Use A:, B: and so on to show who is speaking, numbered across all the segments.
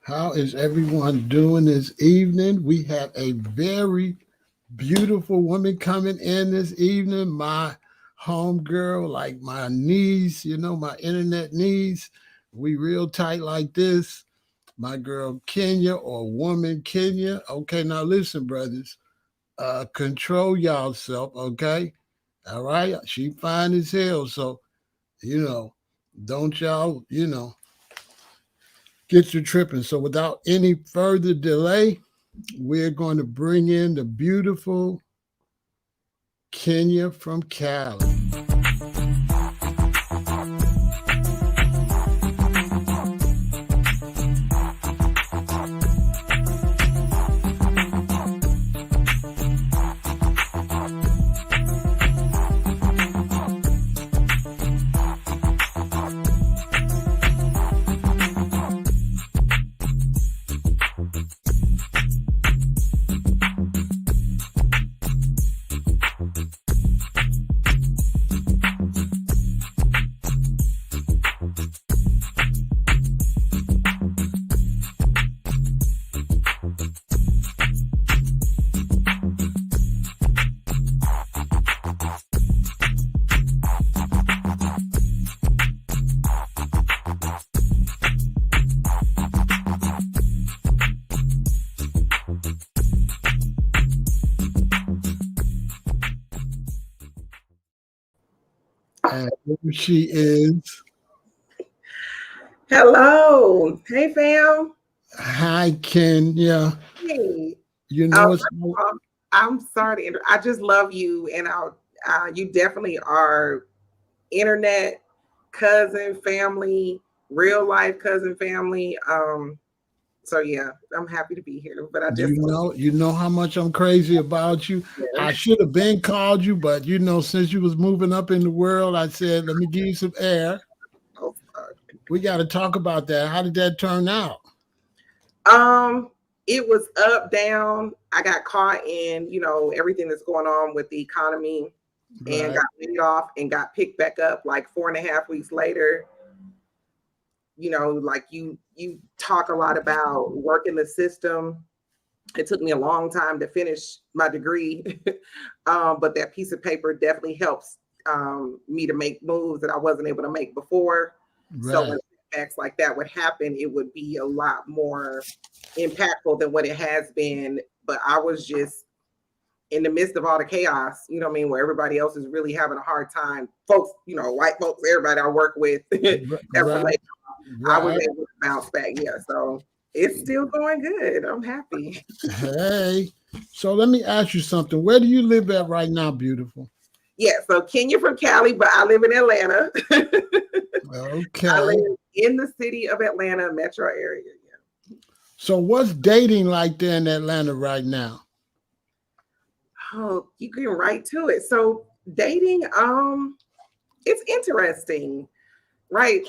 A: How is everyone doing this evening? We have a very beautiful woman coming in this evening. My homegirl, like my niece, my internet niece. We real tight like this. My girl Kenya or woman Kenya. Okay, now listen, brothers. Control yourself, okay? All right. She fine as hell. So, you know, don't y'all, get you tripping. So without any further delay, we're going to bring in the beautiful Kenya from Cali. And here she is.
B: Hello. Hey, fam.
A: Hi, Kenya.
B: Hey.
A: You know it's
B: I'm sorry to I just love you, and you definitely are internet cousin family, real life cousin family. So yeah, I'm happy to be here. But I just
A: you know how much I'm crazy about you. I should have been called you, but since you was moving up in the world, I said, let me give you some air.
B: Oh, sorry.
A: We got to talk about that. How did that turn out?
B: It was up, down. I got caught in, everything that's going on with the economy, and got laid off and got picked back up like 4.5 weeks later. Like you talk a lot about working the system. It took me a long time to finish my degree, but that piece of paper definitely helps me to make moves that I wasn't able to make before.
A: Right.
B: So when acts like that would happen, it would be a lot more impactful than what it has been. But I was just in the midst of all the chaos, where everybody else is really having a hard time. Folks, white folks, everybody I work with,
A: Right.
B: I was able to bounce back. Yeah, so it's still going good. I'm happy.
A: Hey, so let me ask you something. Where do you live at right now, beautiful?
B: Yeah, so Kenya from Cali, but I live in Atlanta.
A: Okay.
B: I live in the city of Atlanta, metro area. Yeah.
A: So what's dating like there in Atlanta right now?
B: Oh, you get right to it. So dating, it's interesting, right?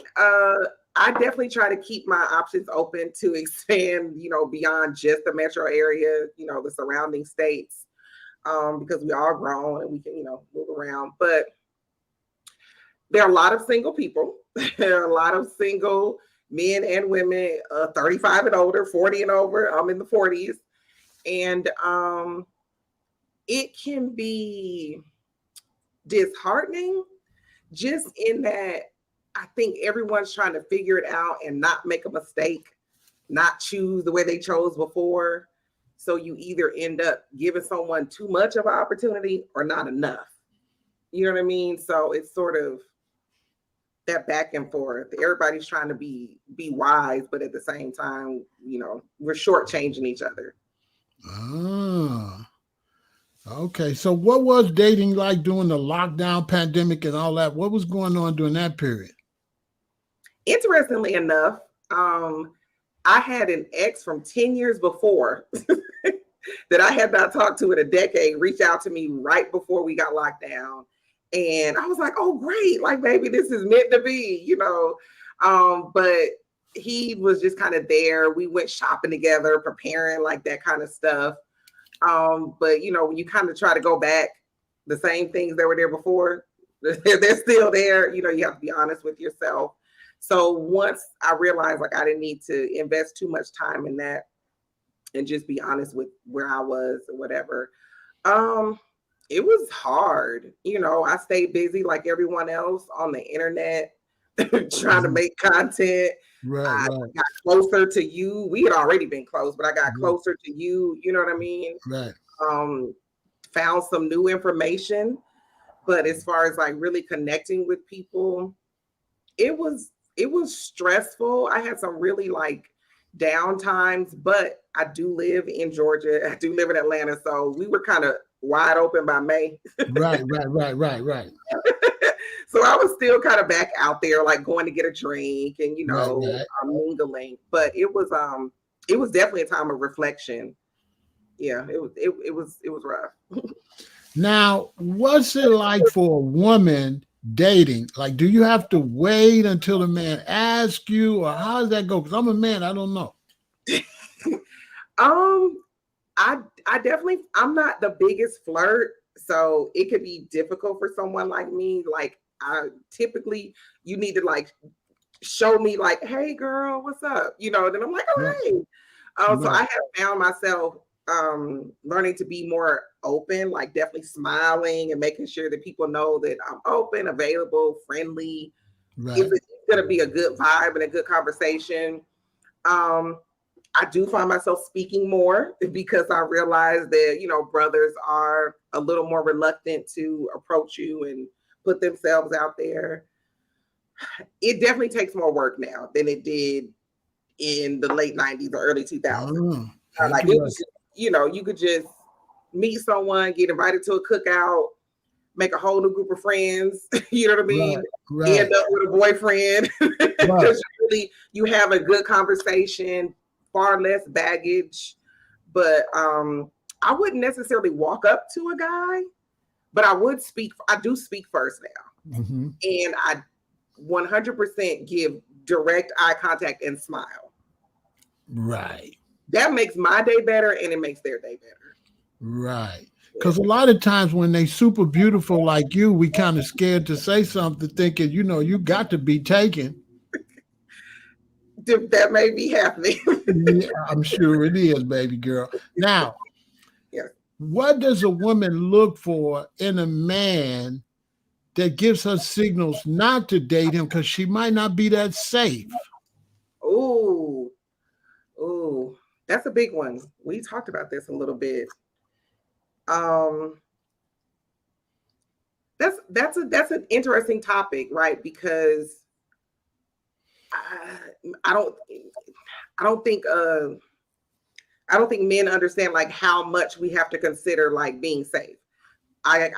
B: I definitely try to keep my options open to expand, beyond just the metro area, the surrounding states, because we are grown and we can, move around. But there are a lot of single people. There are a lot of single men and women, 35 and older, 40 and over. I'm in the 40s. And it can be disheartening just in that I think everyone's trying to figure it out and not make a mistake. not choose the way they chose before. So you either end up giving someone too much of an opportunity or not enough. You know what I mean? So it's sort of that back and forth. Everybody's trying to be wise, but at the same time, we're shortchanging each other.
A: Ah, okay. So what was dating like during the lockdown pandemic and all that? What was going on during that period?
B: Interestingly enough, I had an ex from 10 years before that I had not talked to in a decade reach out to me right before we got locked down. And I was like, oh, great. Like, maybe this is meant to be. But he was just kind of there. We went shopping together, preparing, like that kind of stuff. But, when you kind of try to go back, the same things that were there before, they're still there. You have to be honest with yourself. So once I realized like I didn't need to invest too much time in that and just be honest with where I was or whatever, it was hard. I stayed busy like everyone else on the internet, trying to make content.
A: Right,
B: I
A: right,
B: got closer to you. We had already been close, but I got
A: right,
B: closer to you. You know what I mean?
A: right.
B: Found some new information. But as far as like really connecting with people, it was stressful. I had some really like down times, but I do live in Georgia. I do live in Atlanta. So we were kind of wide open by May.
A: Right, right, right, right, right.
B: So I was still kind of back out there, like going to get a drink and
A: Right, right.
B: mingling. But it was definitely a time of reflection. Yeah, it was rough.
A: Now, what's it like for a woman dating? Like, do you have to wait until the man asks you, or how does that go? Because I'm a man, I don't know.
B: Um, I definitely I'm not the biggest flirt, so it could be difficult for someone like me. Like I typically you need to like show me like, hey girl, what's up? Then I'm like, all
A: Right,
B: right. So I
A: right,
B: have found myself learning to be more open, like definitely smiling and making sure that people know that I'm open, available, friendly. If
A: right.
B: it's gonna be a good vibe and a good conversation. Um, I do find myself speaking more because I realize that, brothers are a little more reluctant to approach you and put themselves out there. It definitely takes more work now than it did in the late 90s or early 2000s.
A: Oh,
B: Like it
A: interesting.
B: was, you could just meet someone, get invited to a cookout, make a whole new group of friends, you know what I mean?
A: Right, right,
B: End up with a boyfriend
A: right.
B: because you have a good conversation, far less baggage. But I wouldn't necessarily walk up to a guy, but I do speak first now.
A: Hmm.
B: And I 100% give direct eye contact and smile.
A: Right,
B: That makes my day better and it makes their day better.
A: right.
B: Yeah.
A: Because a lot of times when they super beautiful like you, we kind of scared to say something, thinking, you got to be taken.
B: That may be happening.
A: Yeah, I'm sure it is, baby girl. Now,
B: Yeah.
A: what does a woman look for in a man that gives her signals not to date him because she might not be that safe?
B: Ooh, ooh, that's a big one. We talked about this a little bit. Um, that's an interesting topic, right? Because I, I don't I don't think I don't think men understand like how much we have to consider like being safe. I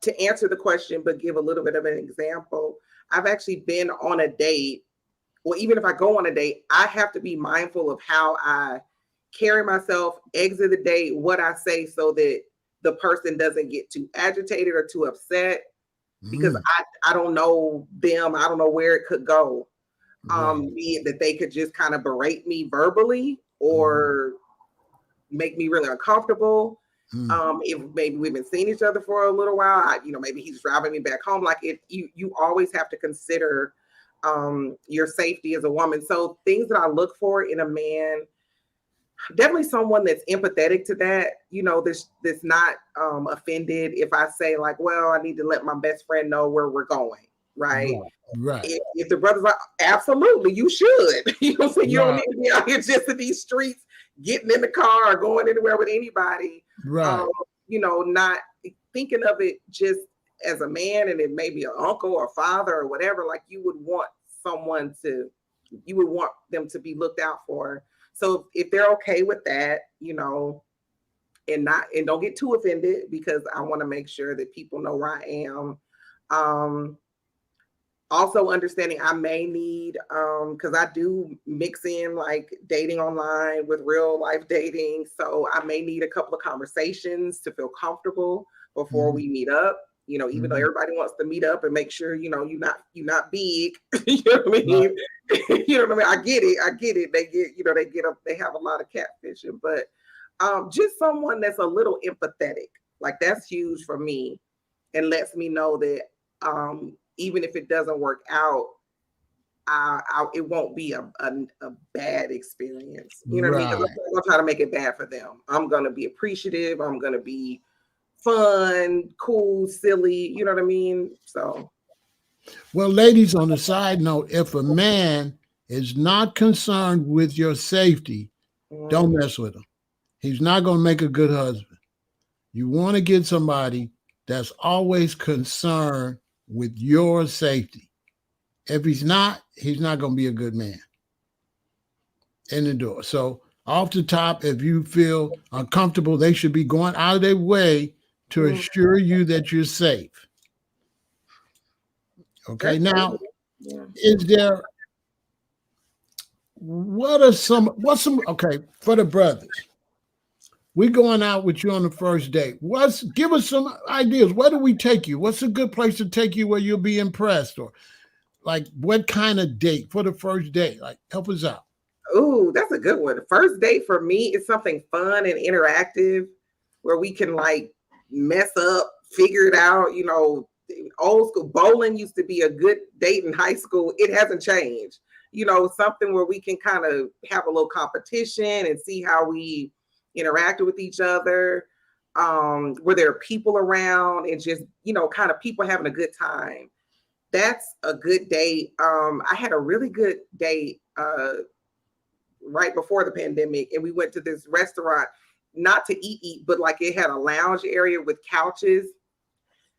B: to answer the question, but give a little bit of an example. I've actually been on a date. Well, even if I go on a date, I have to be mindful of how I carry myself, exit the date, what I say, so that the person doesn't get too agitated or too upset because
A: Mm,
B: I don't know them. I don't know where it could go.
A: right.
B: Be it that they could just kind of berate me verbally
A: Mhm,
B: or make me really uncomfortable.
A: mm,
B: If maybe we've been seeing each other for a little while, maybe he's driving me back home. Like you always have to consider your safety as a woman. So things that I look for in a man, definitely someone that's empathetic to that. This not offended if I say like, well, I need to let my best friend know where we're going. right?
A: Right.
B: If the brother's like, absolutely, you should. You know, so you don't
A: Right.
B: need to be out here just in these streets, getting in the car or going anywhere with anybody.
A: Right.
B: Um, not thinking of it just as a man and it may be an uncle or father or whatever. Like you would want you would want them to be looked out for. So if they're okay with that, and don't get too offended because I want to make sure that people know where I am. Also understanding I may need because I do mix in like dating online with real life dating, so I may need a couple of conversations to feel comfortable before we meet up, even though everybody wants to meet up and make sure you're not big. You know what I mean? You know what I mean? I get it they have a lot of catfishing, but just someone that's a little empathetic, like that's huge for me, and lets me know that even if it doesn't work out, it won't be a bad experience. You know what I mean? Because
A: Right.
B: I'm not gonna try to make it bad for them. I'm gonna be appreciative. I'm gonna be fun, cool, silly. You know what I mean? So,
A: Well, ladies, on the side note, if a man is not concerned with your safety, don't
B: mm,
A: mess with him. He's not going to make a good husband. You want to get somebody that's always concerned with your safety. If he's not going to be a good man. In the door. So, off the top, if you feel uncomfortable, they should be going out of their way to
B: mm,
A: assure you that you're safe. Okay.
B: that's
A: Now,
B: yeah.
A: is there what's some okay for the brothers? We going out with you on the first date. Give us some ideas. Where do we take you? What's a good place to take you where you'll be impressed? Or like what kind of date for the first date? Like help us out.
B: Ooh, that's a good one. First date for me is something fun and interactive where we can like mess up, figure it out. Old school bowling used to be a good date in high school. It hasn't changed. Something where we can kind of have a little competition and see how we interact with each other. Where there are people around and just, kind of people having a good time. That's a good date. I had a really good date right before the pandemic, and we went to this restaurant, not to eat, but like it had a lounge area with couches.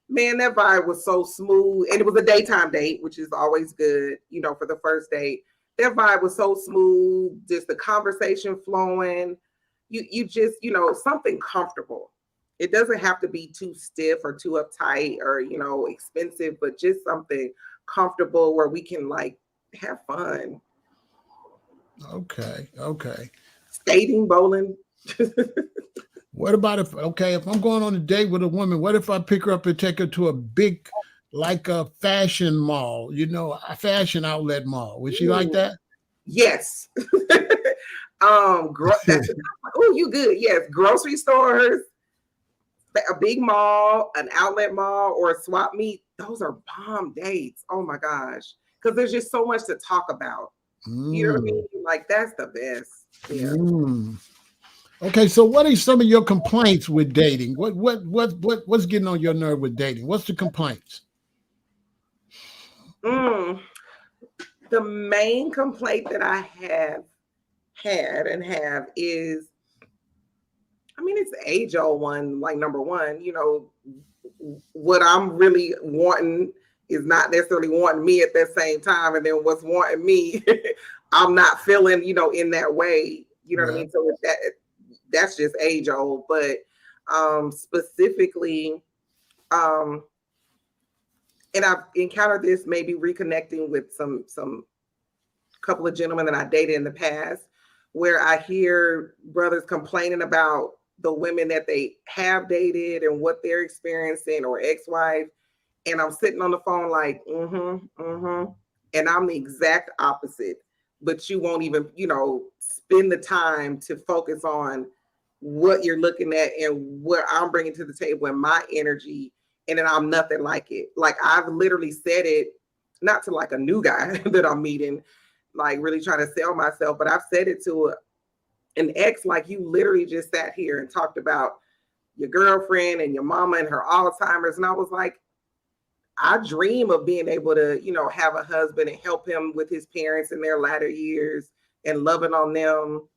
B: Man, that vibe was so smooth, and it was a daytime date, which is always good, for the first date. That vibe was so smooth, just the conversation flowing. You just, something comfortable. It doesn't have to be too stiff or too uptight or expensive, but just something comfortable where we can like have fun.
A: Okay. Okay.
B: Skating, bowling.
A: What about if I'm going on a date with a woman, what if I pick her up and take her to a big, like a fashion mall, a fashion outlet mall? Would she like
B: Ooh,
A: that?
B: yes. That's oh, you good? Yes, grocery stores, a big mall, an outlet mall, or a swap meet. Those are bomb dates. Oh my gosh, because there's just so much to talk about. You know what I
A: Mm,
B: mean? Like that's the best. Yeah.
A: mm. Okay, so what are some of your complaints with dating? What's getting on your nerve with dating? What's the complaints?
B: Mm. The main complaint that I have had and have is, I mean, it's the age old one. Like number one, what I'm really wanting is not necessarily wanting me at that same time, and then what's wanting me, I'm not feeling, in that way. You know what I
A: Right.
B: mean? So that's just age old. But specifically, um, and I've encountered this maybe reconnecting with some couple of gentlemen that I dated in the past, where I hear brothers complaining about the women that they have dated and what they're experiencing, or ex-wife. And I'm sitting on the phone like, and I'm the exact opposite. But you won't even, spend the time to focus on what you're looking at and what I'm bringing to the table and my energy. And then I'm nothing like it. Like I've literally said it, not to like a new guy that I'm meeting, like really trying to sell myself, but I've said it to an ex, like you literally just sat here and talked about your girlfriend and your mama and her Alzheimer's. And I was like, I dream of being able to, have a husband and help him with his parents in their latter years and loving on them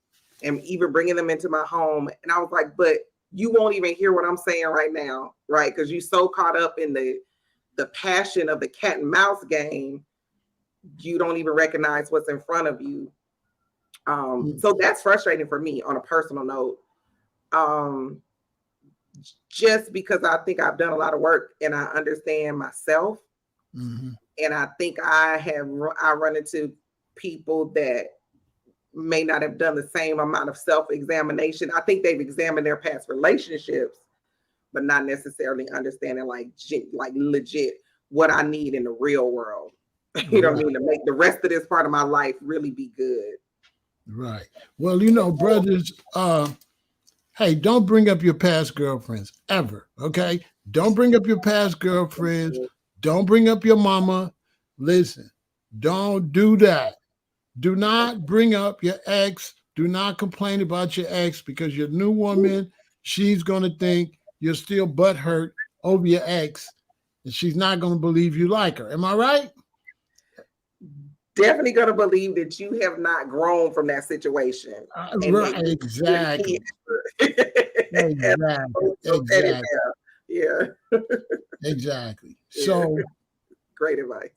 B: and even bringing them into my home. And I was like, but you won't even hear what I'm saying right now, right? Because you're so caught up in the passion of the cat and mouse game, you don't even recognize what's in front of you. So that's frustrating for me on a personal note. Just because I think I've done a lot of work and I understand myself.
A: Mm-hmm.
B: And I think I run into people that may not have done the same amount of self-examination. I think they've examined their past relationships, but not necessarily understanding like legit what I need in the real world. You know what I mean? To make the rest of this part of my life really be good.
A: Right. Well, brothers, hey, don't bring up your past girlfriends ever. Okay. Don't bring up your past girlfriends. Don't bring up your mama. Listen, don't do that. Do not bring up your ex. Do not complain about your ex because your new woman, she's going to think you're still butthurt over your ex and she's not going to believe you like her. Am I right?
B: Definitely going to believe that you have not grown from that situation.
A: Right. Exactly. Exactly.
B: Yeah.
A: Exactly. So
B: great advice.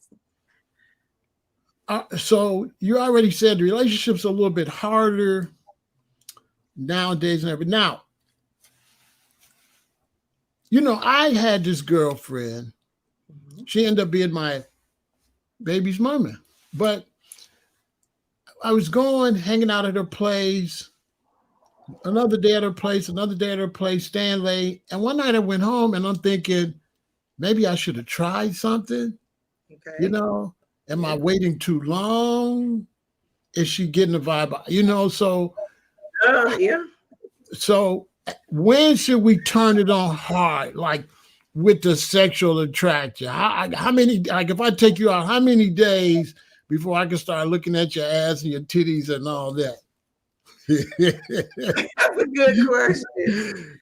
A: So you already said the relationship's a little bit harder nowadays than ever. Now, I had this girlfriend. She ended up being my baby's mama. But I was hanging out at her place, another day at her place, staying late. And one night I went home and I'm thinking, maybe I should have tried something.
B: Okay.
A: Am I waiting too long? Is she getting the vibe? So
B: yeah.
A: So when should we turn it on hard, like with the sexual attraction? How many, like if I take you out, how many days before I can start looking at your ass and your titties and all that?
B: That's a good question.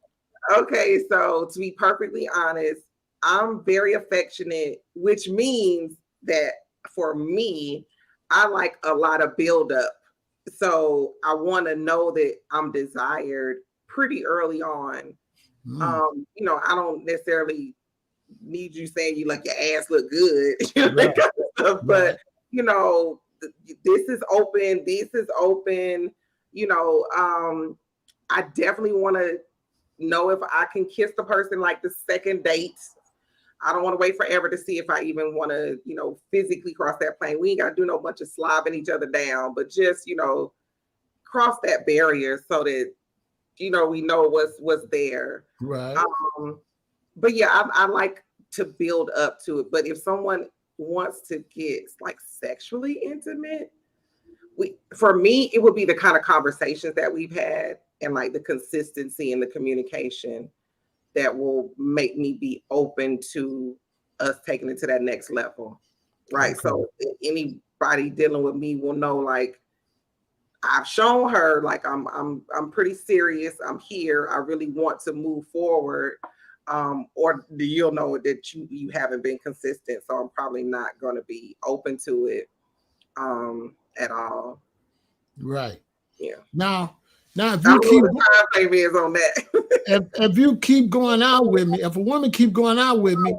B: Okay, so to be perfectly honest, I'm very affectionate, which means that for me, I like a lot of buildup. So I want to know that I'm desired pretty early on. I don't necessarily need you saying you like your ass look good, that kind of stuff, but this is open. I definitely want to know if I can kiss the person like the second date. I don't want to wait forever to see if I even want to, physically cross that plane. We ain't got to do no bunch of slobbing each other down, but just, cross that barrier so that, we know what's there.
A: Right.
B: But yeah, I like to build up to it. But if someone wants to get like sexually intimate, for me, it would be the kind of conversations that we've had and like the consistency in the communication that will make me be open to us taking it to that next level. Right. Okay. So anybody dealing with me will know, like, I've shown her like I'm pretty serious. I'm here. I really want to move forward. Or you'll know that you haven't been consistent. So I'm probably not going to be open to it at all.
A: Right.
B: Yeah.
A: Now if you keep
B: time is on that.
A: if you keep going out with me, if a woman keep going out with me,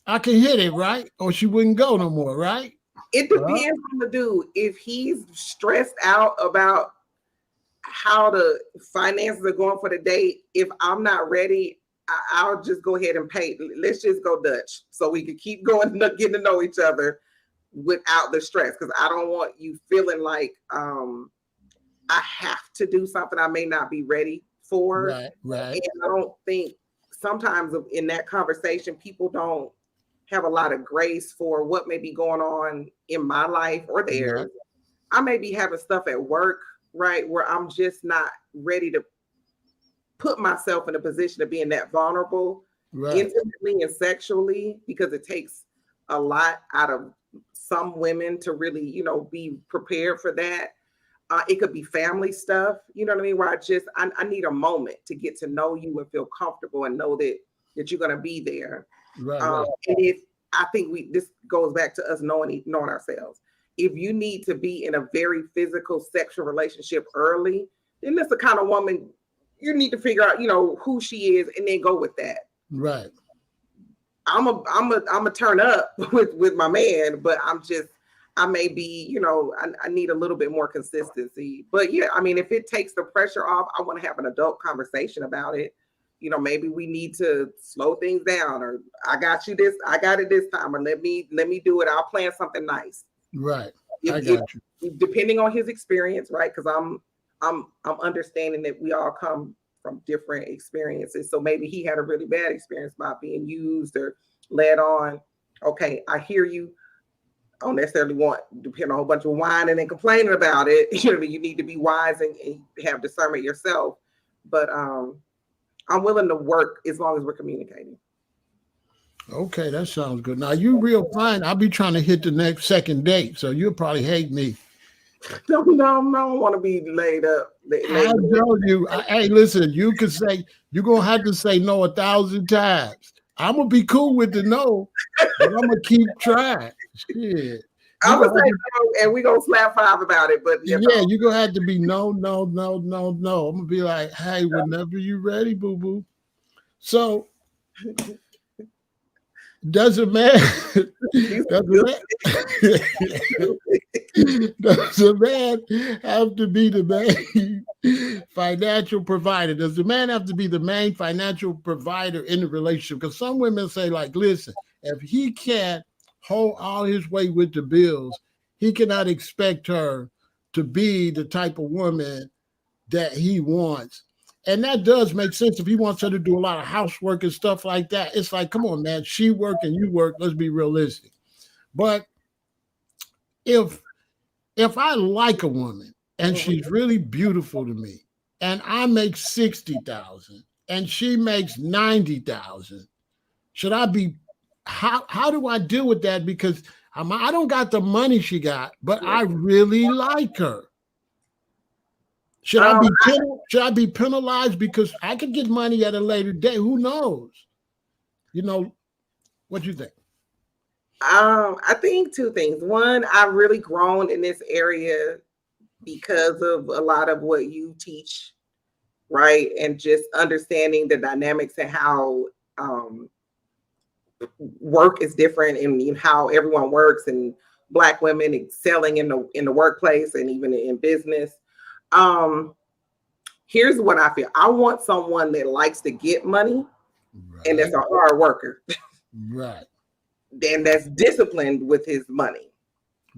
A: I can hit it, right? Or she wouldn't go no more, right?
B: It depends on the dude. If he's stressed out about how the finances are going for the date, if I'm not ready, I'll just go ahead and pay. Let's just go Dutch so we can keep going, getting to know each other without the stress. Because I don't want you feeling like I have to do something I may not be ready for.
A: Right.
B: And I don't think sometimes in that conversation, people don't have a lot of grace for what may be going on in my life or theirs. Right. I may be having stuff at work, right, where I'm just not ready to put myself in a position of being that vulnerable intimately and sexually, because it takes a lot out of some women to really, be prepared for that. It could be family stuff, you know what I mean? Where I need a moment to get to know you and feel comfortable and know that you're going to be there.
A: Right.
B: And I think this goes back to us knowing ourselves. If you need to be in a very physical sexual relationship early, then that's the kind of woman you need to figure out, who she is, and then go with that.
A: Right.
B: I'm a turn up with my man, but I may be, I need a little bit more consistency. But yeah, I mean, if it takes the pressure off, I want to have an adult conversation about it. Maybe we need to slow things down, or I got it this time, or let me do it. I'll plan something nice.
A: Right. I got you.
B: Depending on his experience, right? Because I'm understanding that we all come from different experiences. So maybe he had a really bad experience about being used or led on. Okay, I hear you. I don't necessarily want to depend on a whole bunch of whining and complaining about it. You need to be wise and have discernment yourself. But I'm willing to work as long as we're communicating.
A: Okay, that sounds good. Now you real fine. I'll be trying to hit the second date, so you'll probably hate me.
B: No, I don't want to be laid up.
A: I told you. Hey, listen, you're gonna have to say no 1,000 times. I'm gonna be cool with the no, but I'm gonna keep trying. Shit.
B: I'm gonna say no, and we're gonna slap 5 about it. But
A: you're gonna have to be no. I'm gonna be like, hey, whenever you're ready, boo boo. So does a man have to be the main financial provider? Does the man have to be the main financial provider in the relationship? Because some women say, like, listen, if he can't hold all his weight with the bills, he cannot expect her to be the type of woman that he wants. And that does make sense if he wants her to do a lot of housework and stuff like that. It's like, come on, man, she work and you work. Let's be realistic. But if I like a woman and she's really beautiful to me, and I make 60,000 and she makes 90,000, should I be? How do I deal with that? Because I don't got the money she got, but I really like her. Should I be penalized because I could get money at a later date? Who knows? What do you think?
B: I think 2 things. One, I've really grown in this area because of a lot of what you teach, right? And just understanding the dynamics and how work is different and how everyone works, and Black women excelling in the workplace and even in business. Here's what I feel. I want someone that likes to get money, right, and that's a hard worker.
A: Right.
B: And that's disciplined with his money.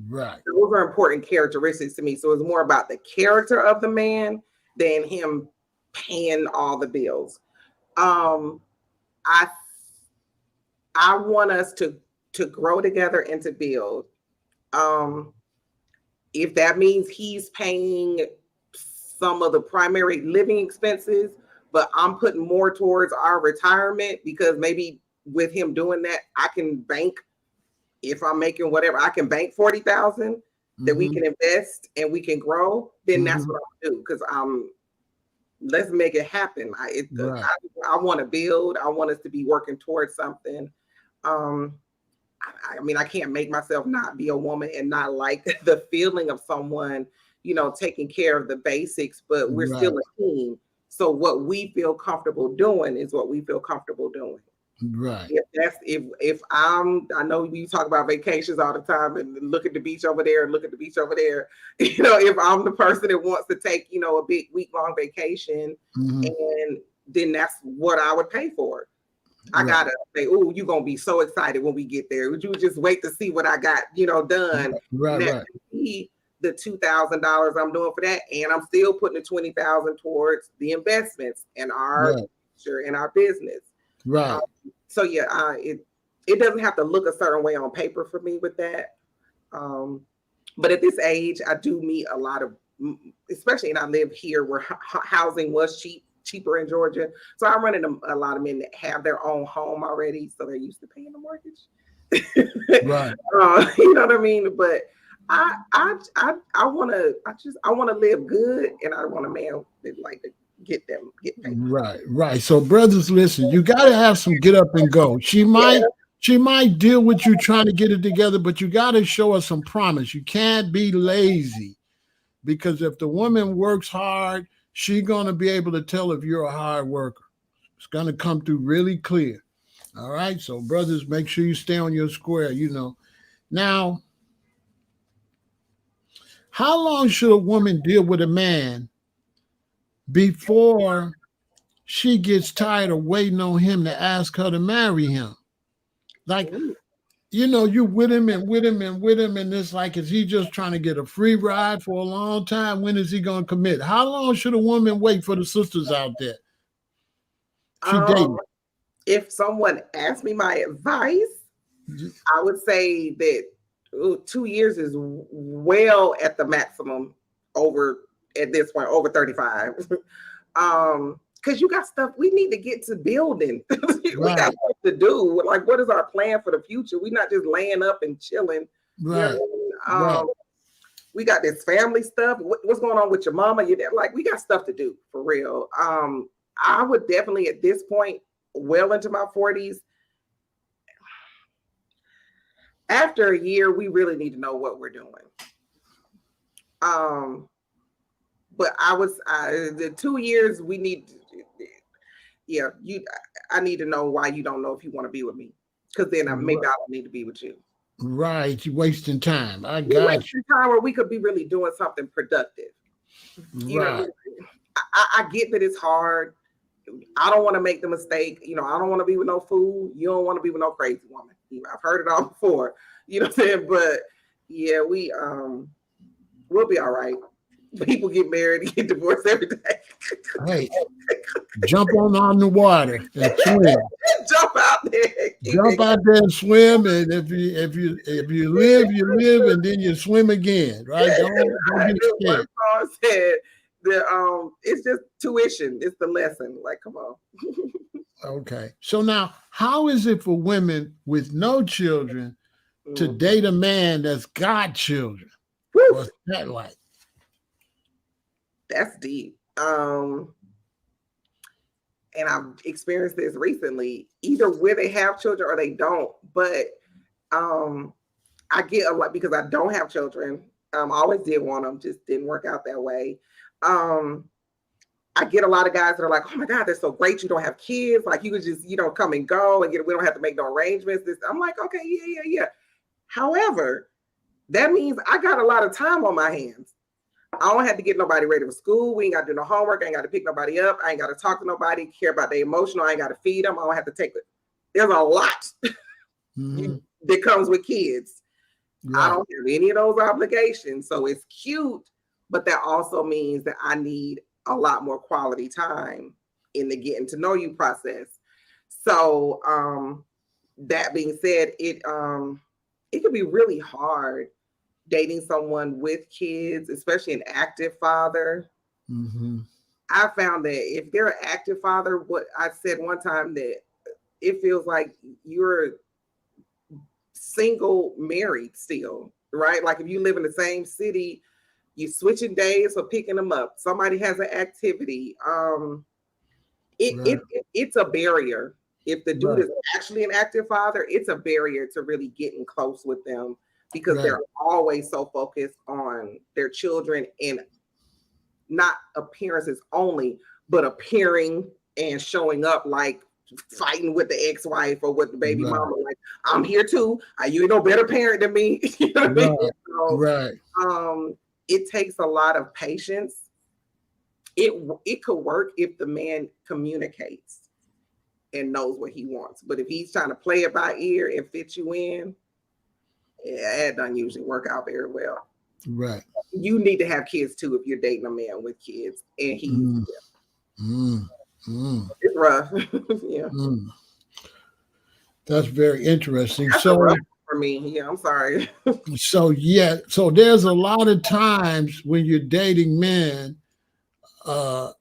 A: Right.
B: Those are important characteristics to me. So it's more about the character of the man than him paying all the bills. I want us to grow together and to build. If that means he's paying some of the primary living expenses, but I'm putting more towards our retirement, because maybe with him doing that, I can bank, if I'm making whatever, I can bank 40,000 that we can invest and we can grow, then that's what I'll do. Because let's make it happen. I want to build. I want us to be working towards something. I mean, I can't make myself not be a woman and not like the feeling of someone, taking care of the basics, but we're still a team. So what we feel comfortable doing is what we feel comfortable doing.
A: Right.
B: If I know you talk about vacations all the time and look at the beach over there and look at the beach over there. If I'm the person that wants to take, a big week-long vacation, and then that's what I would pay for. I gotta say, oh, you're gonna be so excited when we get there. Would you just wait to see what I got, done?
A: Right.
B: The $2,000 I'm doing for that, and I'm still putting the $20,000 towards the investments and our future and our business.
A: Right.
B: So yeah, it doesn't have to look a certain way on paper for me with that. But at this age, I do meet a lot of, especially, and I live here where housing was cheaper in Georgia. So I'm running a lot of men that have their own home already, so they're used to paying the mortgage.
A: Right.
B: You know what I mean? But I want to live good, and I want a man that like to get paid.
A: Right. So brothers, listen, you got to have some get up and go. She might She might deal with you trying to get it together, but you got to show her some promise. You can't be lazy, because if the woman works hard, she's going to be able to tell if you're a hard worker. It's going to come through really clear. All right. So, brothers, make sure you stay on your square, you know. Now, how long should a woman deal with a man before she gets tired of waiting on him to ask her to marry him? Like,
B: Ooh.
A: you know, you with him and with him and with him, and it's like, is he just trying to get a free ride for a long time? When is he going to commit? How long should a woman wait for the sisters out there? She
B: Um,
A: dating.
B: if someone asked me my advice, I would say that 2 years is well at the maximum over at this point, over 35. Because you got stuff we need to get to building. We got
A: Right,
B: stuff to do. Like, what is our plan for the future? We're not just laying up and chilling. You know
A: right,
B: what I mean?
A: right.
B: We got this family stuff. What's going on with your mama? Your dad? Like, we got stuff to do for real. I would definitely at this point, well into my 40s, after a year, we really need to know what we're doing. Um, but the 2 years we need. Yeah, I need to know why you don't know if you want to be with me, because then maybe I don't need to be with you.
A: Right. You're wasting time. I
B: We're
A: got you.
B: wasting time where we could be really doing something productive. You know,
A: Right,
B: I get that it's hard. I don't want to make the mistake. You know, I don't want to be with no fool. You don't want to be with no crazy woman. I've heard it all before. You know what I'm saying? But yeah, we'll be all right. People get married and get divorced every day.
A: hey, jump on the water and swim.
B: Jump out there. Keep
A: Jump
B: it.
A: out there and swim, and if you live, you live, and then you swim again. Right? Don't
B: I
A: get
B: knew one
A: scared.
B: song said it's just tuition. It's the lesson. Like, come on.
A: Okay. So now, how is it for women with no children to
B: Mm.
A: date a man that's got children?
B: Woo,
A: What's that like?
B: that's deep. And I've experienced this recently, either where they have children or they don't. But I get a lot because I don't have children. I always did want them, just didn't work out that way. Um, I get a lot of guys that are like, "Oh my God, that's so great! You don't have kids. Like you could just, come and go, and we don't have to make no arrangements." I'm like, "Okay, yeah." However, that means I got a lot of time on my hands. I don't have to get nobody ready for school. We ain't got to do no homework. I ain't got to pick nobody up. I ain't got to talk to nobody, care about their emotional. I ain't got to feed them. I don't have to take it. There's a lot
A: Mm-hmm.
B: that comes with kids. I
A: Right.
B: don't have any of those obligations. So it's cute, but that also means that I need a lot more quality time in the getting to know you process. So that being said, it could be really hard dating someone with kids, especially an active father.
A: Mm-hmm.
B: I found that if they're an active father, what I said one time, that it feels like you're single married still, right? Like if you live in the same city, you switching days for picking them up. Somebody has an activity.
A: Right.
B: It's a barrier. If the dude
A: Right.
B: is actually an active father, it's a barrier to really getting close with them because
A: Right.
B: they're always so focused on their children and not appearances only, but appearing and showing up, like fighting with the ex-wife or with the baby
A: Right.
B: mama. Like, I'm here too. You ain't no better parent than me. You know what I mean?
A: Right.
B: So,
A: Right.
B: it takes a lot of patience. It could work if the man communicates and knows what he wants. But if he's trying to play it by ear and fit you in, yeah, it doesn't usually work out very well.
A: Right.
B: You need to have kids too if you're dating a man with kids, and he's
A: Mm. Mm. Mm.
B: it's rough. Yeah,
A: Mm. That's very interesting.
B: that's a rough one for me. Yeah, I'm sorry.
A: So there's a lot of times when you're dating men, uh,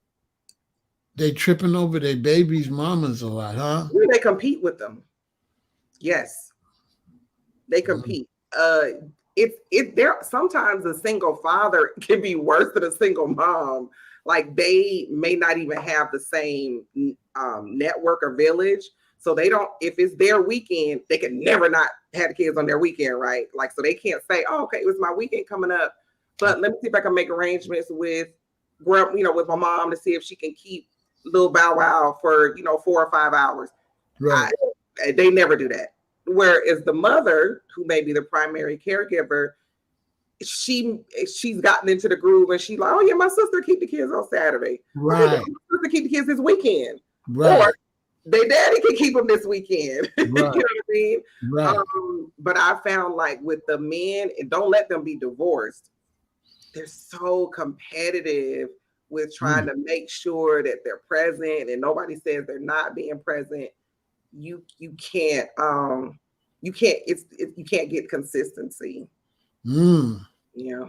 A: they tripping over their baby's mamas a lot, huh?
B: They compete with them. Yes, they
A: Mm.
B: compete. It there sometimes a single father can be worse than a single mom. Like they may not even have the same network or village. So they don't, if it's their weekend, they can never not have the kids on their weekend, right? Like, so they can't say, oh, okay, it was my weekend coming up, but let me see if I can make arrangements with, with my mom to see if she can keep little Bow Wow for, 4 or 5 hours.
A: Right.
B: They never do that. Whereas the mother, who may be the primary caregiver, she's gotten into the groove and she's like, oh yeah, my sister keep the kids on Saturday.
A: Right.
B: Okay, my sister keep the kids this weekend.
A: Right.
B: Or their daddy can keep them this weekend.
A: Right.
B: You know what I mean?
A: Right.
B: But I found like with the men, and don't let them be divorced. They're so competitive with trying to make sure that they're present, and nobody says they're not being present. You can't you can't get consistency. Yeah.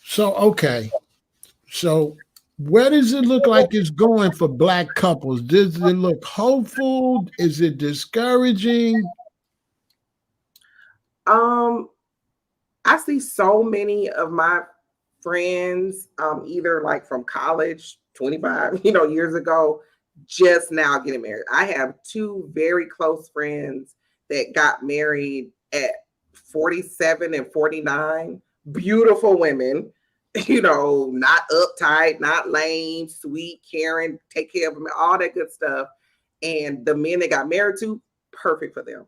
A: So okay. So where does it look like it's going for Black couples? Does it look hopeful? Is it discouraging?
B: I see so many of my friends, either like from college 25, years ago, just now getting married. I have 2 very close friends that got married at 47 and 49. Beautiful women, not uptight, not lame, sweet, caring, take care of them, all that good stuff. And the men they got married to, perfect for them.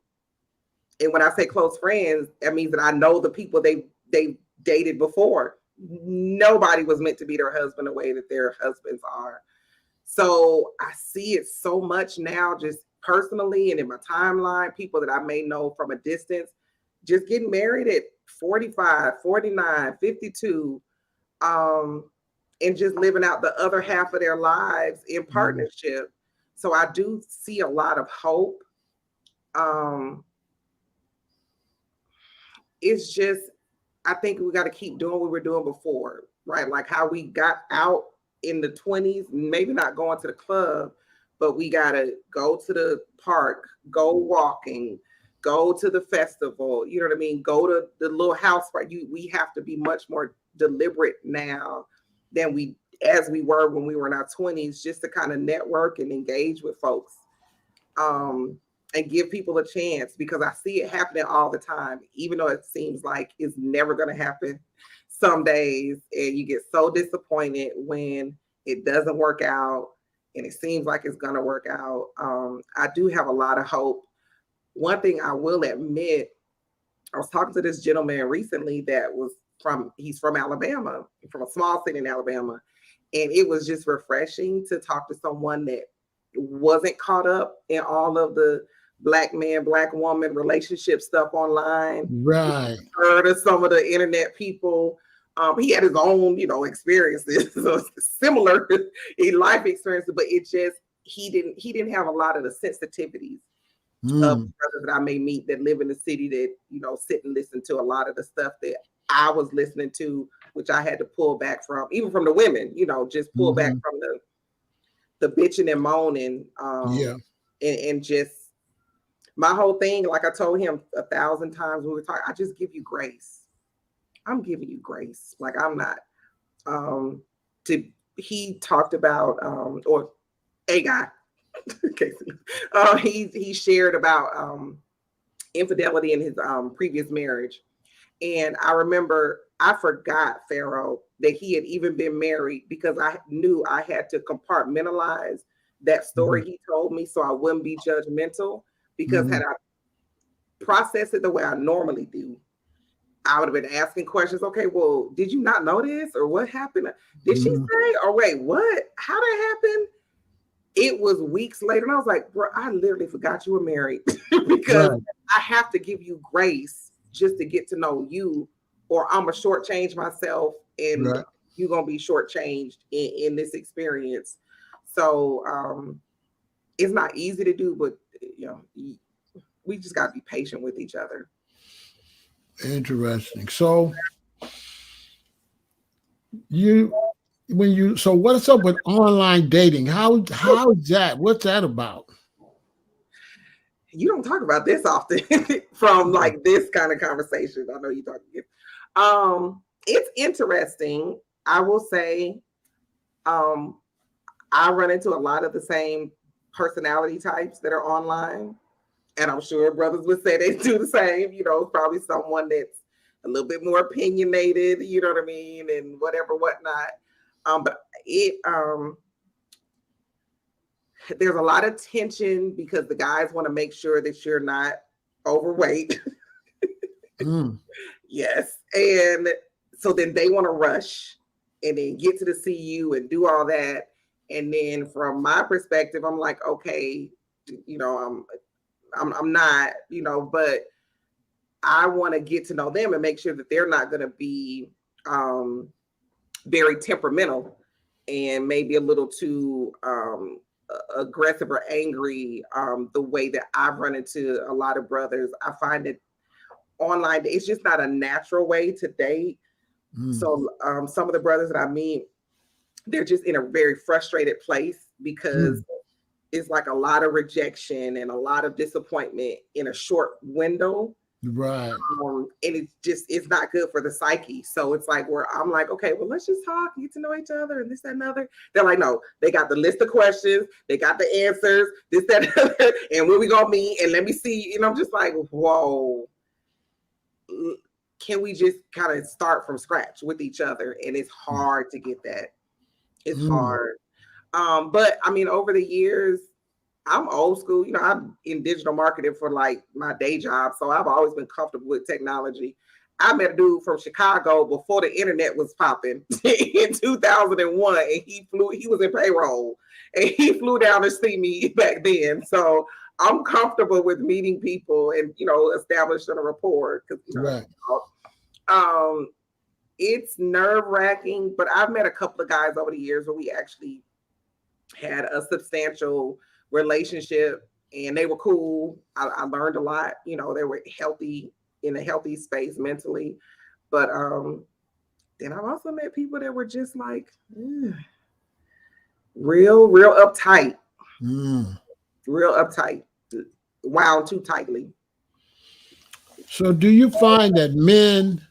B: And when I say close friends, that means that I know the people they dated before. Nobody was meant to be their husband the way that their husbands are. So I see it so much now, just personally and in my timeline, people that I may know from a distance, just getting married at 45, 49, 52, and just living out the other half of their lives in partnership. So I do see a lot of hope. It's just, I think we got to keep doing what we were doing before, right? Like how we got out in the 20s, maybe not going to the club, but we got to go to the park, go walking, go to the festival, you know what I mean? Go to the little house party. We have to be much more deliberate now than as we were when we were in our 20s, just to kind of network and engage with folks. And give people a chance, because I see it happening all the time, even though it seems like it's never going to happen some days. And you get so disappointed when it doesn't work out and it seems like it's going to work out. I do have a lot of hope. One thing I will admit, I was talking to this gentleman recently he's from Alabama, from a small city in Alabama. And it was just refreshing to talk to someone that wasn't caught up in all of the Black man, Black woman relationship stuff online.
A: Right.
B: Heard of some of the internet people. He had his own, experiences, so similar in life experiences, but it just he didn't have a lot of the sensitivities of brothers that I may meet that live in the city that sit and listen to a lot of the stuff that I was listening to, which I had to pull back from, even from the women, just pull back from the bitching and moaning. And just my whole thing, like I told him 1,000 times when we were talking, I just give you grace. I'm giving you grace. Like I'm not. He talked about, or a guy, he shared about infidelity in his previous marriage, and I remember I forgot, Pharaoh, that he had even been married, because I knew I had to compartmentalize that story he told me so I wouldn't be judgmental. Because had I processed it the way I normally do, I would have been asking questions. Okay, well, did you not know this? Or what happened? Did she say? Or wait, what? How did it happen? It was weeks later. And I was like, bro, I literally forgot you were married. Because I have to give you grace just to get to know you, or I'm going to shortchange myself, and you're going to be shortchanged in this experience. So it's not easy to do, but we just got to be patient with each other.
A: Interesting. So so what's up with online dating? How's that? What's that about?
B: You don't talk about this often from like this kind of conversation. I know you talk. It's interesting. I will say, I run into a lot of the same personality types that are online. And I'm sure brothers would say they do the same. Probably someone that's a little bit more opinionated, you know what I mean, and whatnot. But there's a lot of tension because the guys want to make sure that you're not overweight. Yes. And so then they want to rush and then get to the CU and do all that. And then from my perspective, I'm like, okay, I'm not, but I want to get to know them and make sure that they're not going to be very temperamental and maybe a little too aggressive or angry the way that I've run into a lot of brothers. I find that online, it's just not a natural way to date. So some of the brothers that I meet, they're just in a very frustrated place because it's like a lot of rejection and a lot of disappointment in a short window.
A: Right.
B: And it's not good for the psyche. So it's like where I'm like, okay, well, let's just talk, get to know each other and this, that, and other. They're like, no, they got the list of questions, they got the answers, this, that, and other, and when we gonna meet, and let me see. And I'm just like, whoa, can we just kind of start from scratch with each other? And it's hard to get that. It's hard. But I mean, over the years, I'm old school. I'm in digital marketing for like my day job. So I've always been comfortable with technology. I met a dude from Chicago before the internet was popping in 2001. And he was in payroll and he flew down to see me back then. So I'm comfortable with meeting people and, establishing a rapport.
A: Right.
B: It's nerve-wracking, but I've met a couple of guys over the years where we actually had a substantial relationship and they were cool. I learned a lot. They were healthy, in a healthy space mentally. But then I've also met people that were just like real uptight. Real uptight, wound too tightly.
A: So do you find that men,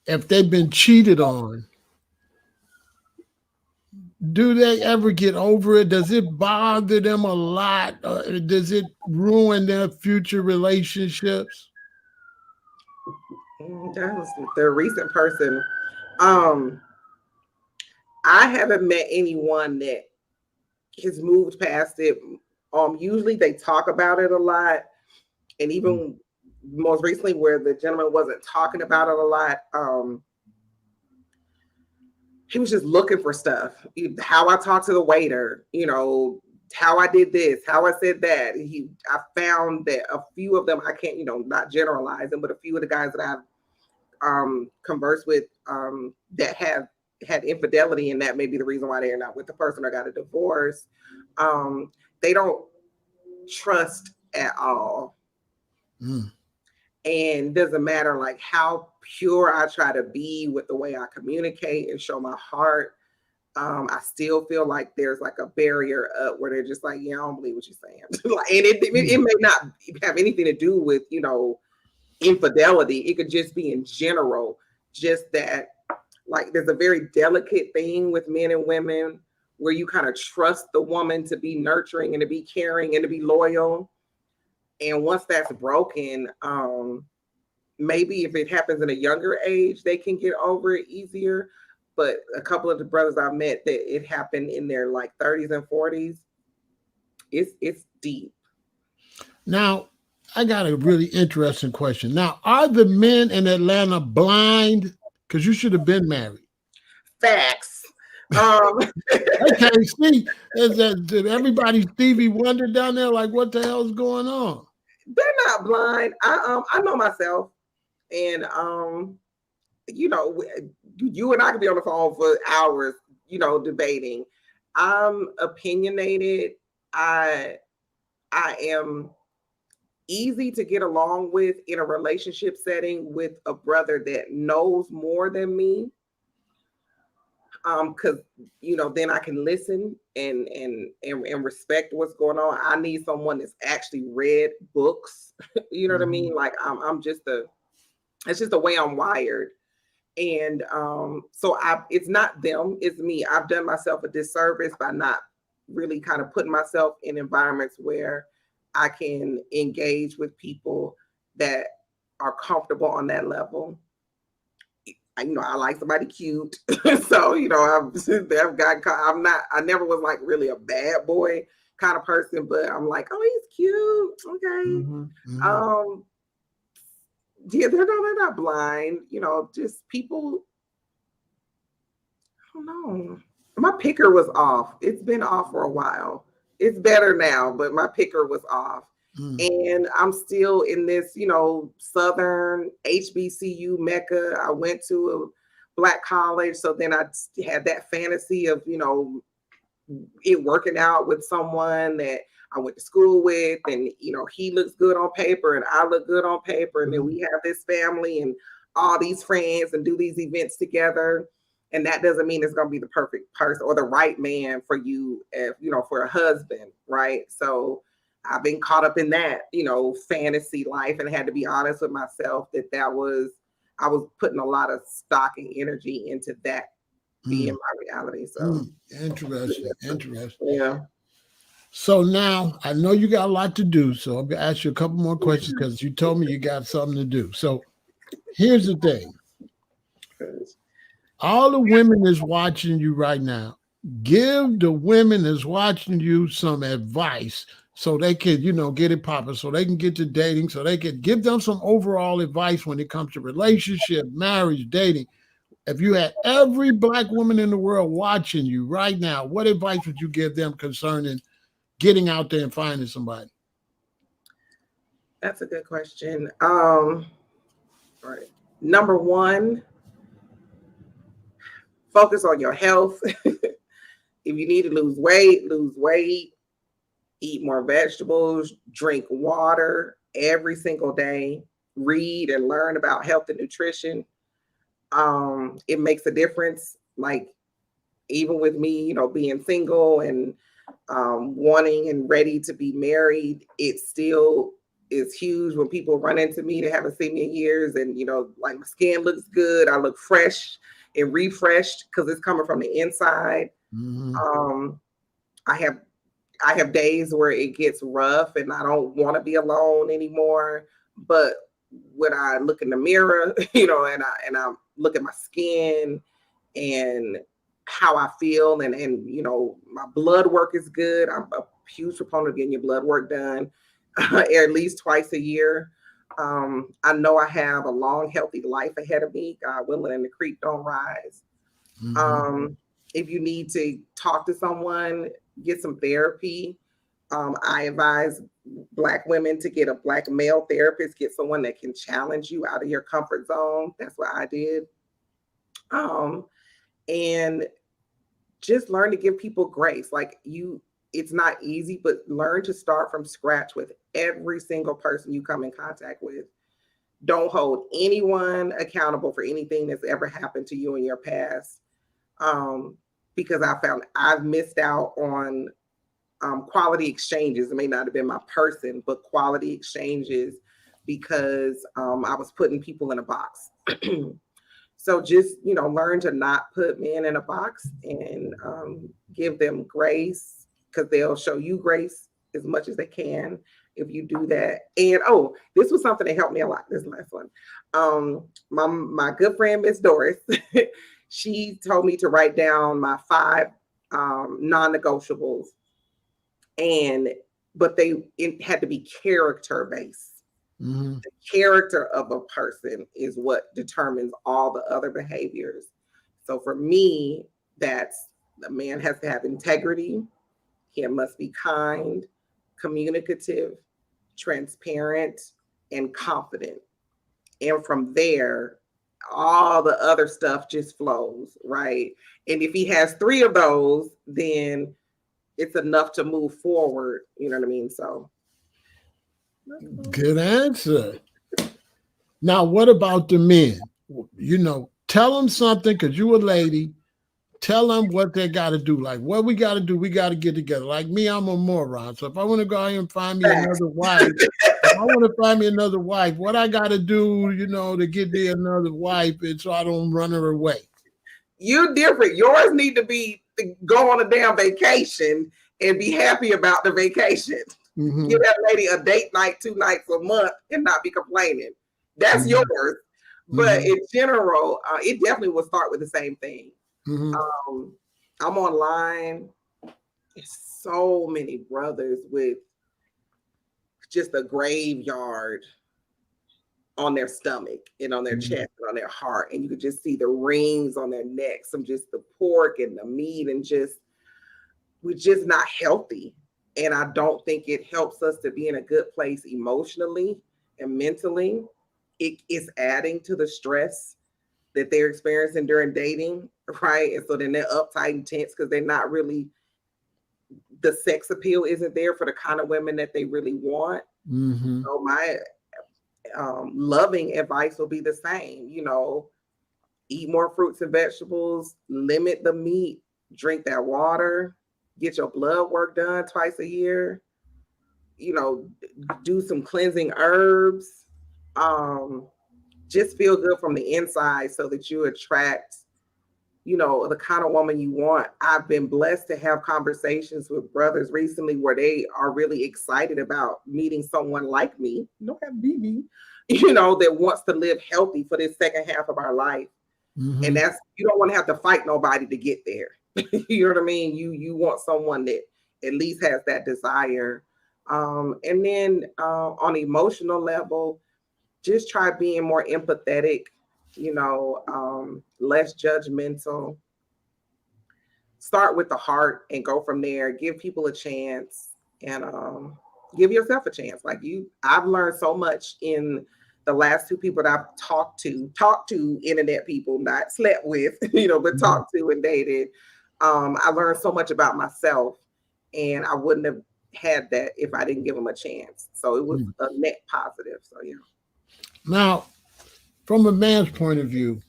A: if they've been cheated on, do they ever get over it? Does it bother them a lot? Does it ruin their future relationships?
B: That was the recent person. I haven't met anyone that has moved past it. Usually they talk about it a lot. And even most recently where the gentleman wasn't talking about it a lot, he was just looking for stuff. How I talked to the waiter, how I did this, how I said that. I found that a few of them, I can't, not generalize them, but a few of the guys that I've conversed with that have had infidelity, and that may be the reason why they're not with the person or got a divorce. They don't trust at all. And doesn't matter like how pure I try to be with the way I communicate and show my heart. I still feel like there's like a barrier up where they're just like, yeah, I don't believe what you're saying. And it may not have anything to do with, infidelity. It could just be in general, just that like there's a very delicate thing with men and women where you kind of trust the woman to be nurturing and to be caring and to be loyal. And once that's broken, maybe if it happens in a younger age, they can get over it easier. But a couple of the brothers I met that it happened in their like 30s and 40s, it's deep.
A: Now, I got a really interesting question. Now, are the men in Atlanta blind? Because you should have been married.
B: Facts.
A: Okay, see, everybody Stevie Wonder down there, like, what the hell's going on?
B: They're not blind. I know myself, and you and I can be on the phone for hours, debating. I'm opinionated. I am easy to get along with in a relationship setting with a brother that knows more than me. Because then I can listen and respect what's going on. I need someone that's actually read books. You know what I mean? Like I'm just it's just the way I'm wired. And so it's not them, it's me. I've done myself a disservice by not really kind of putting myself in environments where I can engage with people that are comfortable on that level. I like somebody cute. So, I never was like really a bad boy kind of person, but I'm like, oh, he's cute. Okay.
A: Mm-hmm, mm-hmm.
B: Um, yeah, they're not blind, just people. I don't know. My picker was off. It's been off for a while. It's better now, but my picker was off.
A: Mm.
B: And I'm still in this, Southern HBCU Mecca. I went to a black college. So then I had that fantasy of, it working out with someone that I went to school with. And, he looks good on paper and I look good on paper. And then we have this family and all these friends and do these events together. And that doesn't mean it's going to be the perfect person or the right man for you, for a husband, right? So I've been caught up in that, fantasy life, and had to be honest with myself that I was putting a lot of stock and energy into that being my reality. So
A: Interesting.
B: yeah.
A: So now I know you got a lot to do. So I'm gonna ask you a couple more questions because you told me you got something to do. So here's the thing. All the women that's watching you right now, give the women that's watching you some advice so they can, get it popping, so they can get to dating, so they can give them some overall advice when it comes to relationship, marriage, dating. If you had every black woman in the world watching you right now, what advice would you give them concerning getting out there and finding somebody?
B: That's a good question. All right. Number one, focus on your health. If you need to lose weight, lose weight. Eat more vegetables, drink water every single day, read and learn about health and nutrition. It makes a difference. Like even with me, being single and wanting and ready to be married, it still is huge when people run into me that haven't seen me in years, and like my skin looks good, I look fresh and refreshed because it's coming from the inside.
A: Mm-hmm.
B: I have days where it gets rough and I don't want to be alone anymore. But when I look in the mirror, and I look at my skin and how I feel, and my blood work is good. I'm a huge proponent of getting your blood work done at least twice a year. I know I have a long, healthy life ahead of me, God willing, and the creek don't rise.
A: Mm-hmm.
B: If you need to talk to someone, get some therapy. I advise Black women to get a Black male therapist, get someone that can challenge you out of your comfort zone. That's what I did. And just learn to give people grace. It's not easy, but learn to start from scratch with every single person you come in contact with. Don't hold anyone accountable for anything that's ever happened to you in your past. Because I found I've missed out on quality exchanges. It may not have been my person, but quality exchanges because I was putting people in a box. So just, learn to not put men in a box and give them grace, because they'll show you grace as much as they can if you do that. And this was something that helped me a lot. This last one. My good friend, Miss Doris, she told me to write down my 5 non-negotiables, but it had to be character based.
A: Mm-hmm.
B: The character of a person is what determines all the other behaviors. So for me, that's the man has to have integrity. He must be kind, communicative, transparent, and confident. And from there, all the other stuff just flows, right? And if he has 3 of those, then it's enough to move forward. You know what I mean? So
A: Good answer. Now, what about the men? Tell them something because you a lady. Tell them what they got to do. Like, what we got to do, we got to get together. Like me, I'm a moron. So if I want to go out and find me another wife, what I got to do, to get me another wife, and so I don't run her away.
B: You different. Yours need to be to go on a damn vacation and be happy about the vacation.
A: Mm-hmm.
B: Give that lady a date night, 2 nights a month, and not be complaining. That's yours. But in general, it definitely will start with the same thing. I'm online. So many brothers with just a graveyard on their stomach and on their chest and on their heart, and you could just see the rings on their necks from just the pork and the meat, and we're just not healthy. And I don't think it helps us to be in a good place emotionally and mentally. It is adding to the stress that they're experiencing during dating, right? And so then they're uptight and tense because they're not really, the sex appeal isn't there for the kind of women that they really want. So my loving advice will be the same, eat more fruits and vegetables, limit the meat, drink that water, get your blood work done twice a year, do some cleansing herbs, just feel good from the inside so that you attract, the kind of woman you want. I've been blessed to have conversations with brothers recently where they are really excited about meeting someone like me, don't have to be me, that wants to live healthy for this second half of our life. And that's, you don't want to have to fight nobody to get there. You know what I mean? You want someone that at least has that desire. And then on an emotional level, just try being more empathetic, less judgmental. Start with the heart and go from there. Give people a chance, and give yourself a chance. I've learned so much in the last 2 people that I've talked to internet people, not slept with, but talked to and dated. I learned so much about myself, and I wouldn't have had that if I didn't give them a chance. So it was a net positive. So yeah.
A: Now, from a man's point of view,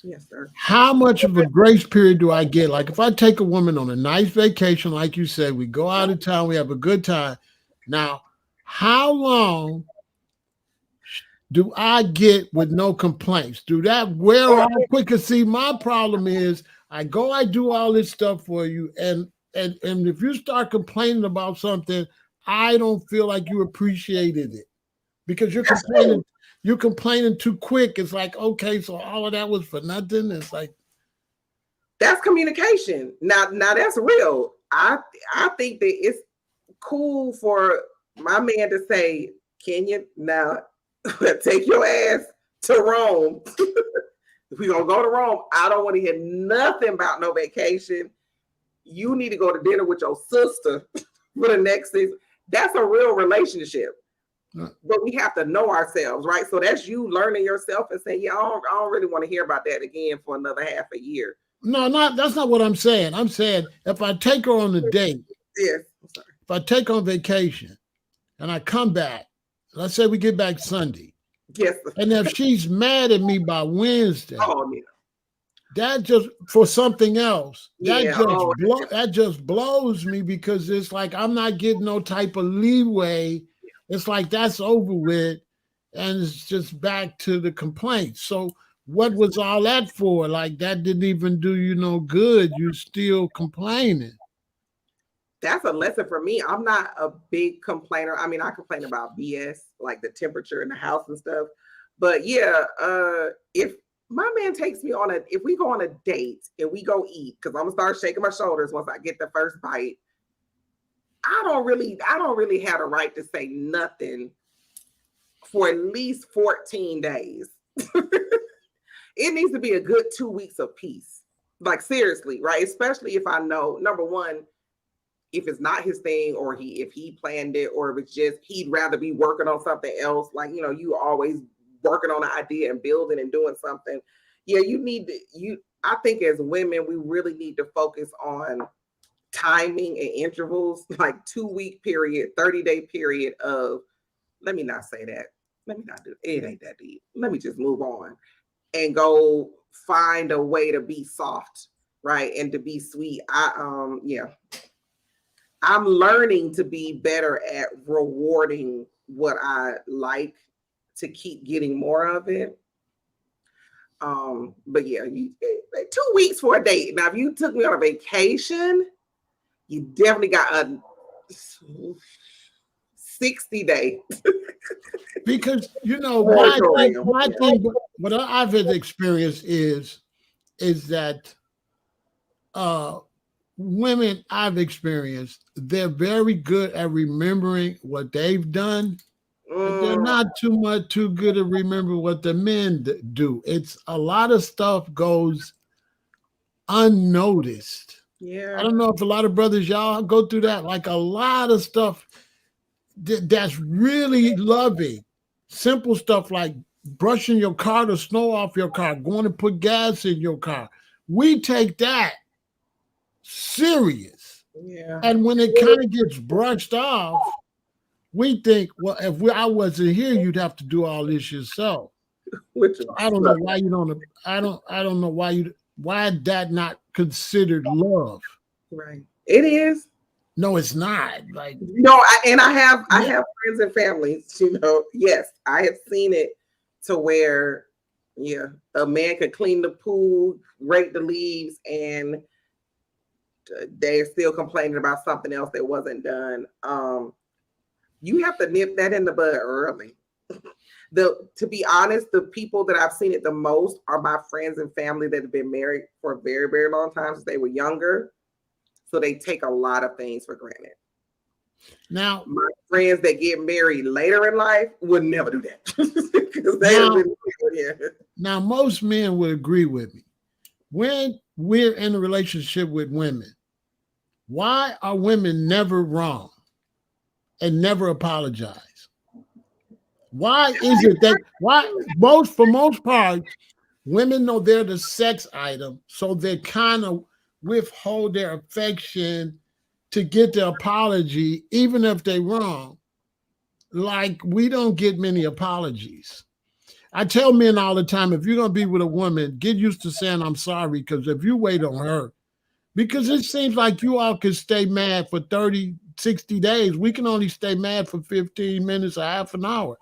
B: Yes, sir.
A: how much of a grace period do I get? Like if I take a woman on a nice vacation, like you said, we go out of town, we have a good time. Now, how long do I get with no complaints? Do that wear off quicker? See, my problem is I do all this stuff for you, and if you start complaining about something, I don't feel like you appreciated it because you're complaining too quick. It's like, okay, so all of that was for nothing. It's like,
B: that's communication. Now that's real. I think that it's cool for my man to say, can you now take your ass to Rome? If we gonna go to Rome, I don't want to hear nothing about no vacation. You need to go to dinner with your sister for the next 6. That's a real relationship. But we have to know ourselves, right? So that's you learning yourself and saying, yeah, I don't really want to hear about that again for another half a year.
A: No, that's not what I'm saying. I'm saying if I take her on a date,
B: yes,
A: if I take her on vacation and I come back, let's say we get back Sunday.
B: Yes.
A: And if she's mad at me by Wednesday,
B: yeah.
A: That just for something else. That just blows me because it's like I'm not getting no type of leeway. It's like that's over with, and it's just back to the complaints. So what was all that for? Like that didn't even do you no good. You still complaining.
B: That's a lesson for me. I'm not a big complainer. I mean, I complain about BS, like the temperature in the house and stuff. But yeah, if my man takes me if we go on a date and we go eat, because I'm gonna start shaking my shoulders once I get the first bite. I don't really have a right to say nothing for at least 14 days. It needs to be a good 2 weeks of peace. Like seriously, right? Especially if I know, number one, if it's not his thing, or if he planned it, or if it's just he'd rather be working on something else. Like, you always working on an idea and building and doing something. Yeah, I think as women, we really need to focus on timing and intervals, like 2-week period, 30-day period of, let me not say that. Let me not do it. It ain't that deep. Let me just move on and go find a way to be soft, right? And to be sweet. I'm learning to be better at rewarding what I like to keep getting more of it. But yeah, 2 weeks for a date. Now, if you took me on a vacation, you definitely got a 60-day
A: Because you know
B: moratorium.
A: my thing, what I've had experienced is that uh women I've experienced, they're very good at remembering what they've done, but they're
B: Mm,
A: not too good at remember what the men do. It's a lot of stuff goes unnoticed. I
B: yeah,
A: don't know if a lot of brothers y'all go through that. Like a lot of stuff that's really loving. Simple stuff like brushing your car, the snow off your car, going to put gas in your car. We take that serious.
B: yeah.
A: And when it kind of gets brushed off, we think, well, if I wasn't here, you'd have to do all this yourself.
B: Which
A: So I don't know why you don't. I don't know why that not considered love.
B: right. It is.
A: No, it's not. Like
B: No, I
A: yeah,
B: have friends and families, yes, I have seen it to where, yeah, a man could clean the pool, rake the leaves, and they're still complaining about something else that wasn't done. You have to nip that in the bud early. To be honest, the people that I've seen it the most are my friends and family that have been married for a very, very long time since they were younger. So they take a lot of things for granted.
A: now
B: My friends that get married later in life would never do that. Because they have
A: now
B: been, yeah.
A: now most men would agree with me. When we're in a relationship with women, why are women never wrong and never apologize? Why is it that for most part, women know they're the sex item, so they kind of withhold their affection to get the apology, even if they're wrong. Like we don't get many apologies. I tell men all the time, if you're gonna be with a woman, get used to saying I'm sorry, because if you wait on her, because it seems like you all can stay mad for 30, 60 days. We can only stay mad for 15 minutes or half an hour.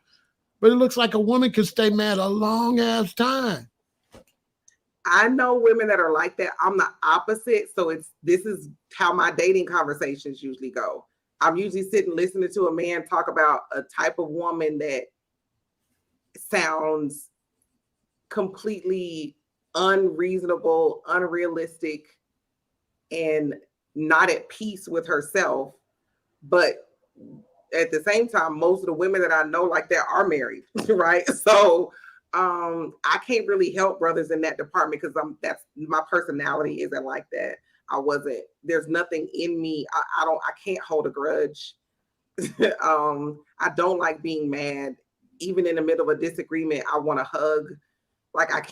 A: But it looks like a woman can stay mad a long ass time.
B: I know women that are like that. I'm the opposite. So this is how my dating conversations usually go. I'm usually sitting listening to a man talk about a type of woman that sounds completely unreasonable, unrealistic, and not at peace with herself. But at the same time, most of the women that I know like that are married, right? So I can't really help brothers in that department because that's my personality isn't like that. There's nothing in me. I can't hold a grudge. I don't like being mad. Even in the middle of a disagreement, I want to hug. Like I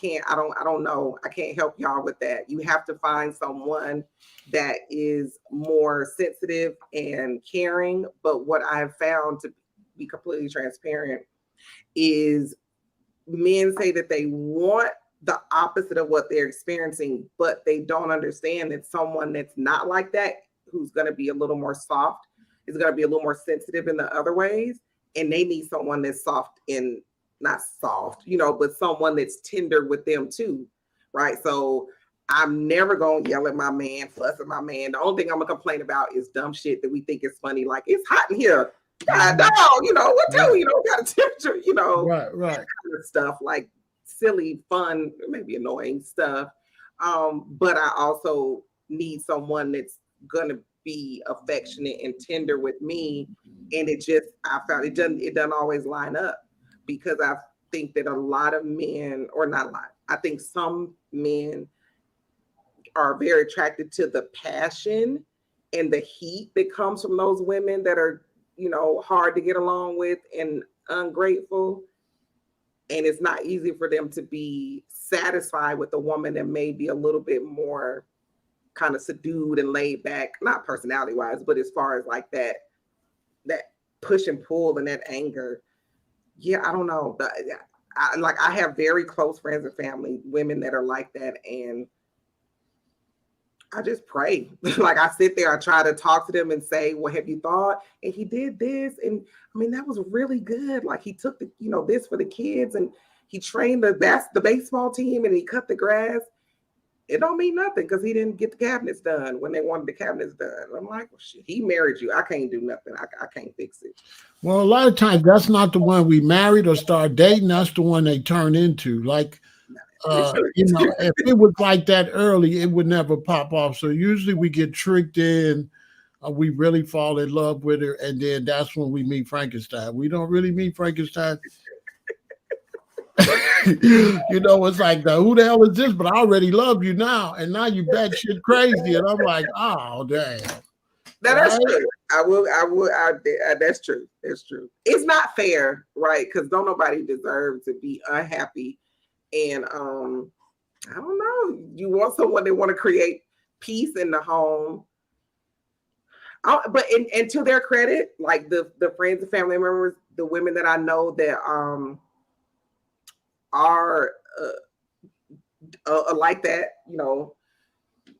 B: don't know. I can't help y'all with that. You have to find someone that is more sensitive and caring. But what I've found, to be completely transparent, is men say that they want the opposite of what they're experiencing, but they don't understand that someone that's not like that, who's going to be a little more soft, is going to be a little more sensitive in the other ways. And they need someone that's soft in, not soft, but someone that's tender with them too. Right. So I'm never going to yell at my man, fuss at my man. The only thing I'm going to complain about is dumb shit that we think is funny. Like, it's hot in here. God, dog, what do got a temperature,
A: Right.
B: kind of stuff, like silly, fun, maybe annoying stuff. But I also need someone that's gonna be affectionate and tender with me. And I found it doesn't always line up, because I think that a lot of men, or not a lot, I think some men are very attracted to the passion and the heat that comes from those women that are, hard to get along with and ungrateful. And it's not easy for them to be satisfied with a woman that may be a little bit more kind of subdued and laid back, not personality wise, but as far as like that push and pull and that anger. Yeah, I don't know. I have very close friends and family, women that are like that, and I just pray. Like, I sit there, I try to talk to them and say, "What have you thought?" And he did this, and I mean, that was really good. Like, he took this for the kids, and he trained the baseball team, and he cut the grass. it don't mean nothing because he didn't get the cabinets done when they wanted the cabinets done. I'm like, well, shit, he married you. I can't do nothing. I can't fix it.
A: Well, a lot of times that's not the one we married or start dating. That's the one they turn into. Like, if it was like that early, it would never pop off. So usually we get tricked in. We really fall in love with her, and then that's when we meet Frankenstein. We don't really meet Frankenstein. It's like who the hell is this? But I already love you now, and now you batshit crazy, and I'm like, oh damn.
B: Now, that's true. That's true. That's true. It's not fair, right? Because don't nobody deserve to be unhappy. And I don't know. You want someone that want to create peace in the home. But to their credit, like the friends and family members, the women that I know that are like that,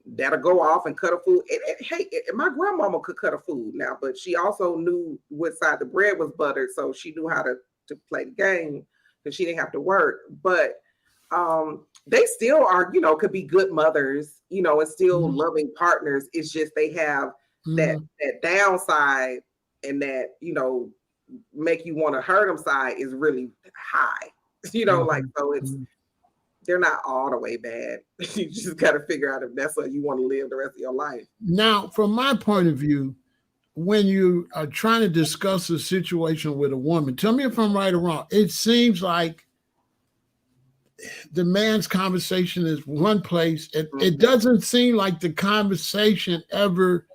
B: that'll go off and cut a food. Hey, my grandmama could cut a food now, but she also knew what side the bread was buttered, so she knew how to play the game because she didn't have to work. But they still are, could be good mothers, and still loving partners. It's just they have that downside, and that make you want to hurt them side is really high. Like, so they're not all the way bad. You just got to figure out if that's what you want to live the rest of your life.
A: Now, from my point of view, when you are trying to discuss a situation with a woman, tell me if I'm right or wrong. It seems like the man's conversation is one place. It doesn't seem like the conversation ever.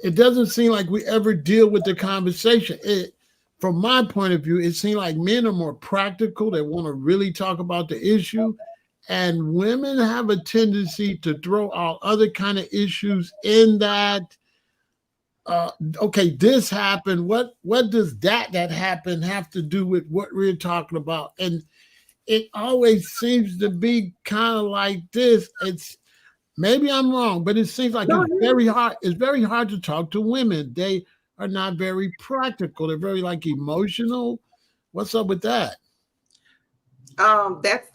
A: It doesn't seem like we ever deal with the conversation. From my point of view, it seems like men are more practical. They want to really talk about the issue. And women have a tendency to throw out other kind of issues in that. Okay, this happened. What does that happened have to do with what we're talking about? And it always seems to be kind of like this. It's maybe I'm wrong, but it seems like it's very hard. It's very hard to talk to women. They are not very practical. They're very emotional. What's up with that?
B: That's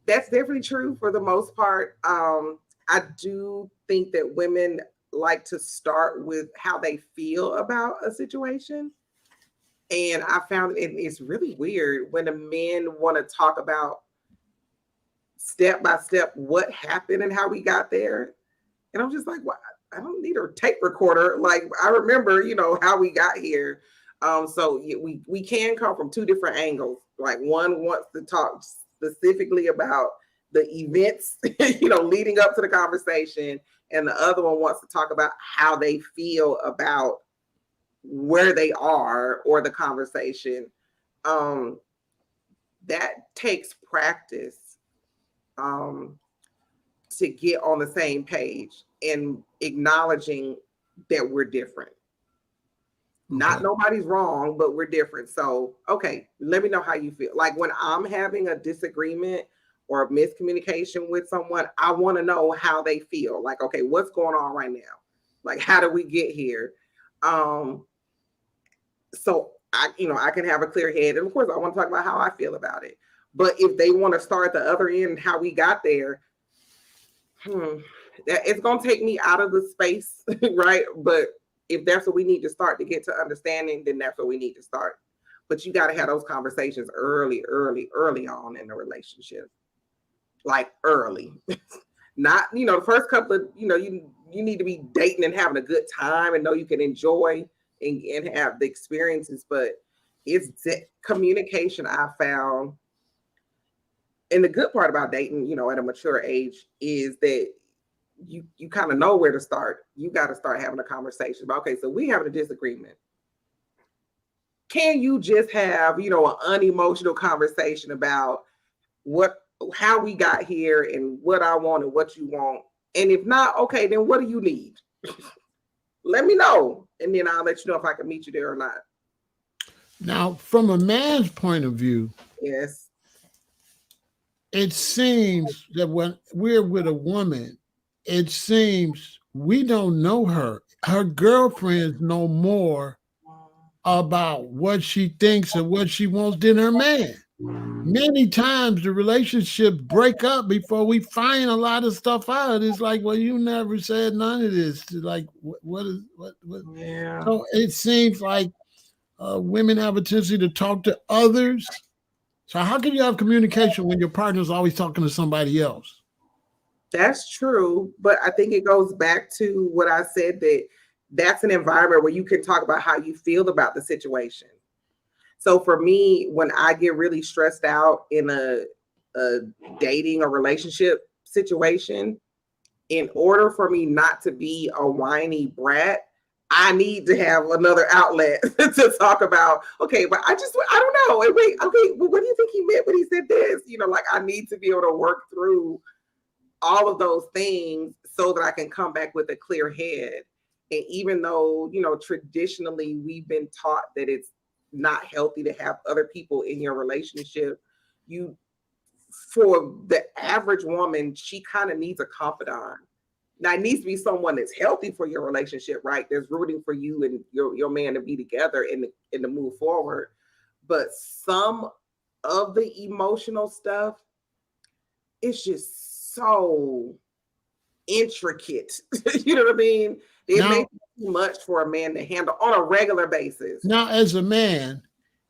B: definitely true for the most part. I do think that women like to start with how they feel about a situation. And I found it's really weird when the men want to talk about step by step what happened and how we got there. And I'm just like, well, I don't need a tape recorder. Like, I remember, how we got here. So we can come from two different angles. Like, one wants to talk specifically about the events, leading up to the conversation. And the other one wants to talk about how they feel about where they are or the conversation. That takes practice to get on the same page and acknowledging that we're different. Not nobody's wrong, but we're different. So, okay, let me know how you feel. Like, when I'm having a disagreement or a miscommunication with someone, I want to know how they feel. Like, okay, what's going on right now? Like, how did we get here? So I can have a clear head. And of course, I want to talk about how I feel about it. But if they want to start the other end, how we got there, it's going to take me out of the space, right? But if that's what we need to start to get to understanding, then that's what we need to start. But you got to have those conversations early on in the relationship. Like, early. Not, the first couple of, you need to be dating and having a good time and know you can enjoy and have the experiences. But it's communication, I found. And the good part about dating, at a mature age, is that you kind of know where to start. You got to start having a conversation about, okay, so we having a disagreement. Can you just have, an unemotional conversation about how we got here and what I want and what you want? And if not, okay, then what do you need? Let me know. And then I'll let you know if I can meet you there or not.
A: Now, from a man's point of view,
B: yes,
A: it seems that when we're with a woman, it seems we don't know her. Her girlfriends know more about what she thinks and what she wants than her man. Many times the relationships break up before we find a lot of stuff out. It's like, well, you never said none of this. Like, what is what?
B: Yeah,
A: So it seems like women have a tendency to talk to others. So how can you have communication when your partner's always talking to somebody else?
B: that's true. But I think it goes back to what I said, that that's an environment where you can talk about how you feel about the situation. So for me, when I get really stressed out in a dating or relationship situation, in order for me not to be a whiny brat, I need to have another outlet to talk about. Okay, but I don't know. And wait, okay, well, what do you think he meant when he said this? Like I need to be able to work through all of those things so that I can come back with a clear head. And even though, traditionally we've been taught that it's not healthy to have other people in your relationship, you for the average woman, she kind of needs a confidant. Now it needs to be someone that's healthy for your relationship, right? There's rooting for you and your man to be together and to move forward. But some of the emotional stuff, it's just so intricate. You know what I mean? It
A: Now,
B: makes it too much for a man to handle on a regular basis.
A: now, as a man,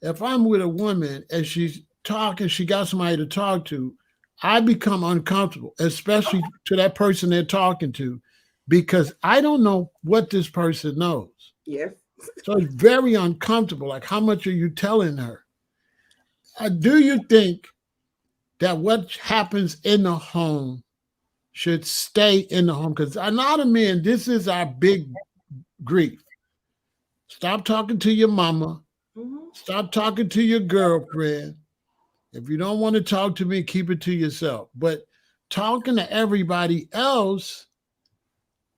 A: if I'm with a woman and she's talking, she got somebody to talk to, I become uncomfortable, especially to that person they're talking to, because I don't know what this person knows.
B: Yes.
A: So it's very uncomfortable. Like, how much are you telling her? Do you think that what happens in the home should stay in the home? Because a lot of men, this is our big grief. Stop talking to your mama.
B: Mhm.
A: Stop talking to your girlfriend. If you don't want to talk to me, keep it to yourself. But talking to everybody else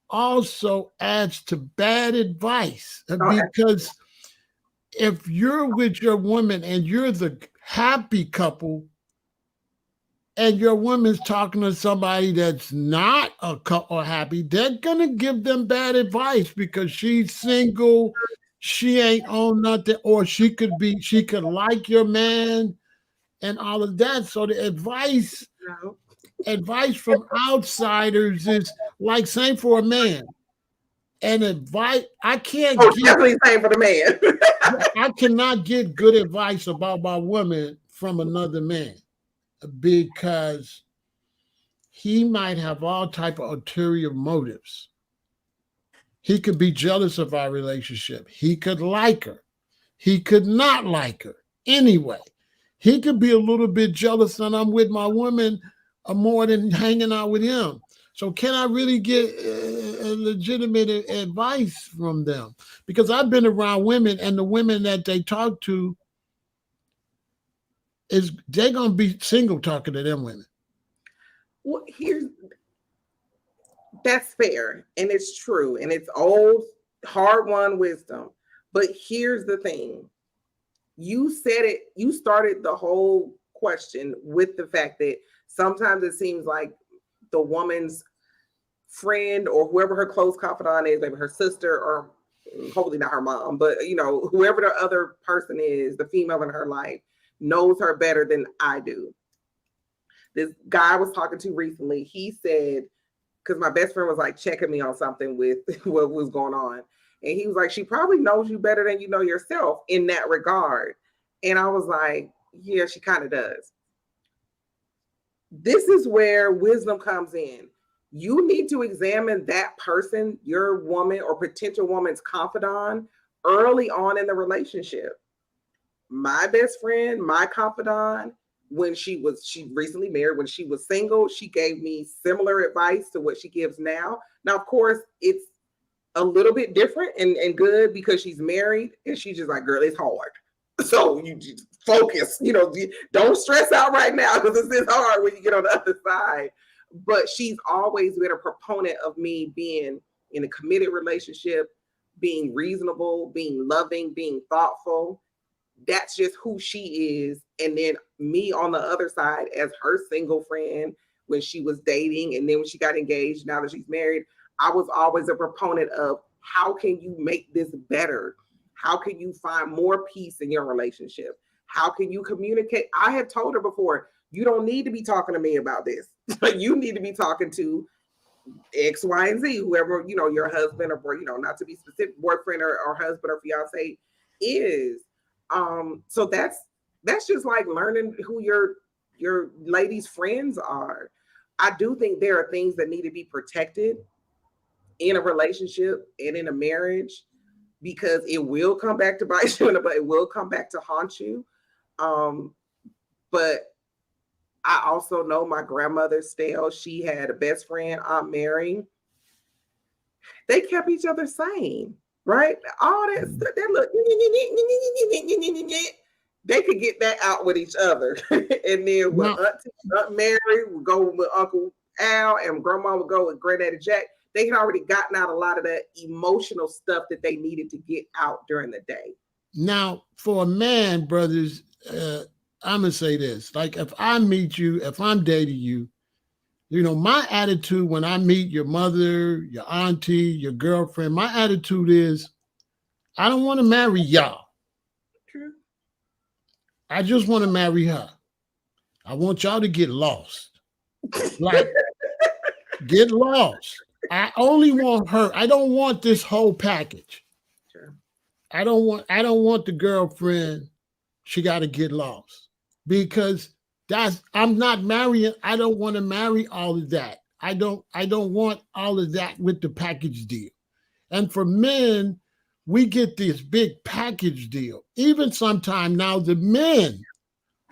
A: also adds to bad advice
B: Oh,
A: because if you're with your woman and you're the happy couple and your woman's talking to somebody that's not a couple or happy, they're gonna give them bad advice because she's single, she ain't on nothing, or she could like your man and all of that. So the
B: no.
A: advice from outsiders is like same for a man. And advice
B: Oh, definitely same for the man.
A: I cannot get good advice about my woman from another man because he might have all type of ulterior motives. He could be jealous of our relationship. He could like her. He could not like her. Anyway, he could be a little bit jealous that I'm with my woman more than hanging out with him. So can I really get legitimate advice from them? Because I've been around women, and the women that they talk to is they're gonna be single talking to them women.
B: Well, that's fair and it's true and it's old, hard won wisdom. But here's the thing. You started the whole question with the fact that sometimes it seems like the woman's friend or whoever her close confidant is, maybe her sister or hopefully not her mom, but whoever the other person is, the female in her life, knows her better than I do. This guy I was talking to recently, he said, because my best friend was like checking me on something with what was going on. And he was like, she probably knows you better than you know yourself in that regard. And I was like, yeah, she kind of does. This is where wisdom comes in. You need to examine that person, your woman or potential woman's confidant, early on in the relationship. My best friend, my confidant, when she recently married, when she was single, she gave me similar advice to what she gives now. Now, of course, it's a little bit different and good because she's married and she's just like, girl, it's hard. So you just focus, don't stress out right now because it's hard when you get on the other side. But she's always been a proponent of me being in a committed relationship, being reasonable, being loving, being thoughtful. That's just who she is. And then me on the other side as her single friend when she was dating and then when she got engaged, now that she's married, I was always a proponent of how can you make this better? How can you find more peace in your relationship? How can you communicate? I have told her before, you don't need to be talking to me about this. You need to be talking to X, Y, and Z, whoever, your husband or, not to be specific, boyfriend or husband or fiance is. So that's just like learning who your ladies' friends are. I do think there are things that need to be protected in a relationship and in a marriage because it will come back to bite you, but it will come back to haunt you. But I also know my grandmother still, she had a best friend, Aunt Mary. They kept each other sane, right? All that look, they could get that out with each other. And then when Aunt Mary would go with Uncle Al and Grandma would go with Granddaddy Jack, they had already gotten out a lot of that emotional stuff that they needed to get out during the day.
A: Now, for a man, brothers, I'm going to say this. Like, if I meet you, if I'm dating you, my attitude when I meet your mother, your auntie, your girlfriend, my attitude is, I don't want to marry y'all.
B: True.
A: I just want to marry her. I want y'all to get lost. Like, get lost. I only want her. I don't want this whole package.
B: Sure.
A: I don't want the girlfriend. She got to get lost because I'm not marrying. I don't want to marry all of that. I don't want all of that with the package deal. And for men, we get this big package deal. Even sometime now, the men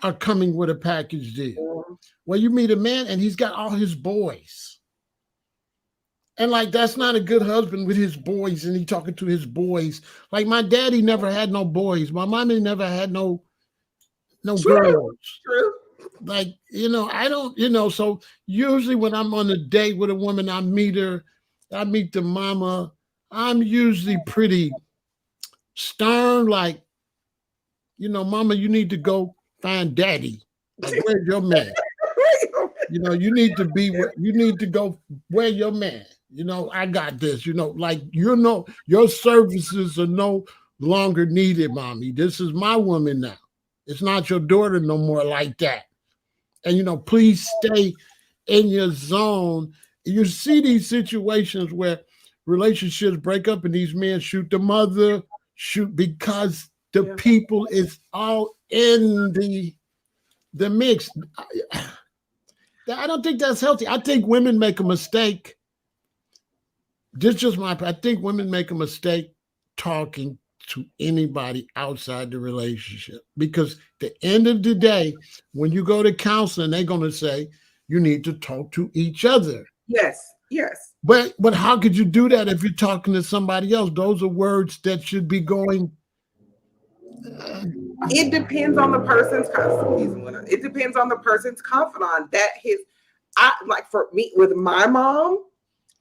A: are coming with a package deal. Well, you meet a man and he's got all his boys. And like, that's not a good husband with his boys and he talking to his boys. Like, my daddy never had no boys. My mommy never had no girls.
B: True.
A: Like, I don't, so usually when I'm on a date with a woman, I meet the mama. I'm usually pretty stern, like, mama, you need to go find daddy. Like, where's your man? You need to go, where your man? I got this, like, your services are no longer needed, mommy. This is my woman now. It's not your daughter no more like that. And, please stay in your zone. You see these situations where relationships break up and these men shoot the mother, because the people is all in the mix. I don't think that's healthy. I think women make a mistake. I think women make a mistake talking to anybody outside the relationship, because at the end of the day, when you go to counseling, they're going to say you need to talk to each other.
B: Yes.
A: But how could you do that if you're talking to somebody else? Those are words that should be going.
B: It depends on the person's confidant. It depends on the person's confidant. Like for me with my mom,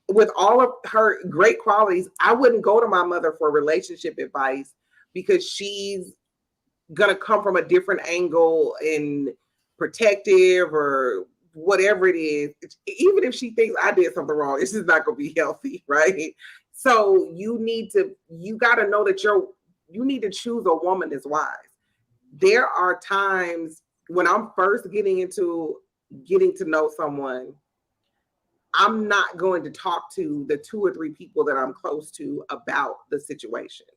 B: with all of her great qualities, I wouldn't go to my mother for relationship advice because she's going to come from a different angle and protective or whatever it is. Even if she thinks I did something wrong, it's just not going to be healthy, right? So you got to know that you need to choose a woman that's wise. There are times when I'm first getting to know someone, I'm not going to talk to the 2 or 3 people that I'm close to about the situation.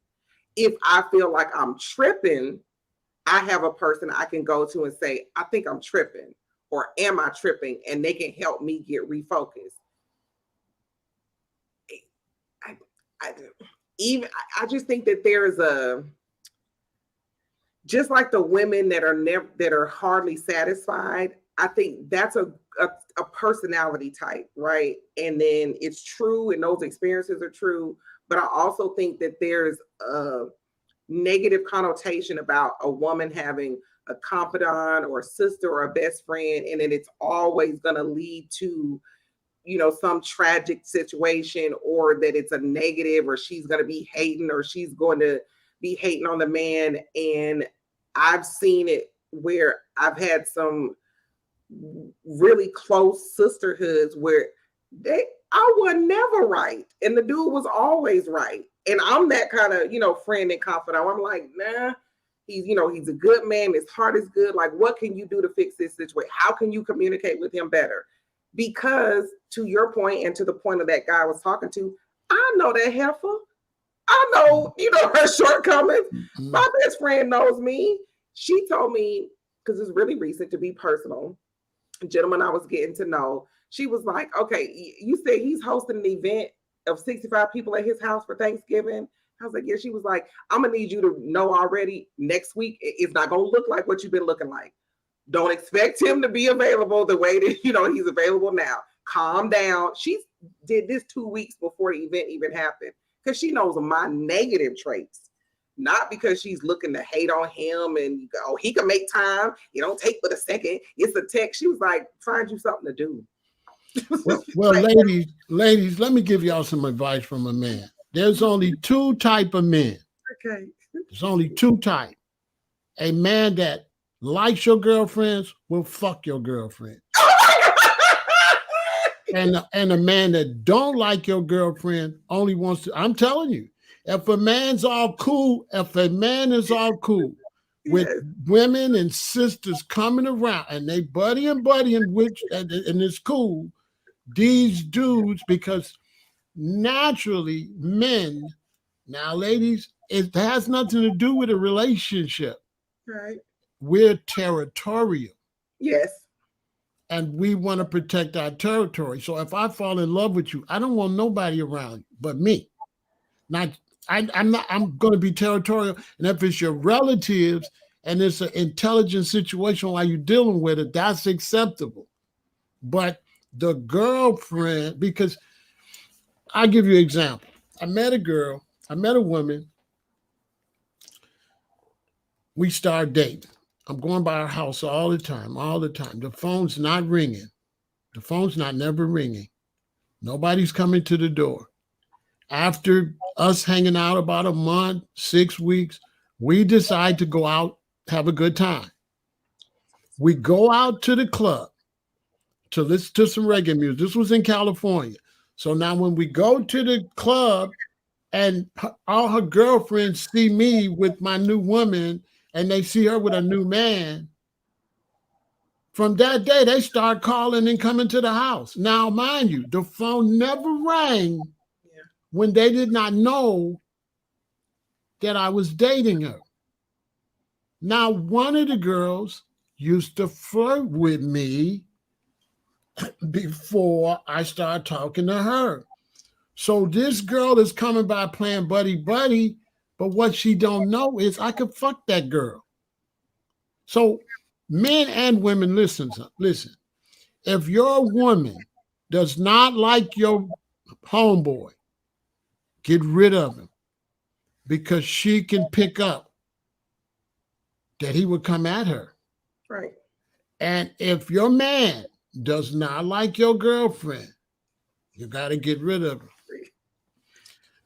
B: If I feel like I'm tripping, I have a person I can go to and say, I think I'm tripping, or am I tripping? And they can help me get refocused. I just think that there's just like the women that are hardly satisfied. I think that's a personality type, right? And then it's true, and those experiences are true. But I also think that there's a negative connotation about a woman having a confidant or a sister or a best friend, and then it's always going to lead to, some tragic situation, or that it's a negative, or she's going to be hating, or she's going to be hating on the man. And I've seen it where I've had some really close sisterhoods where I was never right and the dude was always right, and I'm that kind of friend and confidant. I'm like, nah, he's a good man. His heart is good. Like, what can you do to fix this situation? How can you communicate with him better? Because to your point and to the point of that guy I was talking to, I know that heifer. I know, her shortcomings.
A: Mm-hmm.
B: My best friend knows me. She told me, because it's really recent, to be personal, a gentleman I was getting to know, she was like, okay, you said he's hosting an event of 65 people at his house for Thanksgiving. I was like, yeah. She was like, I'm going to need you to know already next week, it's not going to look like what you've been looking like. Don't expect him to be available the way that, he's available now. Calm down. She did this 2 weeks before the event even happened because she knows my negative traits, not because she's looking to hate on him and he can make time. You don't take but a second. It's a text. She was like, find you something to do.
A: Well, ladies, let me give y'all some advice from a man. There's only two type of men.
B: Okay.
A: There's only two type. A man that likes your girlfriends will fuck your girlfriend. And a man that don't like your girlfriend only wants to. I'm telling you, if a man is all cool with women and sisters coming around and they buddying, which and it's cool, these dudes, because naturally men, now ladies, it has nothing to do with a relationship.
B: Right.
A: We're territorial.
B: Yes.
A: And we want to protect our territory. So if I fall in love with you, I don't want nobody around but me. I'm going to be territorial. And if it's your relatives and it's an intelligent situation while you're dealing with it, that's acceptable. But the girlfriend, because I'll give you an example. I met a woman. We started dating. I'm going by her house all the time. The phone's not ringing. The phone's not never ringing. Nobody's coming to the door. After us hanging out about a month, 6 weeks, we decide to go out, have a good time. We go out to the club to listen to some reggae music. This was in California. So now when we go to the club and all her girlfriends see me with my new woman and they see her with a new man, from that day, they start calling and coming to the house. Now, mind you, the phone never rang when they did not know that I was dating her. Now, one of the girls used to flirt with me before I started talking to her. So this girl is coming by playing buddy, but what she don't know is I could fuck that girl. So men and women, listen. If your woman does not like your homeboy, get rid of him, because she can pick up that he would come at her.
B: Right.
A: And if your man does not like your girlfriend, you got to get rid of her.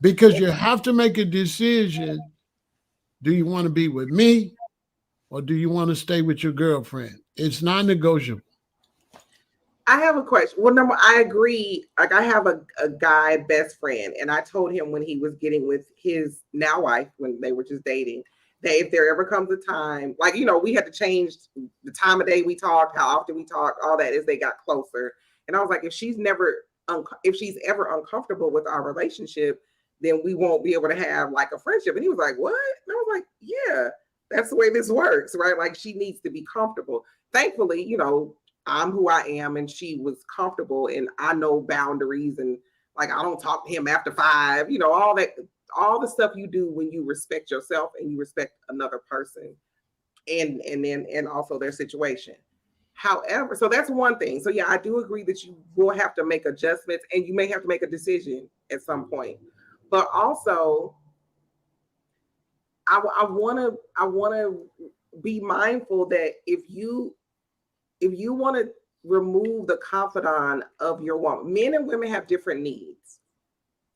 A: Because you have to make a decision. Do you want to be with me or do you want to stay with your girlfriend? It's non-negotiable.
B: I have a question. Well, number, I agree. Like, I have a guy best friend, and I told him when he was getting with his now wife, when they were just dating, that if there ever comes a time, like, we had to change the time of day we talked, how often we talked, all that, as they got closer. And I was like, if she's ever uncomfortable with our relationship, then we won't be able to have like a friendship. And he was like, what? And I was like, yeah, that's the way this works, right? Like, she needs to be comfortable. Thankfully, I'm who I am, and she was comfortable, and I know boundaries, and like, I don't talk to him after 5, all that, all the stuff you do when you respect yourself and you respect another person and also their situation. However, so that's one thing. So yeah, I do agree that you will have to make adjustments and you may have to make a decision at some point. But also, I want to be mindful that if you want to remove the confidant of your woman, men and women have different needs.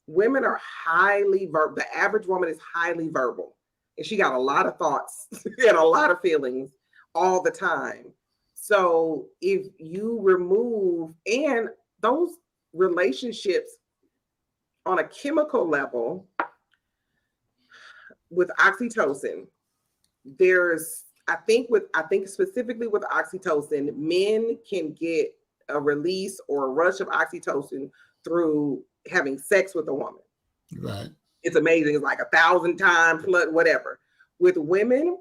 B: Women are highly verbal. The average woman is highly verbal, and she got a lot of thoughts and a lot of feelings all the time. So if you remove, and those relationships on a chemical level with oxytocin, I think specifically with oxytocin, men can get a release or a rush of oxytocin through having sex with a woman.
A: Right.
B: It's amazing. It's like 1,000 times, whatever. With women,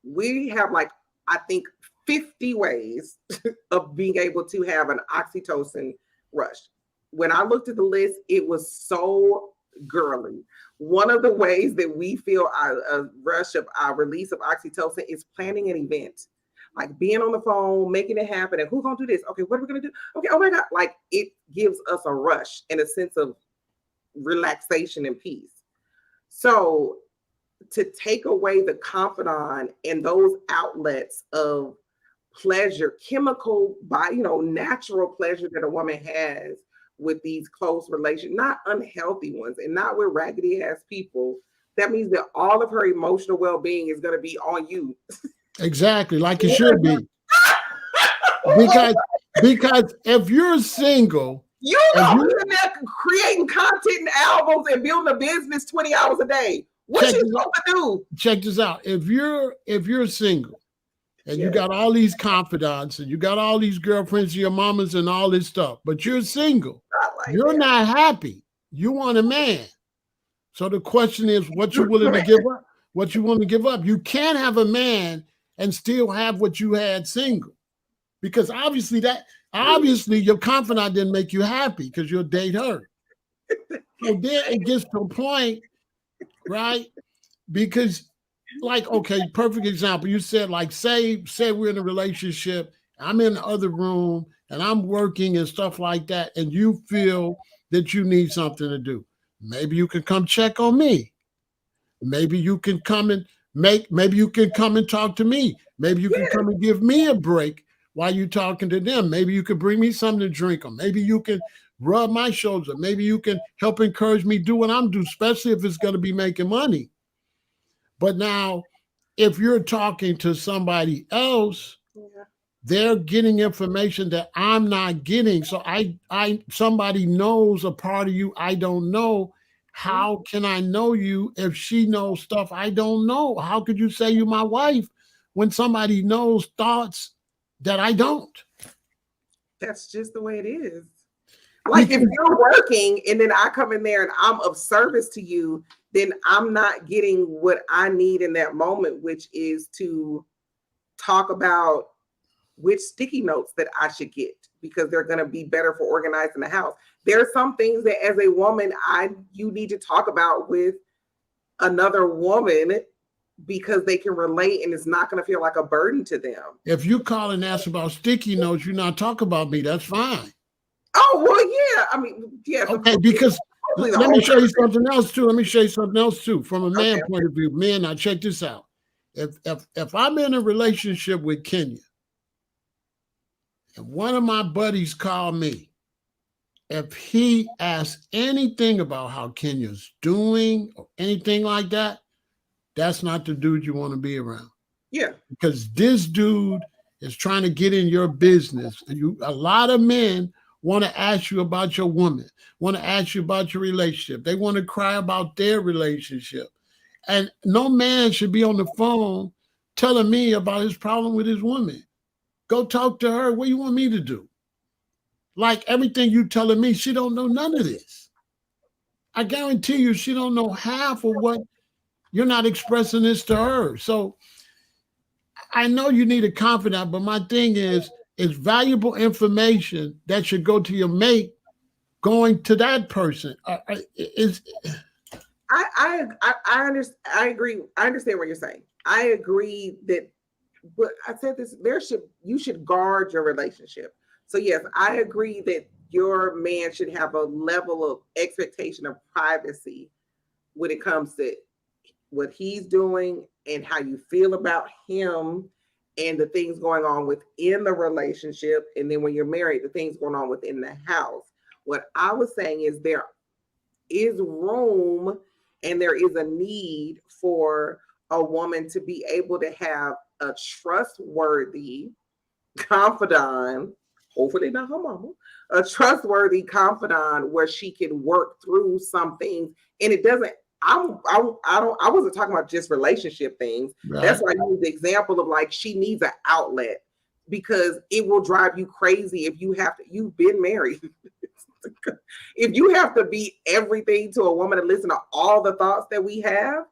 B: we have like, I think, 50 ways of being able to have an oxytocin rush. When I looked at the list, it was so girly. One of the ways that we feel a rush of our release of oxytocin is planning an event, like being on the phone, making it happen. And who's gonna do this? Okay, what are we gonna do? Okay, oh my God, like it gives us a rush and a sense of relaxation and peace. So to take away the confidant and those outlets of pleasure, chemical by natural pleasure that a woman has with these close relations, not unhealthy ones, and not with raggedy ass people, that means that all of her emotional well-being is going to be on you.
A: Exactly, like it should be. Because if you're single,
B: you know you're in there creating content and albums and building a business 20 hours a day. What you supposed to do?
A: Check this out. If you're single and you got all these confidants and you got all these girlfriends, your mamas and all this stuff, but you're single, you're not happy. You want a man. So the question is, what you willing to give up? What you want to give up? You can't have a man and still have what you had single, because obviously your confidant didn't make you happy because you'll date her. So then it gets to a point, right? Because, like, okay, perfect example. You said, like, say we're in a relationship, I'm in the other room and I'm working and stuff like that, and you feel that you need something to do. Maybe you can come check on me. Maybe you can come and maybe you can come and talk to me. Maybe you can come and give me a break while you're talking to them. Maybe you can bring me something to drink, or maybe you can rub my shoulder. Maybe you can help encourage me do what I'm doing, especially if it's going to be making money. But now, if you're talking to somebody else, they're getting information that I'm not getting. So somebody knows a part of you I don't know. How can I know you if she knows stuff I don't know? How could you say you're my wife when somebody knows thoughts that I don't?
B: That's just the way it is. Like, if you're working and then I come in there and I'm of service to you, then I'm not getting what I need in that moment, which is to talk about which sticky notes that I should get, because they're going to be better for organizing the house. There are some things that as a woman, you need to talk about with another woman because they can relate and it's not going to feel like a burden to them.
A: If you call and ask about sticky notes, you're not talking about me. That's fine.
B: Oh, well, yeah. I mean, yeah.
A: Okay, because let me show you something else too. From a man point of view, man, now check this out. If I'm in a relationship with Kenya, and one of my buddies called me, if he asks anything about how Kenya's doing or anything like that, that's not the dude you want to be around.
B: Yeah.
A: Because this dude is trying to get in your business. A lot of men want to ask you about your woman, want to ask you about your relationship. They want to cry about their relationship. And no man should be on the phone telling me about his problem with his woman. Go talk to her. What do you want me to do? Like, everything you telling me, she don't know none of this. I guarantee you she don't know half of what you're not expressing this to her. So I know you need a confidant, but my thing is, it's valuable information that should go to your mate going to that person.
B: I understand. I agree. I understand what you're saying. I agree that, but I said this, you should guard your relationship. So yes, I agree that your man should have a level of expectation of privacy when it comes to what he's doing and how you feel about him and the things going on within the relationship. And then when you're married, the things going on within the house. What I was saying is there is room and there is a need for a woman to be able to have a trustworthy confidant, hopefully not her mama, a trustworthy confidant where she can work through some things. And it doesn't I wasn't talking about just relationship things.
A: Right.
B: That's why I use the example of like she needs an outlet because it will drive you crazy if you've been married. If you have to be everything to a woman and listen to all the thoughts that we have,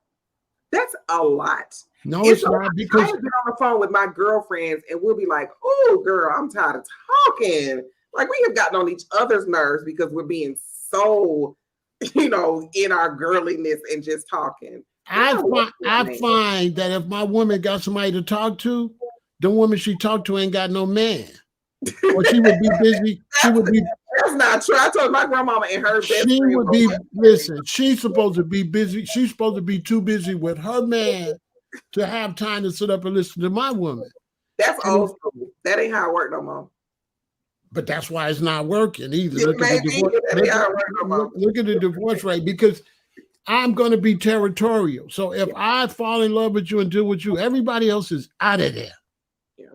B: that's a lot.
A: No, it's not, because
B: I've been on the phone with my girlfriends and we'll be like, oh girl, I'm tired of talking. Like we have gotten on each other's nerves because we're being so, in our girliness and just talking.
A: I find that if my woman got somebody to talk to, the woman she talked to ain't got no man. Or she would be busy.
B: That's not true. I told my grandmama and her best
A: she
B: friend
A: would be, listen, she's supposed to be busy. She's supposed to be too busy with her man to have time to sit up and listen to my woman.
B: That's old school. That ain't how it work no more.
A: But that's why it's not working either. Look at the divorce rate, because I'm going to be territorial. So if I fall in love with you and deal with you, everybody else is out of there.
B: Yeah.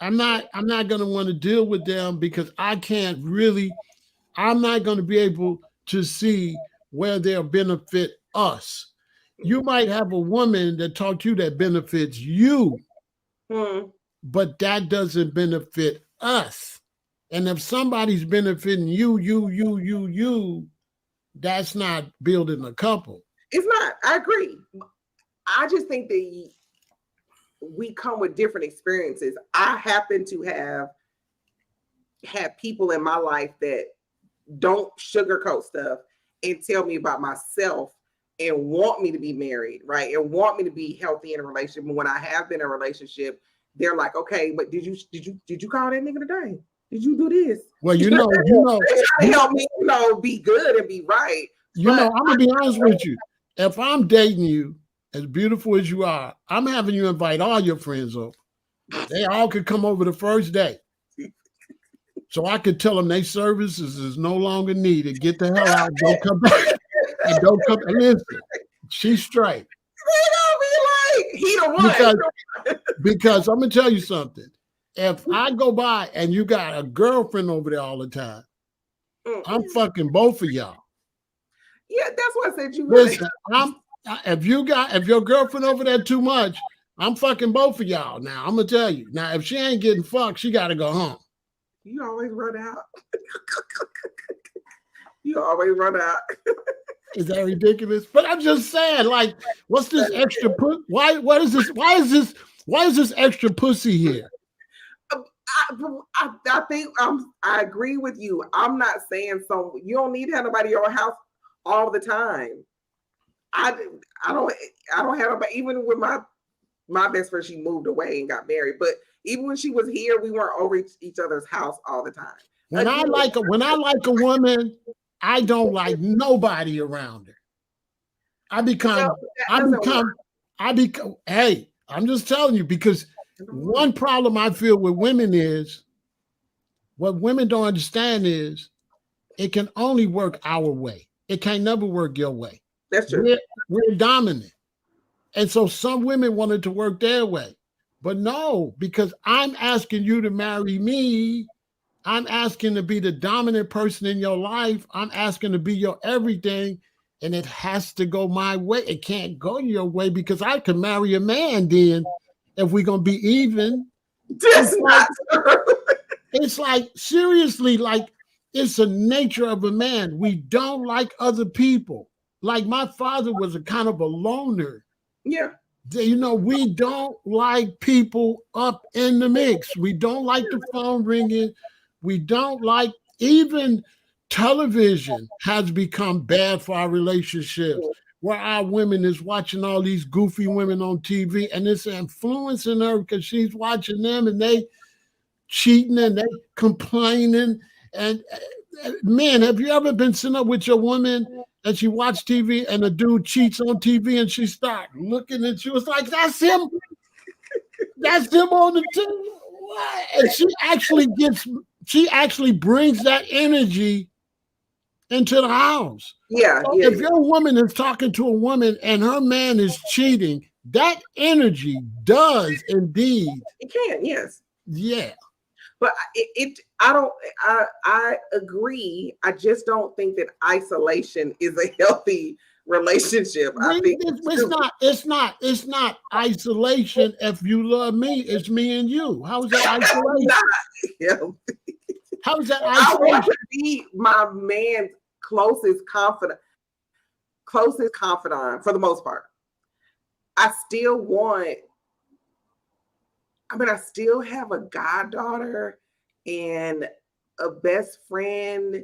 A: I'm not going to want to deal with them because I'm not going to be able to see where they'll benefit us. You might have a woman that talk to you that benefits you, but that doesn't benefit us. And if somebody's benefiting you, that's not building a couple.
B: It's not. I agree. I just think that we come with different experiences. I happen to have people in my life that don't sugarcoat stuff and tell me about myself and want me to be married, right? And want me to be healthy in a relationship. And when I have been in a relationship, they're like, okay, but did you call that nigga today? Did you do this?
A: Well,
B: they help me, be good and be right.
A: I'm gonna be honest with you. If I'm dating you, as beautiful as you are, I'm having you invite all your friends over. They all could come over the first day. So I could tell them their services is no longer needed. Get the hell out. Don't come back. And don't come. Listen, she's straight.
B: They gonna be like, he the one.
A: Because I'm gonna tell you something. If I go by and you got a girlfriend over there all the time, I'm fucking both of y'all.
B: Yeah, that's what I said.
A: Listen, if your girlfriend over there too much, I'm fucking both of y'all. Now I'm gonna tell you. Now, if she ain't getting fucked, she gotta go home.
B: You always run out. You always run out.
A: Is that ridiculous? But I'm just saying, like, what's this extra pussy? Why is this extra pussy here?
B: I think I agree with you. I'm not saying so. You don't need to have nobody in your house all the time. I don't have nobody. Even with my best friend, she moved away and got married. But even when she was here, we weren't over each other's house all the time.
A: When I like a woman, I don't like nobody around her. Hey, I'm just telling you, because one problem I feel with women is, what women don't understand is, it can only work our way. It can never work your way.
B: That's true.
A: We're dominant. And so some women want it to work their way. But no, because I'm asking you to marry me. I'm asking to be the dominant person in your life. I'm asking to be your everything. And it has to go my way. It can't go your way, because I can marry a man then if we're going to be even. It's like, seriously, like, it's the nature of a man. We don't like other people. Like, my father was a kind of a loner.
B: Yeah.
A: We don't like people up in the mix. We don't like the phone ringing. We don't like, even television has become bad for our relationships, where our women is watching all these goofy women on TV, and it's influencing her because she's watching them and they cheating and they complaining. And man, have you ever been sitting up with your woman and she watch TV and a dude cheats on TV and she start looking at you? It's like, that's him. That's him on the TV. What? And she actually brings that energy into the house.
B: Yeah.
A: So if your woman is talking to a woman and her man is cheating, that energy does indeed.
B: It can, yes.
A: Yeah.
B: But I agree. I just don't think that isolation is a healthy relationship. I think
A: It's not isolation. If you love me, it's me and you. How is that isolation?
B: him.
A: How is that
B: I want
A: isolation?
B: to be my man's closest confidant for the most part. I still want, I still have a goddaughter and a best friend,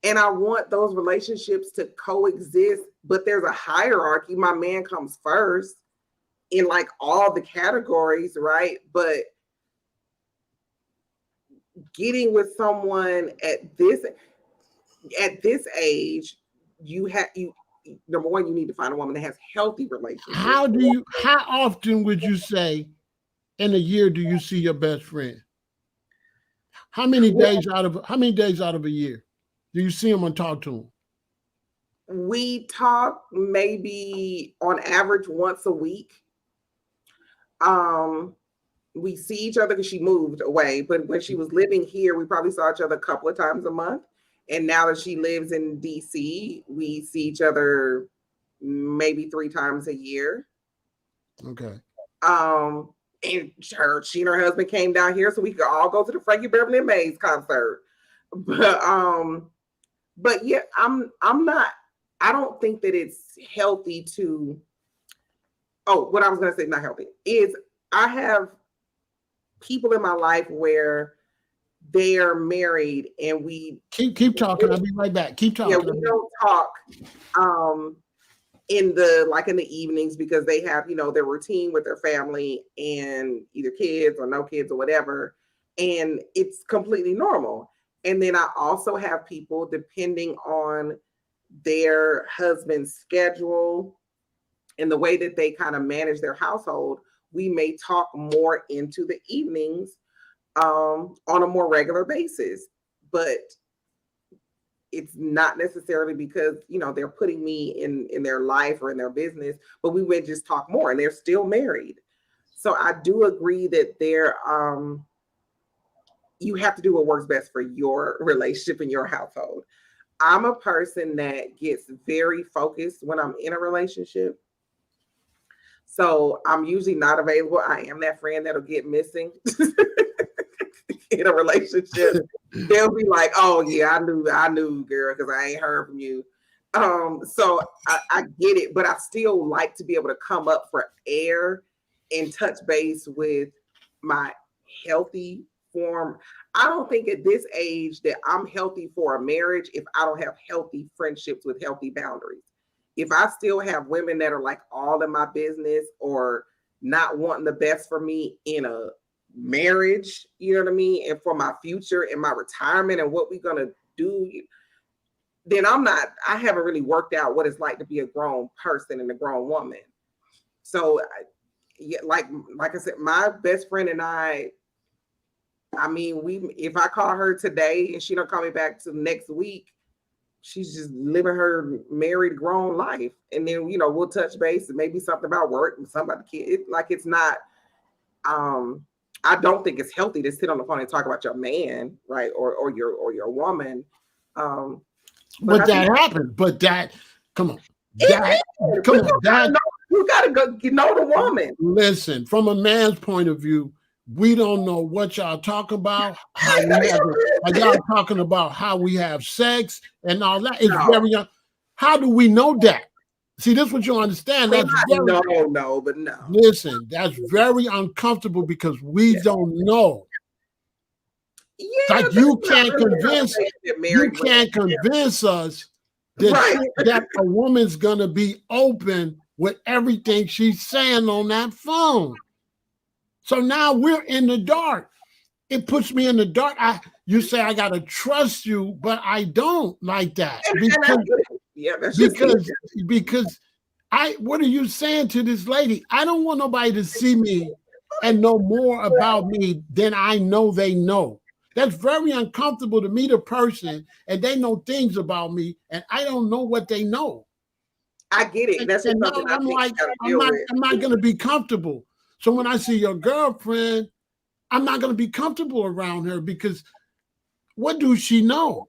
B: and I want those relationships to coexist, but there's a hierarchy. My man comes first in like all the categories, right? But getting with someone at this age, you number one, you need to find a woman that has healthy relationships.
A: How often would you say in a year do you see your best friend? How many days out of a year do you see him and talk to him?
B: We talk maybe on average once a week. Um, we see each other because she moved away, but when she was living here, we probably saw each other a couple of times a month. And now that she lives in DC, we see each other maybe 3 times a year.
A: Okay.
B: And she and her husband came down here so we could all go to the Frankie Beverly and Mays concert. But yeah, I'm not. I don't think that it's healthy to. Oh, what I was gonna say, not healthy, is I have people in my life where they are married and we
A: keep talking. I'll be right back. Keep talking.
B: Yeah, we don't talk in the evenings because they have, their routine with their family and either kids or no kids or whatever. And it's completely normal. And then I also have people, depending on their husband's schedule and the way that they kind of manage their household, we may talk more into the evenings on a more regular basis. But it's not necessarily because, they're putting me in their life or in their business, but we would just talk more, and they're still married. So I do agree that you have to do what works best for your relationship and your household. I'm a person that gets very focused when I'm in a relationship. So I'm usually not available. I am that friend that'll get missing in a relationship. They'll be like, "Oh yeah, I knew, girl, because I ain't heard from you." So I get it, but I still like to be able to come up for air and touch base with my healthy form. I don't think at this age that I'm healthy for a marriage if I don't have healthy friendships with healthy boundaries. If I still have women that are like all in my business or not wanting the best for me in a marriage, you know what I mean, and for my future and my retirement and what we're gonna do, then I haven't really worked out what it's like to be a grown person and a grown woman. So like I said, my best friend and I mean, if I call her today and she don't call me back till next week, she's just living her married grown life. And then, we'll touch base and maybe something about work and something about the kid. It's not, I don't think it's healthy to sit on the phone and talk about your man, right? Or your woman.
A: But that happened. But that, come on.
B: You gotta go know the woman.
A: Listen, from a man's point of view, we don't know what y'all talking about. Y'all talking about how we have sex and all that. It's very young. How do we know that? See, this is what you understand. That's
B: no.
A: Listen, that's very uncomfortable because we don't know.
B: Yeah,
A: like you can't convince us that a woman's gonna be open with everything she's saying on that phone. So now we're in the dark. It puts me in the dark. You say I gotta trust you, but I don't like that because what are you saying to this lady? I don't want nobody to see me and know more about me than I know they know. That's very uncomfortable to meet a person and they know things about me and I don't know what they know.
B: I get it. That's
A: and now I'm like, I'm not going to be comfortable. So when I see your girlfriend, I'm not going to be comfortable around her because what does she know?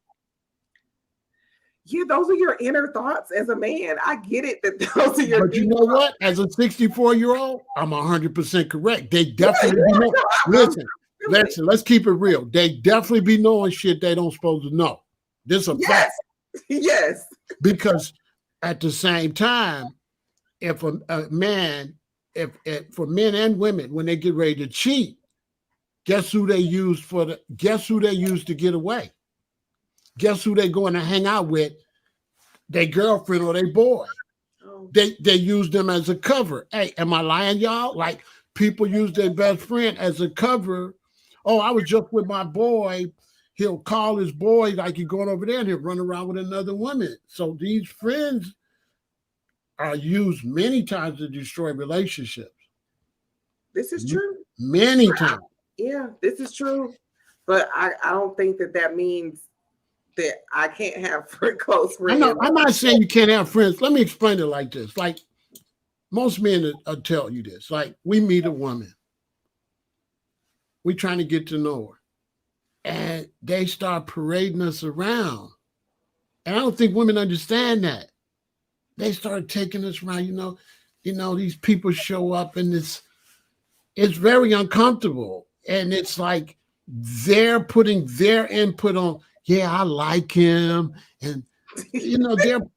B: Yeah, those are your inner thoughts as a man. I get it that those are your
A: But you
B: deep
A: know
B: thoughts.
A: what? As a 64-year-old, I'm 100% correct. They
B: Yeah,
A: definitely be
B: yeah,
A: know.
B: no,
A: Listen,
B: feeling it.
A: let's keep it real. They definitely be knowing shit they don't supposed to know. This is a fact.
B: Yes, yes.
A: Because at the same time, if a man, if for men and women, when they get ready to cheat, guess who they use to get away? Guess who they going to hang out with? Their girlfriend or their boy.
B: Oh,
A: They use them as a cover. Hey, am I lying, y'all? Like people use their best friend as a cover. Oh, I was just with my boy. He'll call his boy like he's going over there and he'll run around with another woman. So these friends are used many times to destroy relationships.
B: this is true.
A: Many times.
B: Yeah, this is true. But I don't think that that means that I can't have close
A: I know.
B: friends.
A: I'm not saying you can't have friends. Let me explain it like this. Like most men will tell you this. Like we meet a woman, we trying to get to know her, and they start parading us around. And I don't think women understand that. They start taking us around. These people show up, and it's very uncomfortable, and it's like they're putting their input on. Yeah, I like him, and and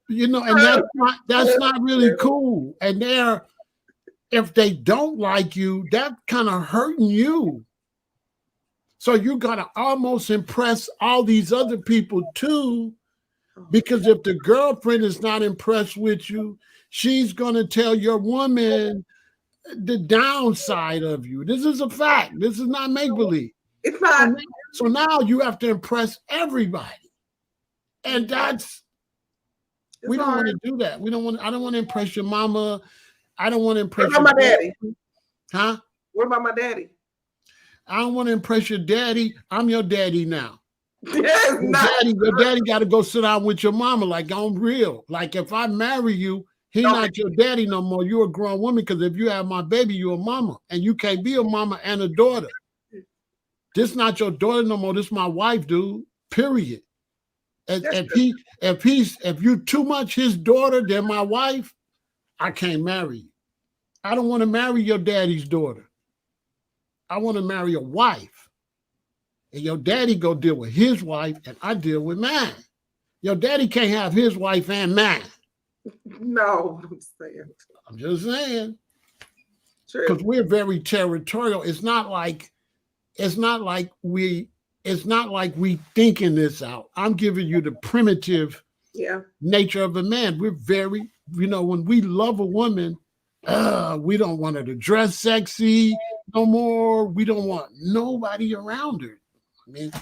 A: that's not really cool. And if they don't like you, that kind of hurting you. So you gotta almost impress all these other people too, because if the girlfriend is not impressed with you, she's gonna tell your woman the downside of you. This is a fact. This is not make believe.
B: It's
A: So
B: not.
A: now, so now you have to impress everybody, and we
B: It's
A: don't want
B: hard.
A: to do that. We don't want. I don't want to impress your mama. I don't want to
B: What
A: impress
B: about
A: your
B: my
A: dad.
B: daddy?
A: Huh?
B: What about my daddy?
A: I don't want to impress your daddy. I'm your daddy now.
B: Yes, not.
A: Your daddy got to go sit down with your mama. Like I'm real. Like if I marry you, he
B: Don't
A: not your daddy no more. You're a grown woman. Because if you have my baby, you're a mama, and you can't be a mama and a daughter. This not your daughter no more. This my wife, dude. Period. And
B: That's
A: if you too much his daughter than my wife, I can't marry you. I don't want to marry your daddy's daughter. I want to marry a wife. And your daddy go deal with his wife, and I deal with mine. Your daddy can't have his wife and mine.
B: no. I'm saying
A: I'm just saying. Because
B: true.
A: we're very territorial. It's not like we thinking this out. I'm giving you the primitive
B: Yeah.
A: nature of a man. We're very, when we love a woman, we don't want her to dress sexy no more. We don't want nobody around her. I mean,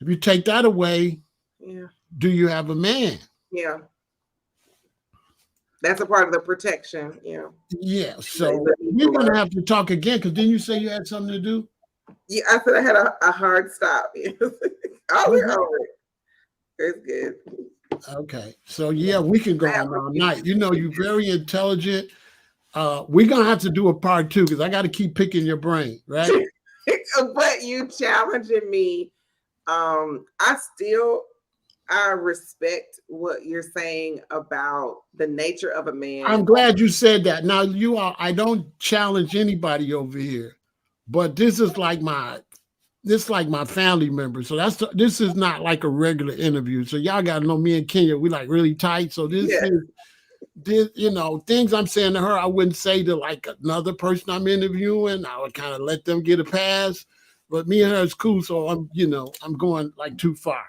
A: if you take that away,
B: Yeah.
A: do you have a man?
B: Yeah. That's a part of the protection. Yeah.
A: Yeah. So
B: Let me
A: we're
B: pull
A: gonna
B: up.
A: have to talk again because didn't you say you had something to do?
B: Yeah, I said I had a hard stop. Oh, we're
A: Okay.
B: over it. It's good.
A: Okay. So yeah, we can go on all night. You're very intelligent. We're gonna have to do a part two because I got to keep picking your brain, right?
B: But you challenging me. I respect what you're saying about the nature of a man.
A: I'm glad you said that. Now I don't challenge anybody over here, but this is like my family member. So this is not like a regular interview. So y'all gotta know me and Kenya, we like really tight. So
B: Yeah.
A: things I'm saying to her, I wouldn't say to like another person I'm interviewing. I would kind of let them get a pass. But me and her is cool, so I'm going like too far.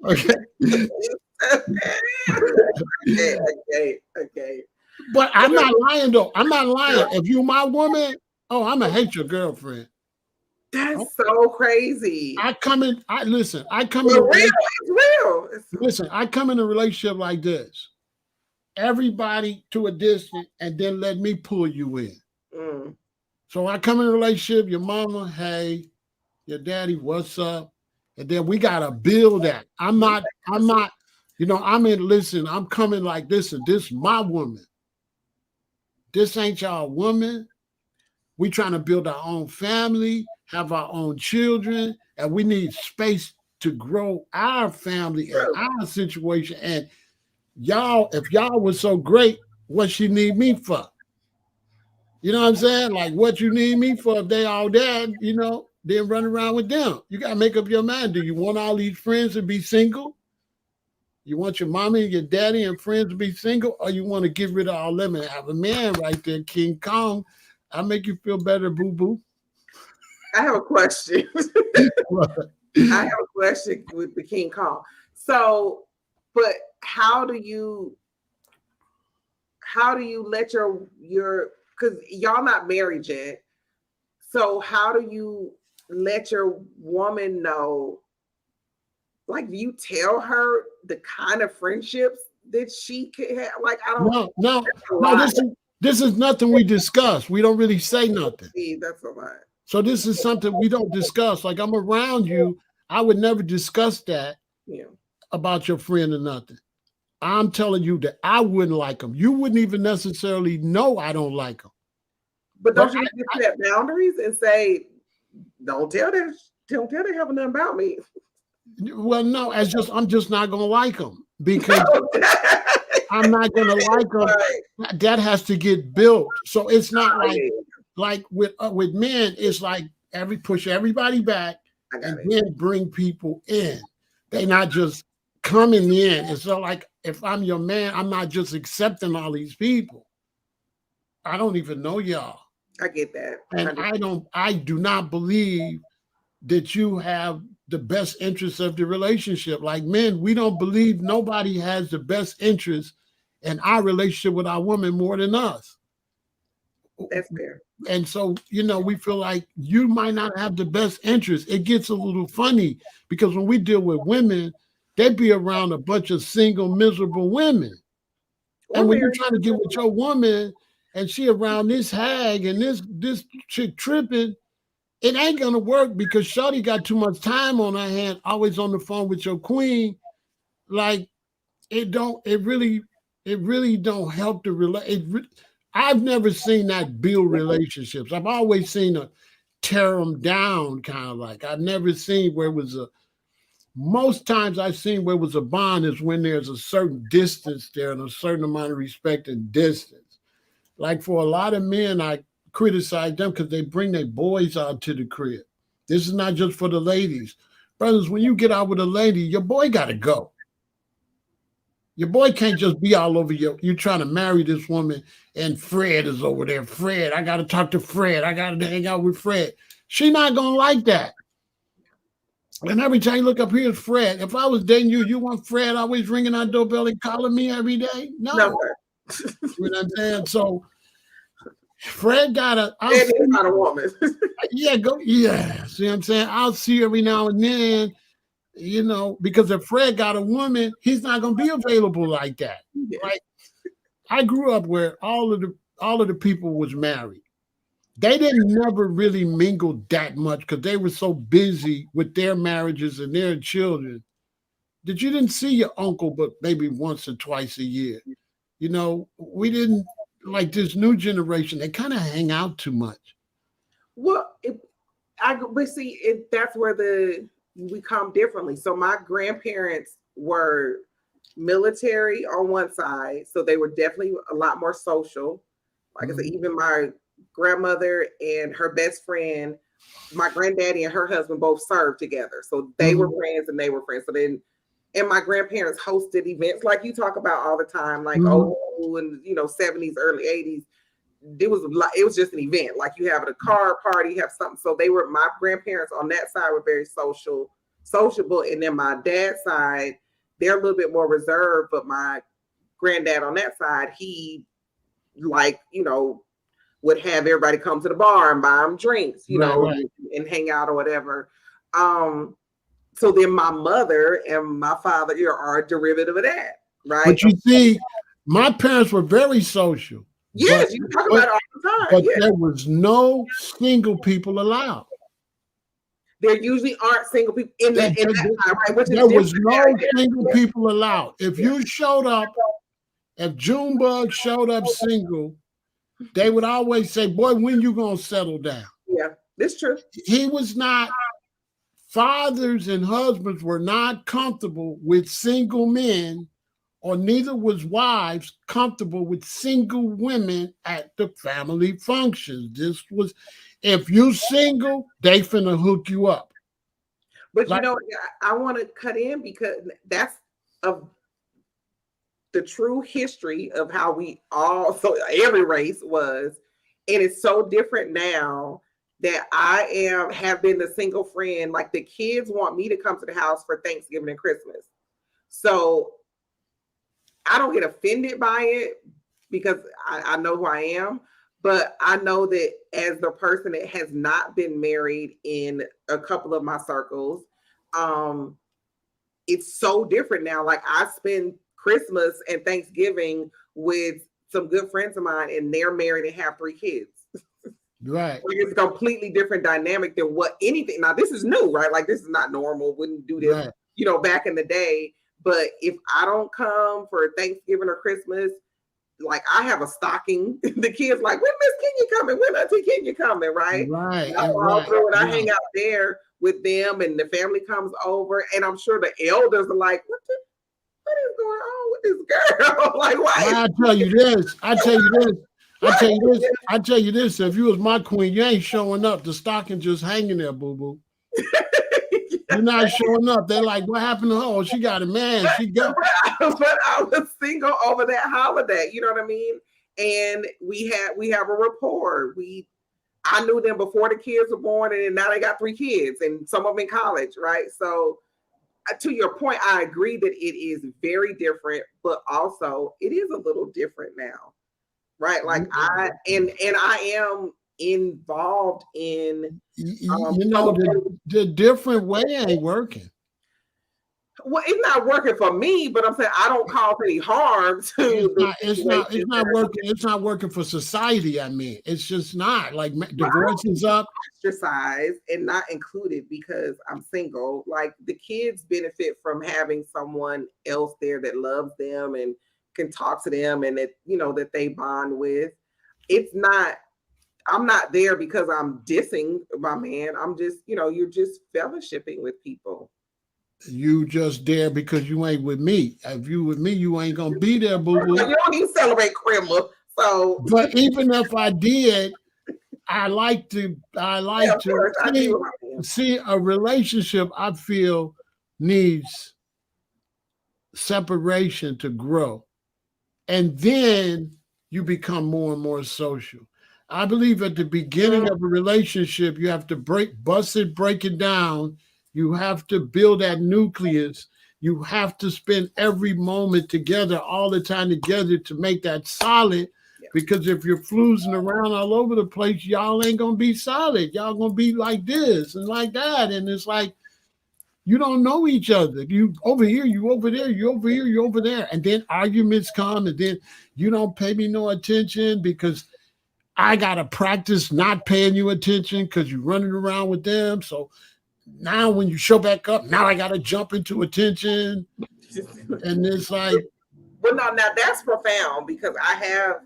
A: Okay.
B: Okay.
A: But I'm not lying though. I'm not lying. If you my woman, I'm gonna hate your girlfriend.
B: That's so crazy.
A: I come in a
B: It's real.
A: listen, I come in a relationship like this. Everybody to a distance, and then let me pull you in.
B: Mm.
A: So I come in a relationship, your mama, hey, your daddy, what's up? And then we gotta build that. I'm listen, I'm coming like this, and this my woman. This ain't y'all woman. We trying to build our own family, have our own children, and we need space to grow our family and
B: True.
A: our situation. And y'all, if y'all was so great, what she need me for? You know what I'm saying? Like what you need me for if they all dead, then run around with them. You gotta make up your mind. Do you want all these friends to be single? You want your mommy and your daddy and friends to be single, or you want to get rid of all them and have a man right there, King Kong? I make you feel better, boo boo.
B: I have a question. I have a question with the King Kong. So, but how do you let your because y'all not married yet? So how do you let your woman know? Like, do you tell her the kind of friendships that she could have? Like, I don't.
A: No. This is nothing we discuss. We don't really say nothing.
B: See, that's a lot.
A: So this is something we don't discuss. Like I'm around you, I would never discuss that about your friend or nothing. I'm telling you that I wouldn't like them. You wouldn't even necessarily know I don't like them.
B: But don't you need to set boundaries and say, don't tell them have nothing about me.
A: Well, no, I'm just not gonna like them because I'm not gonna like them. Right. That has to get built. So it's not like with men, it's like push everybody back and then bring people in. They're not just coming in. And so like if I'm your man, I'm not just accepting all these people. I don't even know y'all.
B: I get that.
A: And I do not believe that you have the best interest of the relationship. Like men, we don't believe nobody has the best interest in our relationship with our woman more than us.
B: That's fair.
A: And so, we feel like you might not have the best interest. It gets a little funny because when we deal with women, they be around a bunch of single, miserable women. And when you're trying to get with your woman and she around this hag and this chick tripping, it ain't gonna work because Shawty got too much time on her hand, always on the phone with your queen. Like it really don't help the I've never seen that build relationships. I've always seen a tear them down kind of like. I've never seen where it was most times I've seen where it was a bond is when there's a certain distance there and a certain amount of respect and distance. Like for a lot of men, I criticize them because they bring their boys out to the crib. This is not just for the ladies. Brothers, when you get out with a lady, your boy got to go. Your boy can't just be all over you. You're trying to marry this woman and Fred is over there. Fred, I got to talk to Fred. I got to hang out with Fred. She not going to like that. And every time you look up here, it's Fred. If I was dating you, you want Fred always ringing our doorbell and calling me every day? No. You know what I'm saying? So Fred got a...
B: Fred is not a woman.
A: Yeah. See what I'm saying? I'll see you every now and then. Because if Fred got a woman, he's not going to be available like that. Yeah. Like I grew up where all of the people was married. They didn't never really mingle that much because they were so busy with their marriages and their children that you didn't see your uncle but maybe once or twice a year. We didn't like this new generation. They kind of hang out too much.
B: Well, that's where we come differently. So my grandparents were military on one side, so they were definitely a lot more social. Like I said, even my grandmother and her best friend, my granddaddy and her husband both served together. So they were friends and they were friends. So then, and my grandparents hosted events like you talk about all the time, like and 70s, early 80s. It was just an event. Like you have a car party, have something. So my grandparents on that side were very sociable. And then my dad's side, they're a little bit more reserved, but my granddad on that side, he would have everybody come to the bar and buy them drinks, and hang out or whatever. So then my mother and my father are a derivative of that, right?
A: But you see, my parents were very social.
B: Yes, you talk about it all the time.
A: But there was no single people allowed.
B: There usually aren't single people in that time, right? Which
A: there was no single people allowed. If you showed up, if Junebug showed up single, they would always say, boy, when you going to settle down?
B: Yeah, that's true.
A: He was not fathers and husbands were not comfortable with single men, or neither was wives comfortable with single women at the family functions. This was, if you single, they finna hook you up.
B: But
A: Like,
B: I want to cut in because that's of the true history of how we all, so every race was, and it's so different now that have been the single friend. Like the kids want me to come to the house for Thanksgiving and Christmas, so I don't get offended by it because I know who I am. But I know that as the person that has not been married in a couple of my circles, it's so different now. Like I spend Christmas and Thanksgiving with some good friends of mine, and they're married and have 3 kids.
A: right.
B: Like it's a completely different dynamic than what anything. Now this is new, right? Like this is not normal. Wouldn't do this,
A: Right.
B: Back in the day. But if I don't come for Thanksgiving or Christmas, like I have a stocking. The kids like, when Miss Kenya coming? When Auntie Kenya coming? Right?
A: Right.
B: And
A: Right.
B: I hang out there with them, and the family comes over, and I'm sure the elders are like, what is going on with this girl? Like, why?
A: I tell you this. I tell you this. I tell you this. I tell you this. If you was my queen, you ain't showing up. The stocking just hanging there, boo boo. You're not showing up. They're like, what happened to her? Oh, she got a man. She got.
B: But I was single over that holiday. You know what I mean? And we have a rapport. I knew them before the kids were born, and now they got 3 kids, and some of them in college, right? So, to your point, I agree that it is very different, but also it is a little different now, right? Like I am involved in
A: the different way ain't working.
B: Well, it's not working for me, but I'm saying I don't cause any harm to.
A: It's not working. It's not working for society. I mean, it's just not. Like divorce is up.
B: Exercise and not included because I'm single. Like the kids benefit from having someone else there that loves them and can talk to them, and that that they bond with. It's not. I'm not there because I'm dissing my man. I'm just, you're just fellowshipping with people.
A: You just there because you ain't with me. If you with me, you ain't gonna be there, boo boo.
B: You don't even celebrate Christmas, so.
A: But even if I did, I like to see a relationship. I feel needs separation to grow, and then you become more and more social. I believe at the beginning of a relationship, you have to break it down. You have to build that nucleus. You have to spend every moment together, all the time together to make that solid. Yeah. Because if you're floozing around all over the place, y'all ain't gonna be solid. Y'all gonna be like this and like that. And it's like you don't know each other. You over here, you over there, you over here, you over there. And then arguments come, and then you don't pay me no attention because I gotta practice not paying you attention because you're running around with them. So now when you show back up, now I gotta jump into attention. And it's like,
B: well, no, now that's profound because I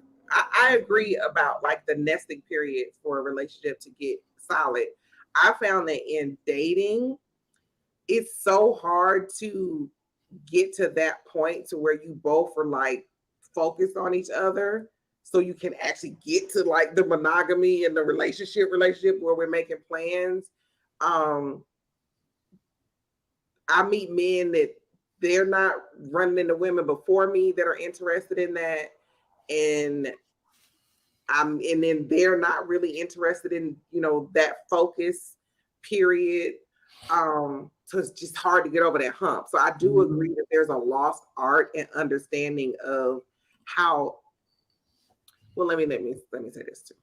B: agree about like the nesting period for a relationship to get solid. I found that in dating, it's so hard to get to that point to where you both are like focused on each other, so you can actually get to like the monogamy and the relationship where we're making plans. I meet men that they're not running into women before me that are interested in that, and then they're not really interested in that focus period. So it's just hard to get over that hump. So I do agree that there's a lost art and understanding of how. Well, let me say this too.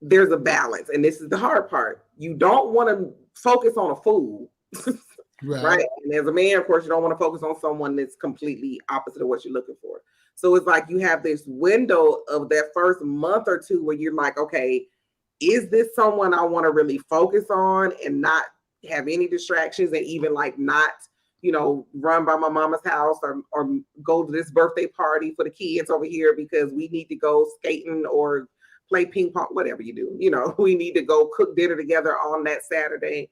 B: There's a balance, and this is the hard part. You don't want to focus on a fool, right? And as a man, of course, you don't want to focus on someone that's completely opposite of what you're looking for. So it's like you have this window of that first month or two where you're like, okay, is this someone I want to really focus on and not have any distractions, and even like not, run by my mama's house or go to this birthday party for the kids over here because we need to go skating or play ping pong, whatever you do. We need to go cook dinner together on that Saturday.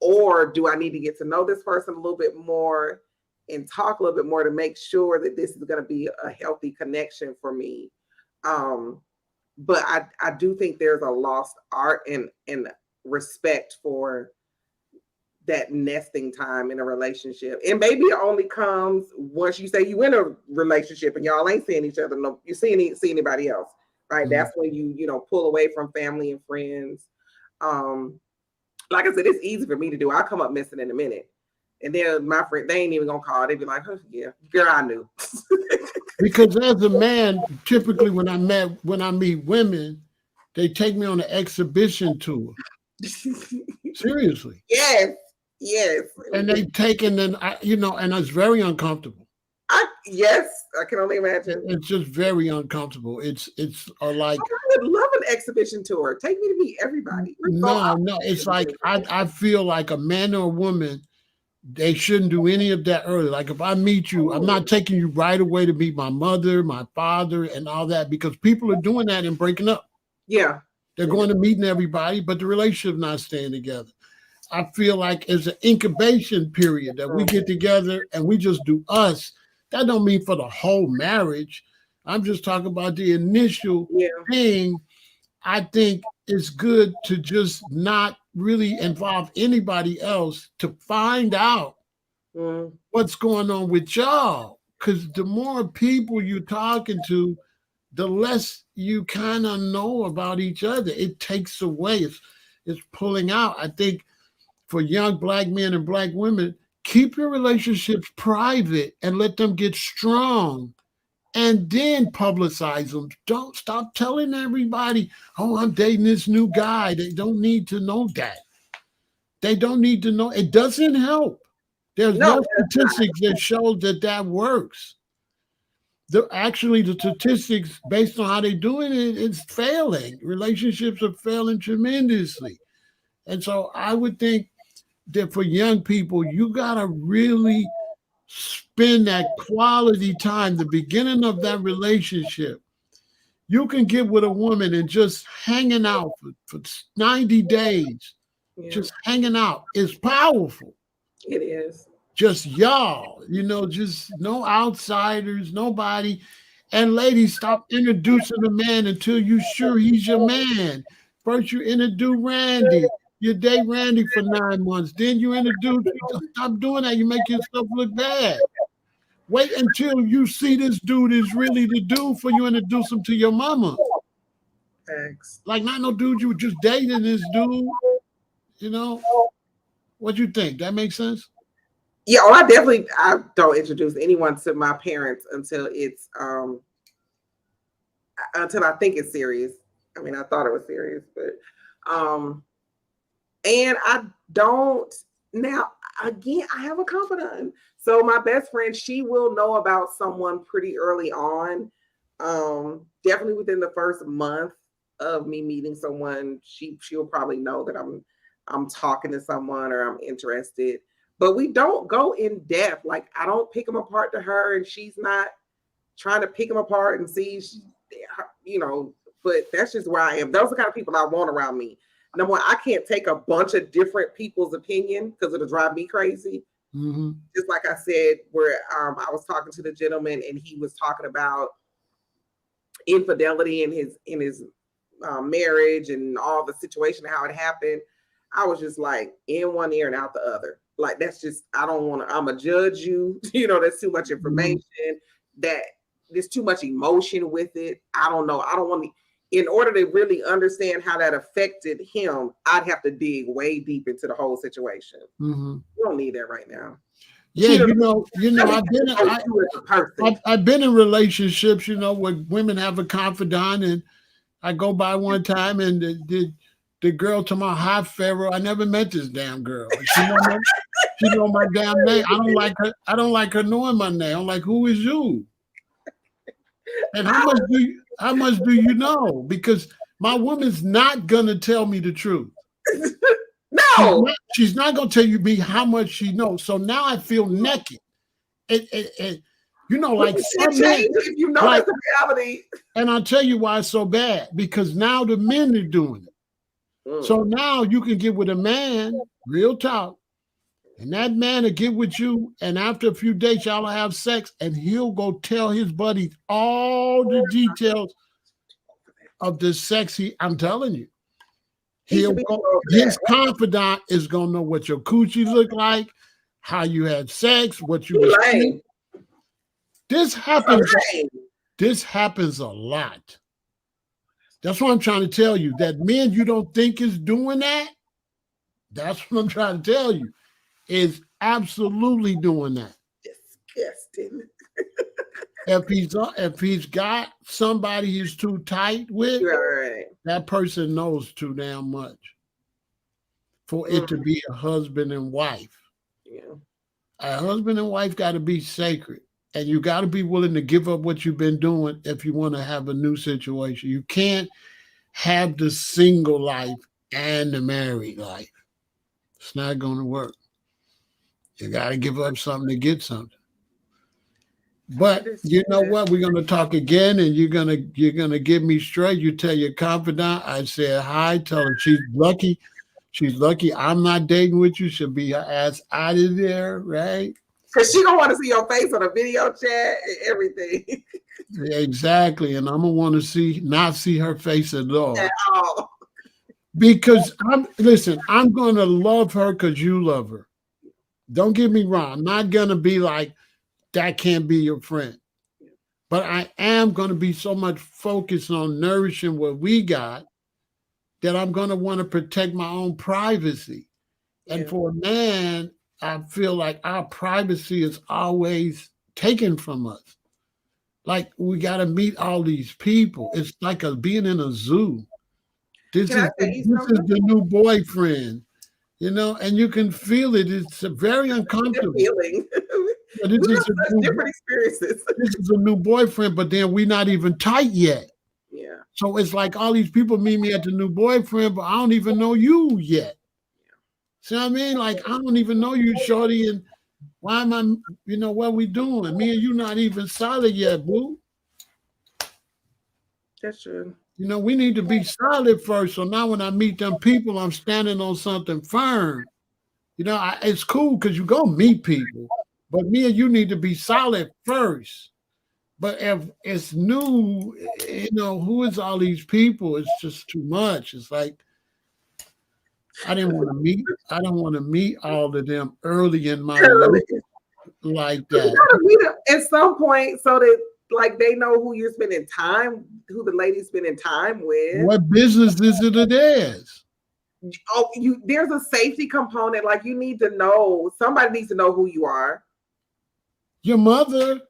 B: Or do I need to get to know this person a little bit more and talk a little bit more to make sure that this is going to be a healthy connection for me? But I do think there's a lost art and respect for that nesting time in a relationship. And maybe it only comes once you say you in a relationship and y'all ain't seeing each other. No, you see anybody else, right? Mm-hmm. That's when you pull away from family and friends. Like I said, it's easy for me to do. I'll come up missing in a minute. And then my friend, they ain't even gonna call. They be like, oh, yeah, girl, I knew.
A: Because as a man, typically when I meet women, they take me on an exhibition tour. Seriously.
B: Yes.
A: And they take and then and it's very uncomfortable.
B: Yes, I can only imagine.
A: It's just very uncomfortable. It's like
B: I would love an exhibition tour. Take me to meet everybody.
A: No, it's like I feel like a man or a woman, they shouldn't do any of that early. Like if I meet you, I'm not taking you right away to meet my mother, my father, and all that, because people are doing that and breaking up.
B: Yeah.
A: They're going to meeting everybody, but the relationship not staying together. I feel like it's an incubation period that we get together and we just do us. That don't mean for the whole marriage. I'm just talking about the initial thing. I think it's good to just not really involve anybody else to find out what's going on with y'all. Because the more people you're talking to, the less you kind of know about each other. It takes away. It's pulling out. I think for young Black men and Black women, keep your relationships private and let them get strong and then publicize them. Don't stop telling everybody, oh, I'm dating this new guy. They don't need to know that. They don't need to know. It doesn't help. There's no statistics that show that works. The statistics based on how they're doing it, it's failing. Relationships are failing tremendously. And so I would think that for young people, you got to really spend that quality time, the beginning of that relationship. You can get with a woman and just hanging out for 90 days, just hanging out is powerful.
B: It is.
A: Just y'all, just no outsiders, nobody. And ladies, stop introducing a man until you're sure he's your man. First, you introduce Randy. You date Randy for 9 months. Then you introduce. Stop doing that. You make yourself look bad. Wait until you see this dude is really the dude for you introduce him to your mama.
B: Thanks.
A: Like not no dude you were just dating this dude. What you think? That makes sense?
B: Yeah, I don't introduce anyone to my parents until it's until I think it's serious. I mean, I thought it was serious, but and I don't now. Again, I have a confidant. So my best friend, she will know about someone pretty early on. Definitely within the first month of me meeting someone, she'll probably know that I'm talking to someone or I'm interested. But we don't go in depth. Like I don't pick them apart to her, and she's not trying to pick them apart and see, But that's just where I am. Those are the kind of people I want around me. Number one, I can't take a bunch of different people's opinion because it'll drive me crazy. Mm-hmm. Just like I said, where I was talking to the gentleman and he was talking about infidelity in his marriage and all the situation, how it happened. I was just like in one ear and out the other. Like that's just, I don't want to, I'm a judge you. There's too much information. That there's too much emotion with it. I don't know. I don't want to. In order to really understand how that affected him, I'd have to dig way deep into the whole situation. Mm-hmm. You don't need that right now.
A: Yeah, I've been in relationships, where women have a confidant, and I go by one time, and the girl to my hi Pharaoh. I never met this damn girl. She know my damn name. I don't like her knowing my name. I'm like, who is you? And how much do you know? Because my woman's not gonna tell me the truth.
B: No,
A: she's not gonna tell me how much she knows. So now I feel naked. You know,
B: But
A: like
B: you can't
A: some men,
B: change it if you know
A: like,
B: that's a reality.
A: and I'll tell you why it's so bad, because now the men are doing it.
B: Mm.
A: So now you can get with a man, real talk, and that man will get with you, and after a few days, y'all will have sex, and he'll go tell his buddies all the details of the sexy. I'm telling you,
B: He
A: he'll
B: should be
A: go.
B: over
A: His
B: that.
A: confidant is gonna know what your coochie look like, how you had sex, what you
B: He
A: was.
B: lame.
A: This
B: So
A: happens.
B: lame.
A: This happens a lot. That's what I'm trying to tell you. That men you don't think is doing that. That's what I'm trying to tell you. Is absolutely doing that.
B: Disgusting.
A: If he's got somebody he's too tight with,
B: Right.
A: that person knows too damn much for it to
B: Mm.
A: be a husband and wife.
B: Yeah.
A: A husband and wife got to be sacred, and you got to be willing to give up what you've been doing if you want to have a new situation. You can't have the single life and the married life. It's not going to work. You got to give up something to get something. But you know what? We're gonna talk again, and you're gonna give me straight. You tell your confidant, I said hi. Tell her she's lucky. She's lucky. I'm not dating with you. She'll be her ass out of there, right?
B: Because she don't want to see your face on a video chat and everything
A: Yeah, exactly. And I'm gonna want to not see her face at all.
B: at all.
A: Because I'm gonna love her because you love her. Don't get me wrong. I'm not gonna be like that can't be your friend. But I am going to be so much focused on nourishing what we got that I'm going to want to protect my own privacy. And
B: Yeah.
A: for a man, I feel like our privacy is always taken from us. Like we got to meet all these people. It's like being in a zoo. This
B: Can
A: is
B: I tell you
A: this is
B: something?
A: the new boyfriend, and you can feel it. It's very
B: The
A: uncomfortable.
B: feeling.
A: But
B: We have such different experiences.
A: this is a new boyfriend, but then we're not even tight yet.
B: Yeah.
A: So it's like all these people meet me at the new boyfriend, but I don't even know you yet. See what I mean? Like I don't even know you, shorty, and why am I? What we doing? Me and you not even solid yet, boo.
B: That's true.
A: We need to be solid first. So now when I meet them people, I'm standing on something firm. It's cool because you go meet people, but me and you need to be solid first. But if it's new, who is all these people? It's just too much. It's like I don't want to meet all of them early in my life like
B: You
A: that.
B: gotta meet them at some point so that like they know who you're spending time, who the lady's spending time with.
A: What business is it of theirs?
B: Oh, there's a safety component. Like you need to know, somebody needs to know who you are.
A: Your mother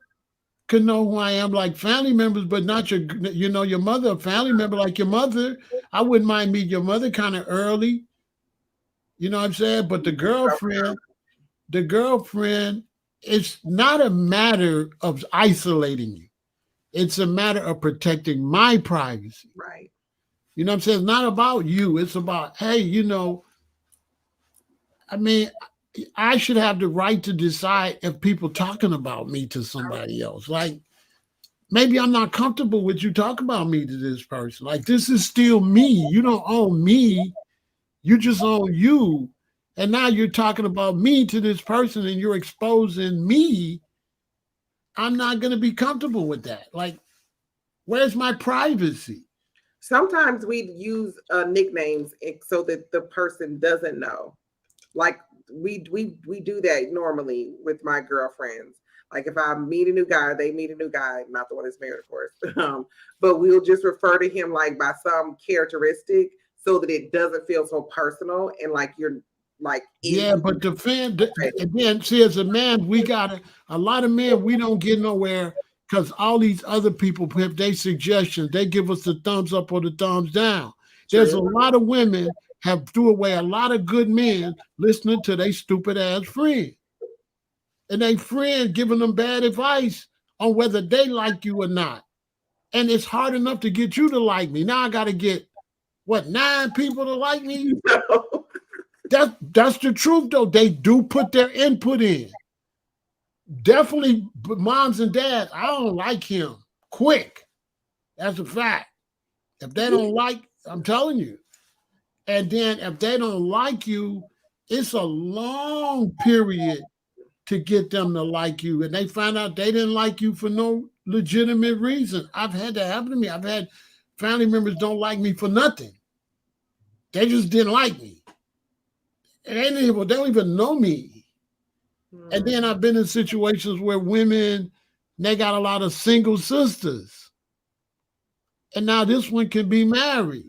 A: can know who I am, like family members, but not your mother, a family member like your mother. I wouldn't mind meeting your mother kind of early. You know what I'm saying? But the girlfriend, it's not a matter of isolating you. It's a matter of protecting my privacy.
B: Right.
A: You know what I'm saying? It's not about you. It's about, hey, I mean, I should have the right to decide if people talking about me to somebody else. Like, maybe I'm not comfortable with you talking about me to this person. Like, this is still me. You don't own me. You just own you. And now you're talking about me to this person and you're exposing me. I'm not going to be comfortable with that. Like, where's my privacy?
B: Sometimes we use nicknames so that the person doesn't know. Like we do that normally with my girlfriends. Like if I meet a new guy, they meet a new guy, not the one that's married, of course. But we'll just refer to him like by some characteristic so that it doesn't feel so personal and like you're like
A: but again, see, as a man, we got a lot of men, we don't get nowhere because all these other people, if they suggestions, they give us the thumbs up or the thumbs down. There's a lot of women have threw away a lot of good men listening to their stupid ass friend. And they friend giving them bad advice on whether they like you or not. And it's hard enough to get you to like me. Now I got to get, 9 people to like me?
B: No.
A: That's the truth, though. They do put their input in. definitely moms and dads, I don't like him. Quick. That's a fact. If they don't like, I'm telling you. And then if they don't like you, it's a long period to get them to like you. And they find out they didn't like you for no legitimate reason. I've had that happen to me. I've had family members don't like me for nothing. They just didn't like me. And they don't even know me. And then I've been in situations where women, they got a lot of single sisters. And now this one can be married,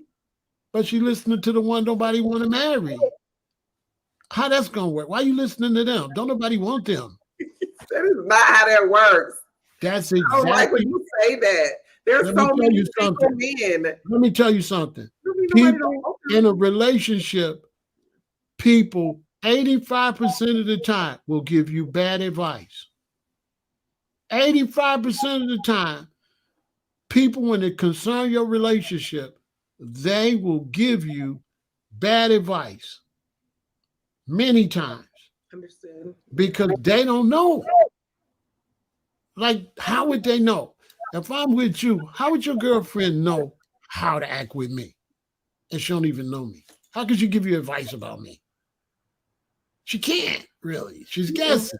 A: but she listening to the one nobody want to marry. How that's going to work? Why are you listening to them? Don't nobody want them.
B: That is not how that works.
A: That's exactly.
B: I don't like when you say that. There's so many single men.
A: Let me tell you something. People in a relationship, people 85% of the time will give you bad advice. 85% of the time, people, when it concerns your relationship, they will give you bad advice many times.
B: Understood.
A: Because they don't know. Like, how would they know? If I'm with you, how would your girlfriend know how to act with me? And she don't even know me. How could she give you advice about me? She can't, really. She's guessing.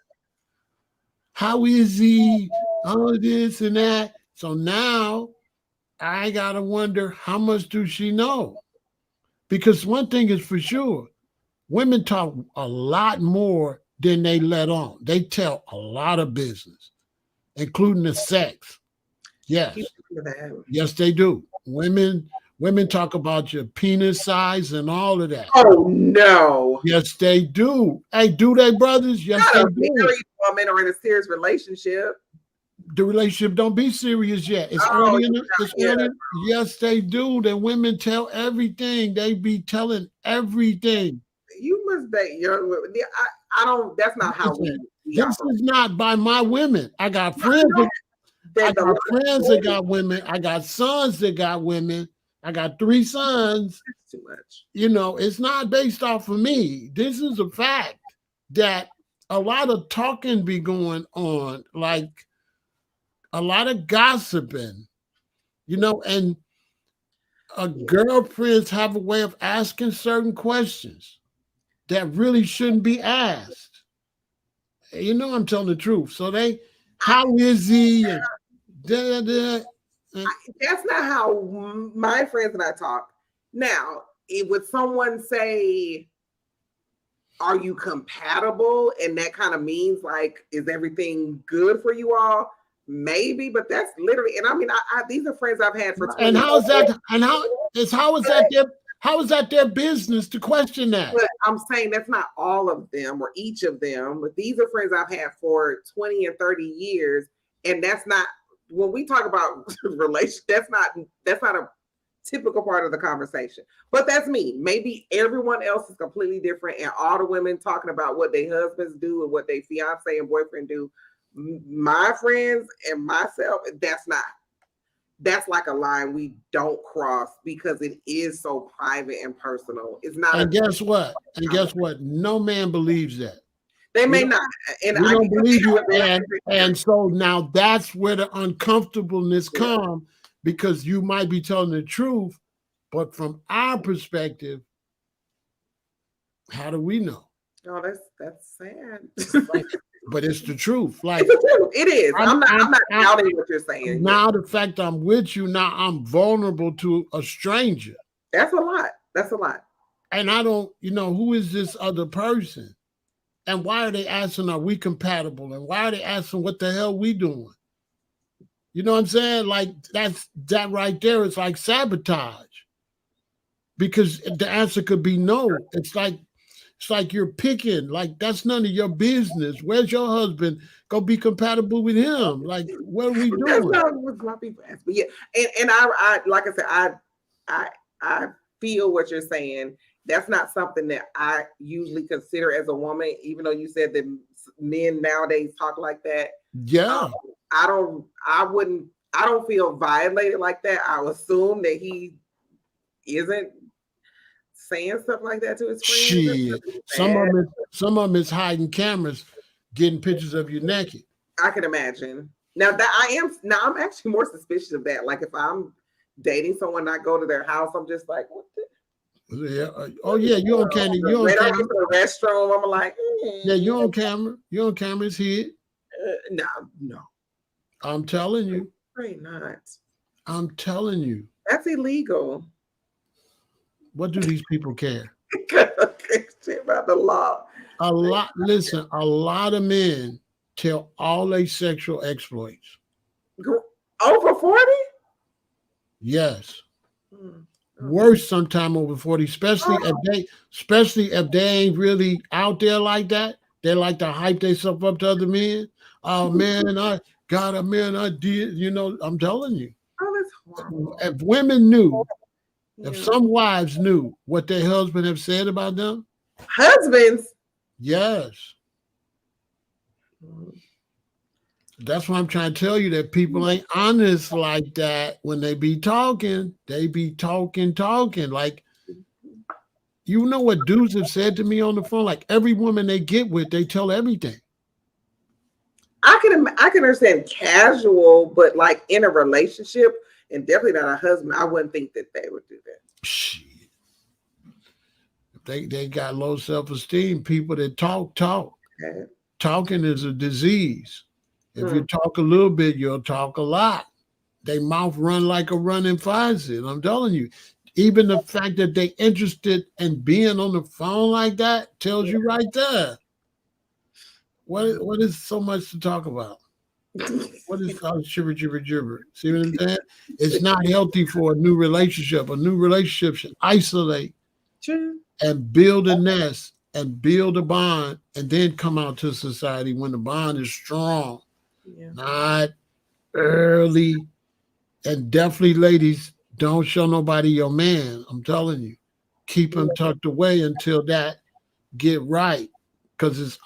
A: How is he? All this and that. So now I got to wonder, how much do she know? Because one thing is for sure, women talk a lot more than they let on. They tell a lot of business, including the sex. Yes. Yes, they do. Women talk about your penis size and all of that.
B: Oh no.
A: Yes, they do. Hey, do they, brothers? Yes, they do.
B: Married woman or in a serious relationship.
A: The relationship don't be serious yet. It's early in early. Yes, they do. The women tell everything. They be telling everything.
B: You must date young women. I don't. That's not how we.
A: This is not by my women. I got friends. I got friends that got women. I got sons that got women. I got 3 sons.
B: That's too much.
A: You know, it's not based off of me. This is a fact that a lot of talking be going on, like a lot of gossiping, you know, and girlfriends have a way of asking certain questions that really shouldn't be asked. You know, I'm telling the truth. So how is he? And
B: that's not how my friends and I talk. Now, would someone say, are you compatible? And that kind of means like, is everything good for you all? Maybe, but that's literally, and I mean, these are friends I've had for 20
A: and how is that? And how is that their business to question that?
B: But I'm saying that's not all of them or each of them, but these are friends I've had for 20 and 30 years, and that's not when we talk about relation. That's not a typical part of the conversation. But that's me. Maybe everyone else is completely different, and all the women talking about what their husbands do and what their fiance and boyfriend do. My friends and myself, that's like a line we don't cross because it is so private and personal. It's not.
A: And guess what? No man believes that.
B: They may not. And
A: I don't believe you. And so now that's where the uncomfortableness comes, because you might be telling the truth, but from our perspective, how do we know?
B: Oh, that's sad.
A: But it's the truth. Like,
B: it's the truth. It is. I'm not doubting what you're saying.
A: Now the fact I'm with you, now I'm vulnerable to a stranger.
B: That's a lot.
A: And I don't, who is this other person? And why are they asking, are we compatible? And why are they asking what the hell we doing? You know what I'm saying? Like, that right there is like sabotage. Because the answer could be no. It's like you're picking, like that's none of your business. Where's your husband? Go be compatible with him. Like, what are we doing?
B: That's not what my people ask. But yeah, and I like I said, I feel what you're saying. That's not something that I usually consider as a woman, even though you said that men nowadays talk like that.
A: Yeah.
B: I don't feel violated like that. I assume that he isn't saying stuff like that to his friends.
A: Some of them is hiding cameras, getting pictures of you naked.
B: I can imagine. I'm actually more suspicious of that. Like if I'm dating someone, I go to their house, I'm just like, what the
A: Yeah. Oh yeah, you on camera. You on
B: when I
A: camera.
B: get to the restroom, I'm like,
A: Yeah, you on camera. You on camera. It's here.
B: no, no,
A: I'm telling you.
B: pray not.
A: I'm telling you.
B: That's illegal.
A: What do these people care?
B: Shit about the law.
A: Listen, a lot of men tell all their sexual exploits.
B: Over 40?
A: Yes.
B: Hmm.
A: Worse sometime over 40, especially
B: Oh,
A: especially if they ain't really out there like that. They like to hype themselves up to other men. Oh man, I got a man, I did, I'm telling you.
B: that's horrible.
A: If women knew, if
B: Yeah.
A: some wives knew what their husband have said about them,
B: Husbands.
A: yes. That's what I'm trying to tell you, that people ain't honest like that when they be talking. They be talking. Like, you know what dudes have said to me on the phone? Like, every woman they get with, they tell everything.
B: I can understand casual, but like in a relationship, and definitely not a husband, I wouldn't think that they would do that.
A: Shit. They got low self-esteem. People that talk.
B: Okay.
A: Talking is a disease. If
B: Hmm.
A: you talk a little bit, you'll talk a lot. They mouth run like a running faucet. I'm telling you. Even the fact that they interested in being on the phone like that tells you right there. What is so much to talk about? What is all shiver, gibber, gibber? See what I'm saying? It's not healthy for a new relationship. A new relationship should isolate
B: True.
A: and build a nest and build a bond and then come out to society when the bond is strong,
B: Yeah.
A: not early. And definitely, ladies, don't show nobody your man. I'm telling you, keep him tucked away until that get right. Because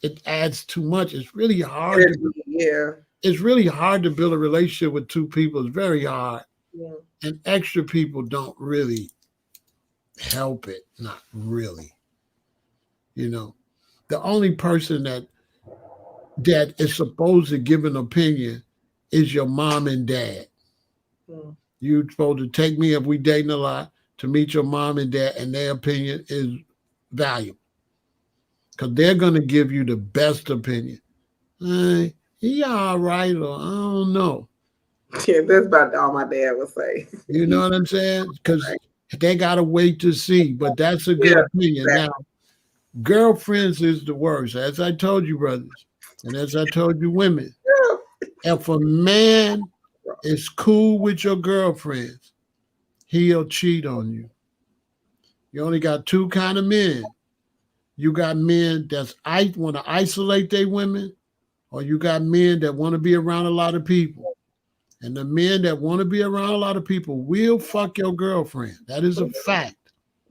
A: it adds too much. It's really hard.
B: Yeah.
A: It's really hard to build a relationship with two people. It's very hard.
B: Yeah.
A: And extra people don't really help it. Not really. The only person that is supposed to give an opinion is your mom and dad.
B: Hmm.
A: You're supposed to take me, if we dating a lot, to meet your mom and dad, and their opinion is valuable. Because they're going to give you the best opinion. He all right, or I don't know.
B: Yeah, that's about all my dad would say.
A: You know what I'm saying? Because they got to wait to see. But that's a good
B: Yeah,
A: opinion.
B: exactly.
A: Now, girlfriends is the worst. As I told you, brothers, and as I told you, women, if a man is cool with your girlfriends, he'll cheat on you. You only got two kind of men. You got men that's want to isolate their women, or you got men that want to be around a lot of people. And the men that want to be around a lot of people will fuck your girlfriend. That is a fact.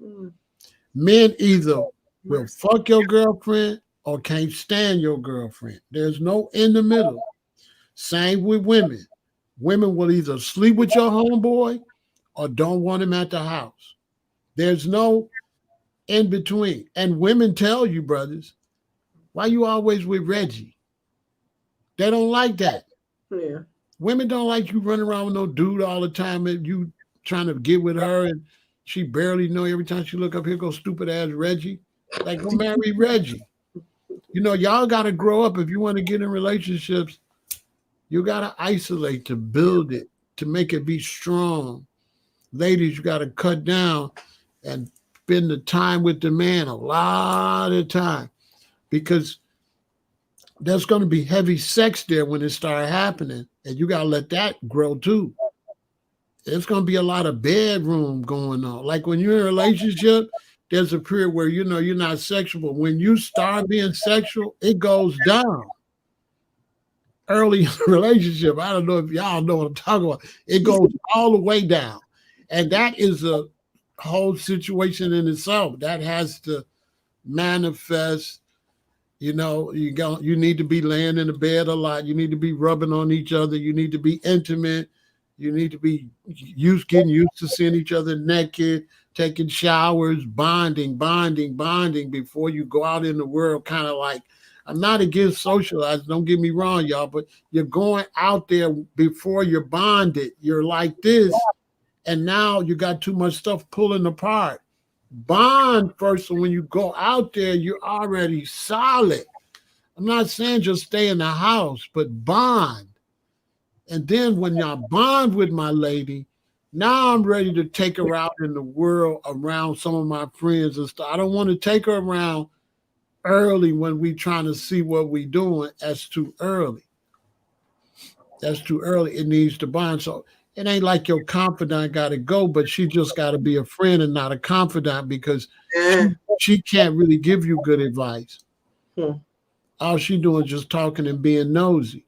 B: Mm.
A: Men either will fuck your girlfriend or can't stand your girlfriend. There's no in the middle. Same with women. Women will either sleep with your homeboy or don't want him at the house. There's no in between. And women tell you, brothers, why you always with Reggie? They don't like that.
B: Yeah.
A: Women don't like you running around with no dude all the time and you trying to get with her and she barely know. Every time she look up, here goes stupid ass Reggie. Like, go marry Reggie. Y'all got to grow up. If you want to get in relationships, you got to isolate to build it, to make it be strong. Ladies, you got to cut down and spend the time with the man, a lot of time, because there's going to be heavy sex there when it starts happening, and you got to let that grow too. There's going to be a lot of bedroom going on. Like when you're in a relationship, there's a period where you're not sexual. When you start being sexual, it goes down. Early in the relationship, I don't know if y'all know what I'm talking about. It goes all the way down. And that is a whole situation in itself. That has to manifest. You need to be laying in the bed a lot. You need to be rubbing on each other. You need to be intimate. You need to be getting used to seeing each other naked, taking showers, bonding before you go out in the world, kind of like, I'm not against socializing. Don't get me wrong, y'all, but you're going out there before you're bonded. You're like this, and now you got too much stuff pulling apart. Bond first, so when you go out there, you're already solid. I'm not saying just stay in the house, but bond. And then when y'all bond with my lady, now I'm ready to take her out in the world around some of my friends and stuff. I don't want to take her around early when we trying to see what we doing. That's too early. That's too early. It needs to bond. So it ain't like your confidant got to go, but she just got to be a friend and not a confidant because
B: Yeah.
A: she can't really give you good advice.
B: Hmm.
A: All she doing is just talking and being nosy.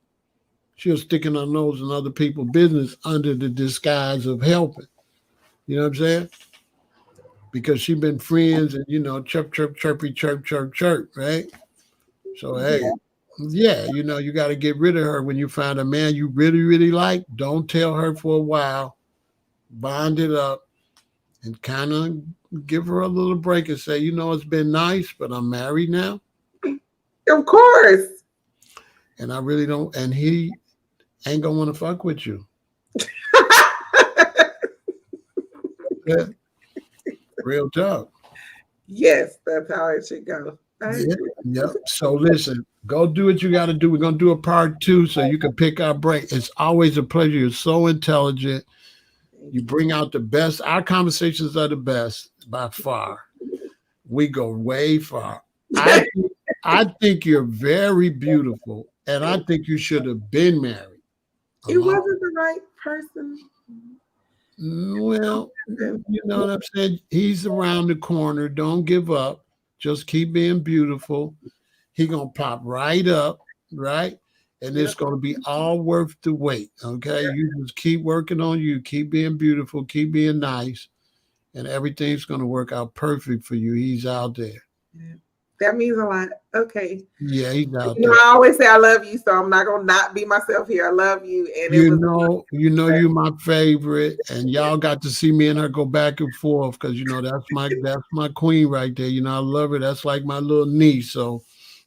A: She was sticking her nose in other people's business under the disguise of helping. You know what I'm saying? Because she been friends and chirp, chirp, chirpy, chirp, chirp, chirp, right? So hey, yeah, you got to get rid of her when you find a man you really, really like. Don't tell her for a while. Bond it up and kind of give her a little break and say, it's been nice, but I'm married now,
B: Of course.
A: and I really don't. And he ain't gonna want to fuck with you. Yeah, real talk.
B: Yes, that's how it should go.
A: Yeah, yep. So listen, go do what you got to do. We're gonna do a part two so you can pick our brain. It's always a pleasure. You're so intelligent. You bring out the best. Our conversations are the best by far. We go way far. I I think you're very beautiful, and I think you should have been married.
B: It wasn't the right person.
A: Well, you know what I'm saying? He's around the corner. Don't give up. Just keep being beautiful. He gonna pop right up, right? And it's gonna be all worth the wait. Okay. You just keep working on you, keep being beautiful, keep being nice, and everything's gonna work out perfect for you. He's out there.
B: That means a lot. Okay.
A: Yeah, he's out there.
B: I always say I love you, so I'm not gonna not be myself here. I love you, and
A: You my favorite, and y'all got to see me and her go back and forth because that's my queen right there. I love her. That's like my little niece. So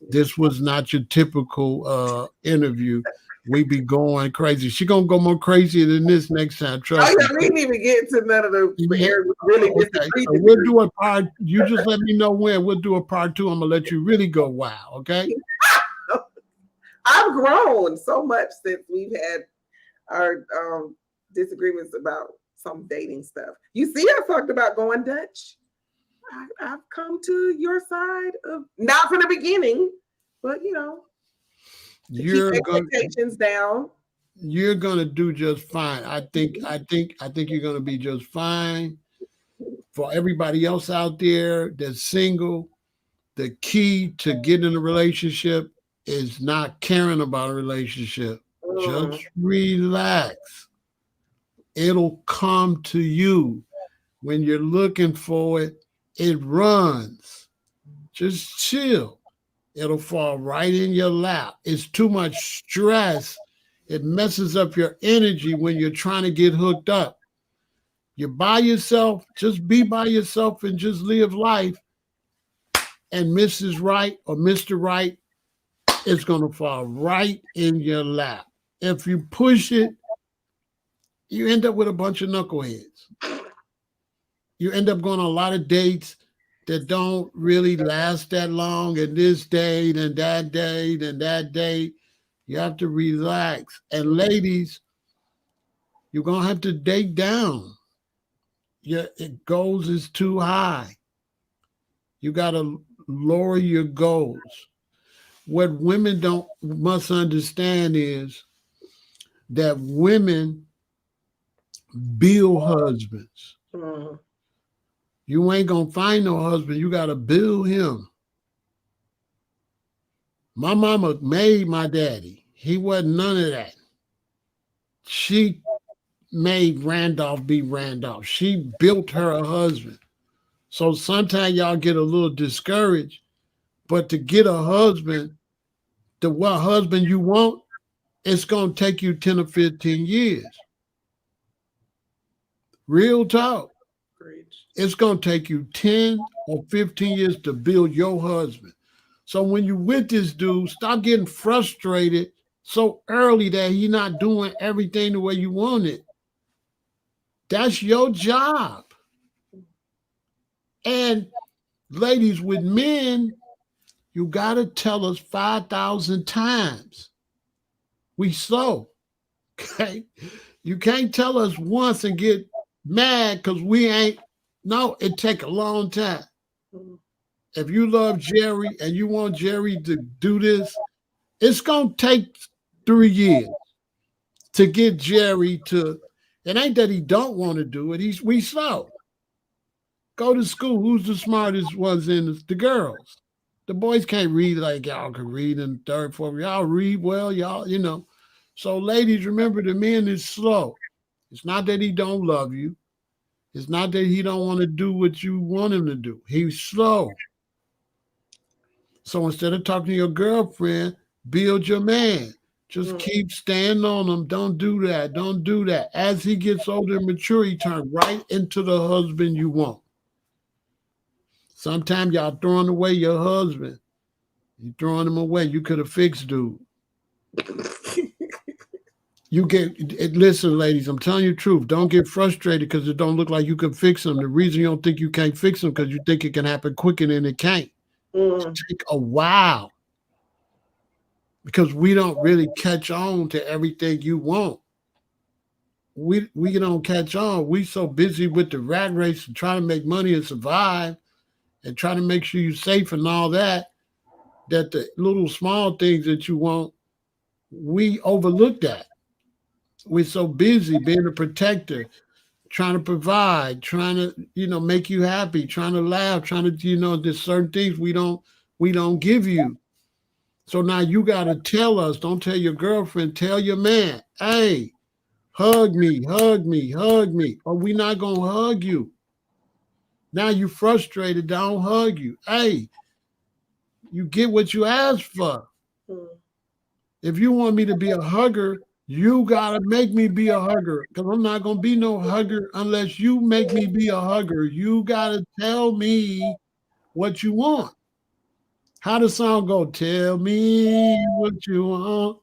A: this was not your typical interview. We be going crazy. She gonna go more crazy than this next time. Trust me.
B: We didn't even get to none of the really.
A: Okay. So we'll do a part. You just let me know when. We'll do a part two. I'm gonna let you really go wild. Okay.
B: I've grown so much since we've had our disagreements about some dating stuff. You see, I talked about going Dutch. I've come to your side of not from the beginning, but keep expectations down.
A: You're gonna do just fine. I think you're gonna be just fine. For everybody else out there that's single, the key to getting in a relationship is not caring about a relationship. Just relax. It'll come to you. When you're looking for it, it runs. Just chill. It'll fall right in your lap. It's too much stress. It messes up your energy when you're trying to get hooked up. You're by yourself, just be by yourself and just live life. And Mrs. Right or Mr. Right is going to fall right in your lap. If you push it, you end up with a bunch of knuckleheads. You end up going on a lot of dates that don't really last that long, and this date and that date and that date. You have to relax. And ladies, you're going to have to date down. Your goals is too high. You got to lower your goals. What women don't must understand is that women build husbands. You ain't gonna find no husband. You gotta build him. My mama made my daddy. He wasn't none of that. She made Randolph be Randolph. She built her a husband. So sometimes y'all get a little discouraged, but to get a husband, the what husband you want, it's gonna take you 10 or 15 years. Real talk. It's gonna take you 10 or 15 years to build your husband. So when you with this dude, stop getting frustrated so early that he not doing everything the way you want it. That's your job. And ladies, with men, you gotta tell us 5,000 times. We slow. Okay. You can't tell us once and get mad because we ain't. No, it take a long time.
B: Mhm.
A: If you love Jerry and you want Jerry to do this, it's gonna take 3 years to get Jerry to. It ain't that he don't want to do it. We slow. Go to school. Who's the smartest ones in the girls? The boys can't read like y'all can read in third, fourth. Y'all read well, y'all. So ladies, remember the man is slow. It's not that he don't love you. It's not that he don't want to do what you want him to do. He's slow. So instead of talking to your girlfriend, build your man. Just
B: Mhm.
A: keep standing on him. Don't do that. Don't do that. As he gets older and mature, he turn right into the husband you want. Sometimes y'all throwing away your husband. You throwing him away. You could have fixed dude. You listen, ladies. I'm telling you the truth. Don't get frustrated because it don't look like you can fix him. The reason you don't think you can't fix him because you think it can happen quicker than it can't.
B: Mhm.
A: Take a while because we don't really catch on to everything you want. We don't catch on. We so busy with the rat race and trying to make money and survive and trying to make sure you're safe and all that, that the little small things that you want, we overlook that. We're so busy being a protector, trying to provide, trying to, make you happy, trying to laugh, trying to, there's certain things we don't give you. So now you gotta tell us, don't tell your girlfriend, tell your man, hey, hug me, hug me, hug me. Or we not gonna hug you. Now you frustrated, don't hug you. Hey, you get what you asked for.
B: Mhm.
A: If you want me to be a hugger, you gotta make me be a hugger. Because I'm not gonna be no hugger unless you make me be a hugger. You gotta tell me what you want. How the song go? Tell me what you want.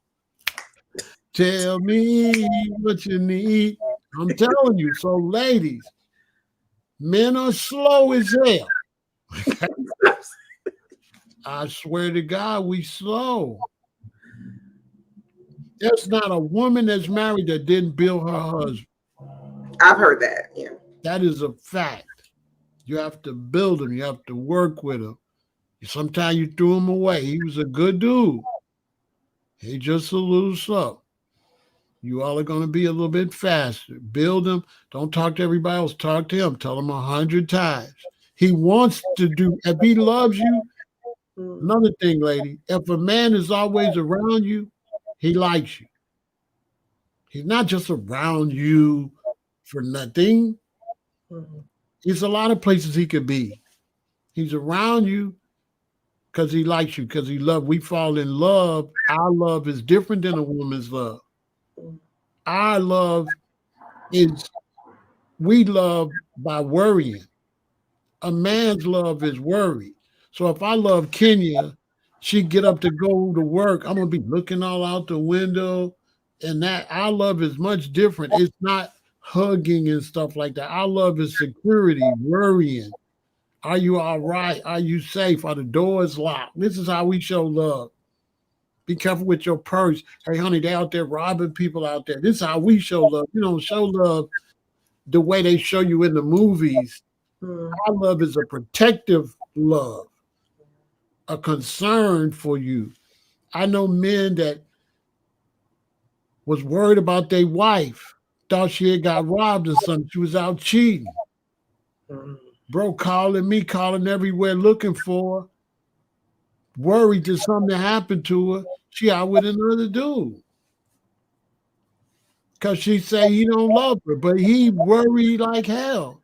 A: Tell me what you need. I'm telling you. So, ladies, men are slow as hell. I swear to God, we slow. There's not a woman that's married that didn't build her husband.
B: I've heard that. Yeah.
A: That is a fact. You have to build him. You have to work with him. Sometimes you threw him away. He was a good dude. He just a little slow. You all are going to be a little bit faster. Build him. Don't talk to everybody else. Talk to him. Tell him 100 times. He wants to do. If he loves you,
B: Mhm.
A: another thing, lady. If a man is always around you, he likes you. He's not just around you for nothing.
B: Mhm.
A: There's a lot of places he could be. He's around you because he likes you, because he loves. We fall in love. Our love is different than a woman's love.
B: Mhm.
A: Our love is we love by worrying. A man's love is worry. So if I love Kenya, she get up to go to work. I'm gonna be looking all out the window, and that our love is much different. It's not hugging and stuff like that. Our love is security, worrying. Are you all right? Are you safe? Are the doors locked? This is how we show love. Be careful with your purse. Hey, honey, they out there robbing people out there. This is how we show love. You don't show love the way they show you in the movies.
B: Mhm.
A: Our love is a protective love, a concern for you. I know men that was worried about their wife, thought she had got robbed or something. She was out cheating.
B: Mhm.
A: Bro calling me, calling everywhere looking for her, worried that something happened to her. She out with another dude. Cause she say he don't love her, but he worried like hell.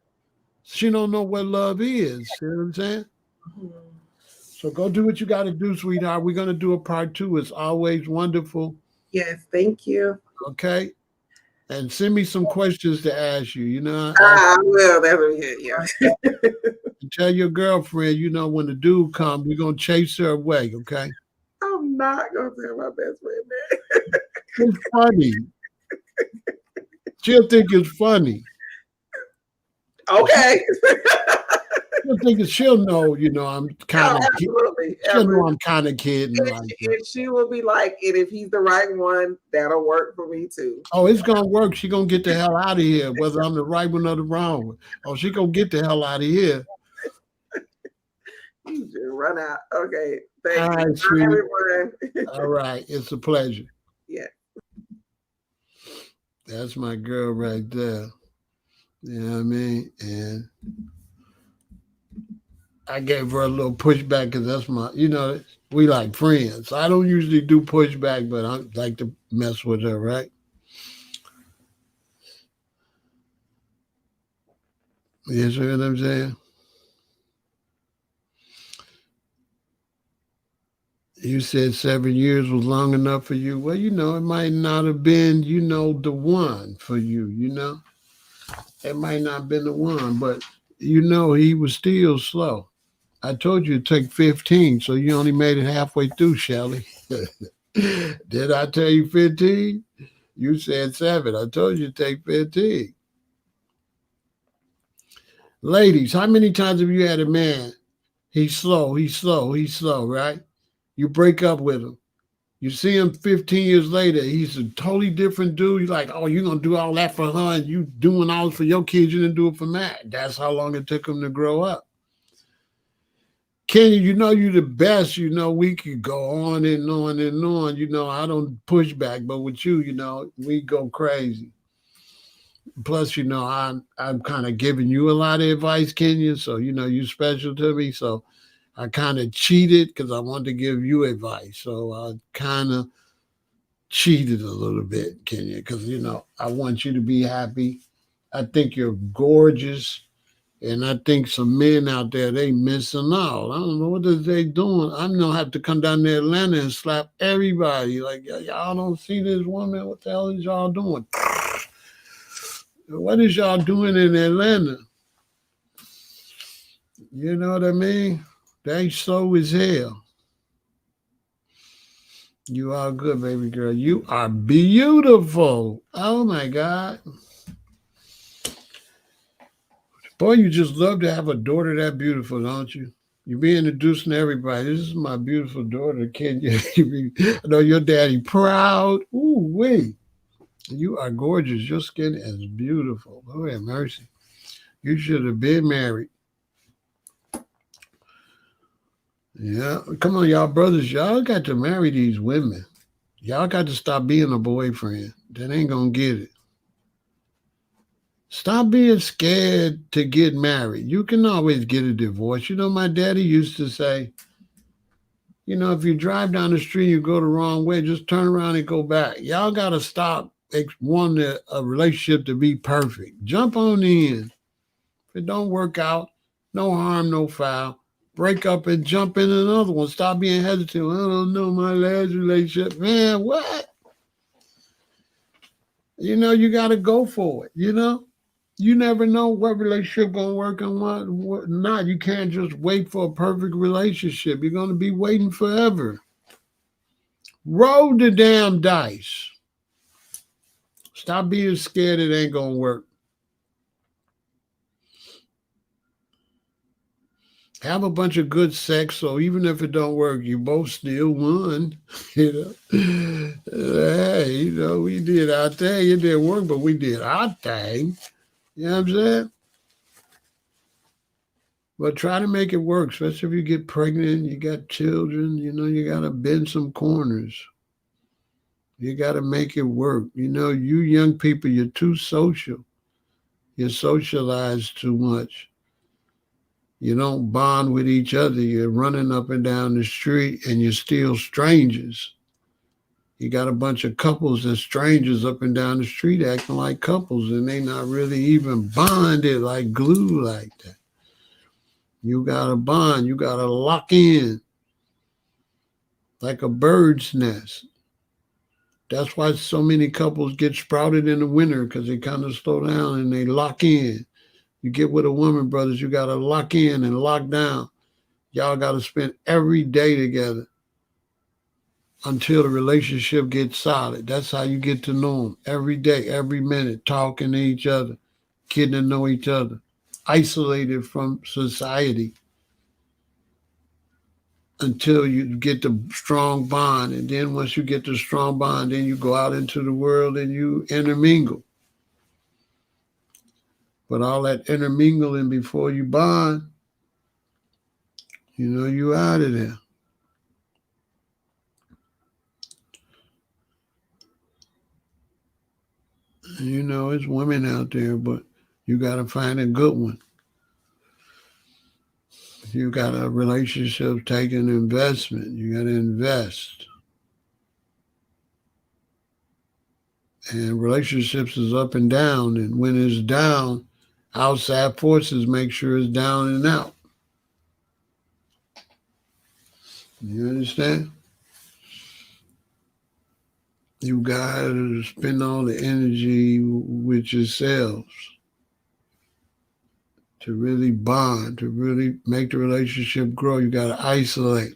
A: She don't know what love is. See what I'm saying?
B: Mhm.
A: So go do what you got to do, sweetheart. We're gonna do a part two. It's always wonderful.
B: Yes. Thank you.
A: Okay. and send me some questions to ask you. You know,
B: I will. That's what it, yeah.
A: tell your girlfriend, when the dude comes, we're gonna chase her away, okay?
B: I'm not gonna tell my best friend that.
A: It's funny. She'll think it's funny.
B: Okay.
A: She'll know, I'm kind
B: Oh,
A: of,
B: absolutely.
A: she'll know
B: Absolutely.
A: I'm kind of kidding like that.
B: And she will be like, and if he's the right one, that'll work for me too.
A: Oh, it's gonna work. She gonna get the hell out of here, whether I'm the right one or the wrong one. Oh, she gonna get the hell out of here.
B: You just run out. Okay.
A: All
B: Thank you.
A: right,
B: Bye,
A: sweetie.
B: everyone.
A: All right, it's a pleasure.
B: Yeah.
A: That's my girl right there. You know what I mean? And I gave her a little pushback because that's we like friends. I don't usually do pushback, but I like to mess with her, right? You see what I'm saying? You said 7 years was long enough for you. Well, it might not have been, the one for you, It might not have been the one, but he was still slow. I told you to take 15, so you only made it halfway through, Shelly. Did I tell you 15? You said 7. I told you to take 15. Ladies, how many times have you had a man? He's slow, he's slow, right? You break up with him. You see him 15 years later, he's a totally different dude. You're like, oh, you're going to do all that for her and you doing all for your kids, you didn't do it for Matt. That's how long it took him to grow up. Kenny, you're the best. We could go on and on and on. I don't push back, but with you, we go crazy. Plus, I'm kind of giving you a lot of advice, Kenya. So, you special to me. So I kind of cheated because I wanted to give you advice. So I kind of cheated a little bit, Kenya, because, I want you to be happy. I think you're gorgeous. And I think some men out there, they missing out. I don't know what is they doing. I'm gonna have to come down to Atlanta and slap everybody. Like, y'all don't see this woman. What the hell is y'all doing? What is y'all doing in Atlanta? You know what I mean? They slow as hell. You are good, baby girl. You are beautiful. Oh my God. Boy, you just love to have a daughter that beautiful, don't you? You be introducing everybody. This is my beautiful daughter, Kenya. I know your daddy proud. Ooh, wee. You are gorgeous. Your skin is beautiful. Oh, have mercy. You should have been married. Yeah. Come on, y'all brothers. Y'all got to marry these women. Y'all got to stop being a boyfriend. That ain't going to get it. Stop being scared to get married. You can always get a divorce. My daddy used to say, if you drive down the street, you go the wrong way, just turn around and go back. Y'all got to stop wanting a relationship to be perfect. Jump on in. If it don't work out, no harm, no foul. Break up and jump in another one. Stop being hesitant. I don't know my last relationship. Man, what? You got to go for it, You never know what relationship gonna work and what not. You can't just wait for a perfect relationship. You're gonna be waiting forever. Roll the damn dice. Stop being scared it ain't gonna work. Have a bunch of good sex, so even if it don't work, you both still won. Hey, we did our thing. It didn't work, but we did our thing. You know what I'm saying? But try to make it work, especially if you get pregnant, you got children, you got to bend some corners. You got to make it work. You young people, you're too social. You socialize too much. You don't bond with each other. You're running up and down the street and you're still strangers. You got a bunch of couples and strangers up and down the street acting like couples and they not really even bonded like glue like that. You got to bond. You got to lock in like a bird's nest. That's why so many couples get sprouted in the winter because they kind of slow down and they lock in. You get with a woman, brothers, you got to lock in and lock down. Y'all got to spend every day together until the relationship gets solid. That's how you get to know them every day, every minute, talking to each other, getting to know each other, isolated from society until you get the strong bond. And then once you get the strong bond, then you go out into the world and you intermingle. But all that intermingling before you bond, you out of there. It's women out there, but you got to find a good one. You got a relationship taking investment. You got to invest. And relationships is up and down. And when it's down, outside forces make sure it's down and out. You understand? You got to spend all the energy with yourselves to really bond, to really make the relationship grow. You got to isolate.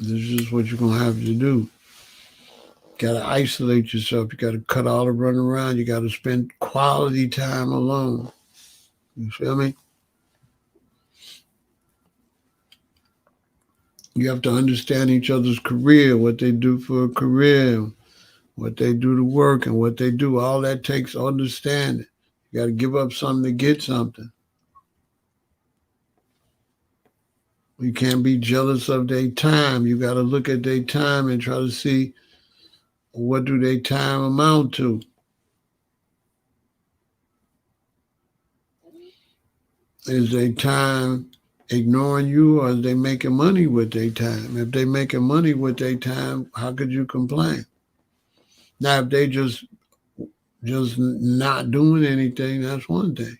A: This is what you're going to have to do. You got to isolate yourself. You got to cut all the running around. You got to spend quality time alone. You feel me? You have to understand each other's career, what they do for a career, what they do to work, and what they do. All that takes understanding. You got to give up something to get something. You can't be jealous of their time. You got to look at their time and try to see what do their time amount to. Is their time ignoring you, or is they making money with their time? If they making money with their time, how could you complain? Now, if they just not doing anything, that's one thing.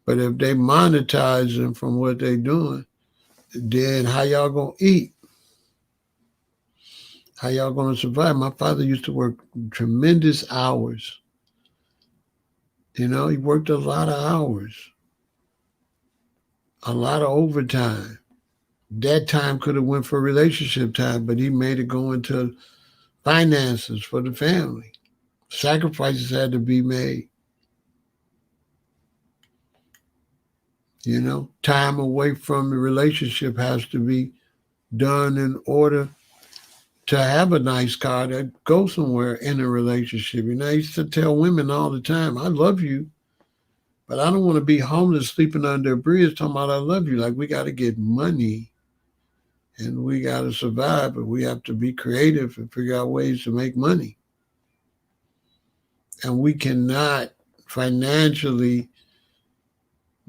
A: But if they monetizing from what they doing, then how y'all gonna eat? How y'all gonna survive? My father used to work tremendous hours. He worked a lot of hours, a lot of overtime. That time could have went for relationship time, but he made it go into finances for the family. Sacrifices had to be made. Time away from the relationship has to be done in order to have a nice car that go somewhere in a relationship. I used to tell women all the time, I love you, but I don't want to be homeless sleeping under a bridge talking about I love you. Like, we got to get money and we got to survive, but we have to be creative and figure out ways to make money. And we cannot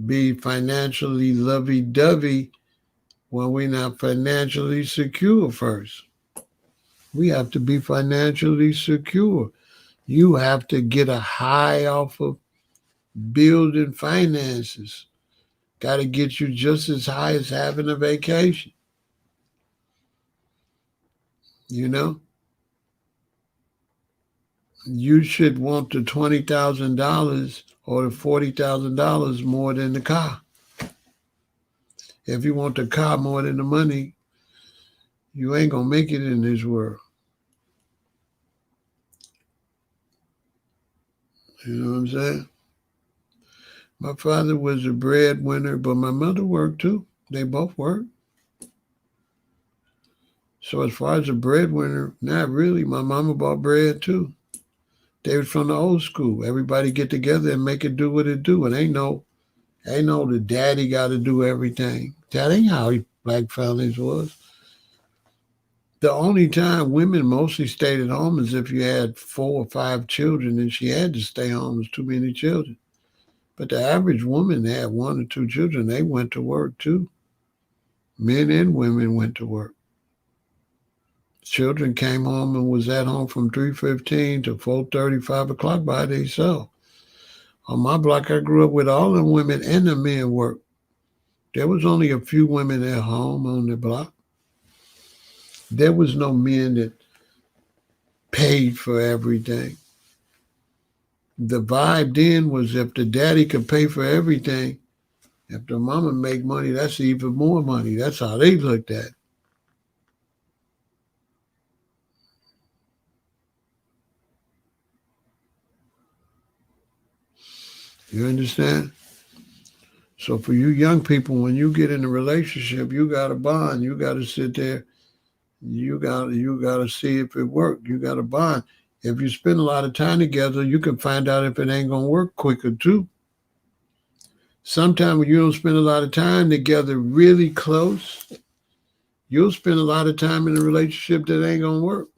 A: be financially lovey-dovey when we're not financially secure first. We have to be financially secure. You have to get a high off of building finances. Got to get you just as high as having a vacation. You should want the $20,000 or the $40,000 more than the car. If you want the car more than the money, you ain't going to make it in this world. You know what I'm saying? My father was a breadwinner, but my mother worked too. They both worked. So as far as a breadwinner, not really. My mama bought bread too. They was from the old school. Everybody get together and make it do what it do. And ain't no the daddy got to do everything. That ain't how black families was. The only time women mostly stayed at home is if you had 4 or 5 children and she had to stay home. It was too many children. But the average woman had 1 or 2 children. They went to work too. Men and women went to work. Children came home and was at home from 3:15 to 4:30, 5 o'clock by themselves. On my block, I grew up with all the women and the men work. There was only a few women at home on the block. There was no men that paid for everything. The vibe then was if the daddy could pay for everything, if the mama make money, that's even more money. That's how they looked at it. You understand? So for you young people, when you get in a relationship, you got to bond. You got to sit there. You got to see if it worked. You got to bond. If you spend a lot of time together, you can find out if it ain't gonna work quicker too. Sometimes when you don't spend a lot of time together really close, you'll spend a lot of time in a relationship that ain't gonna work.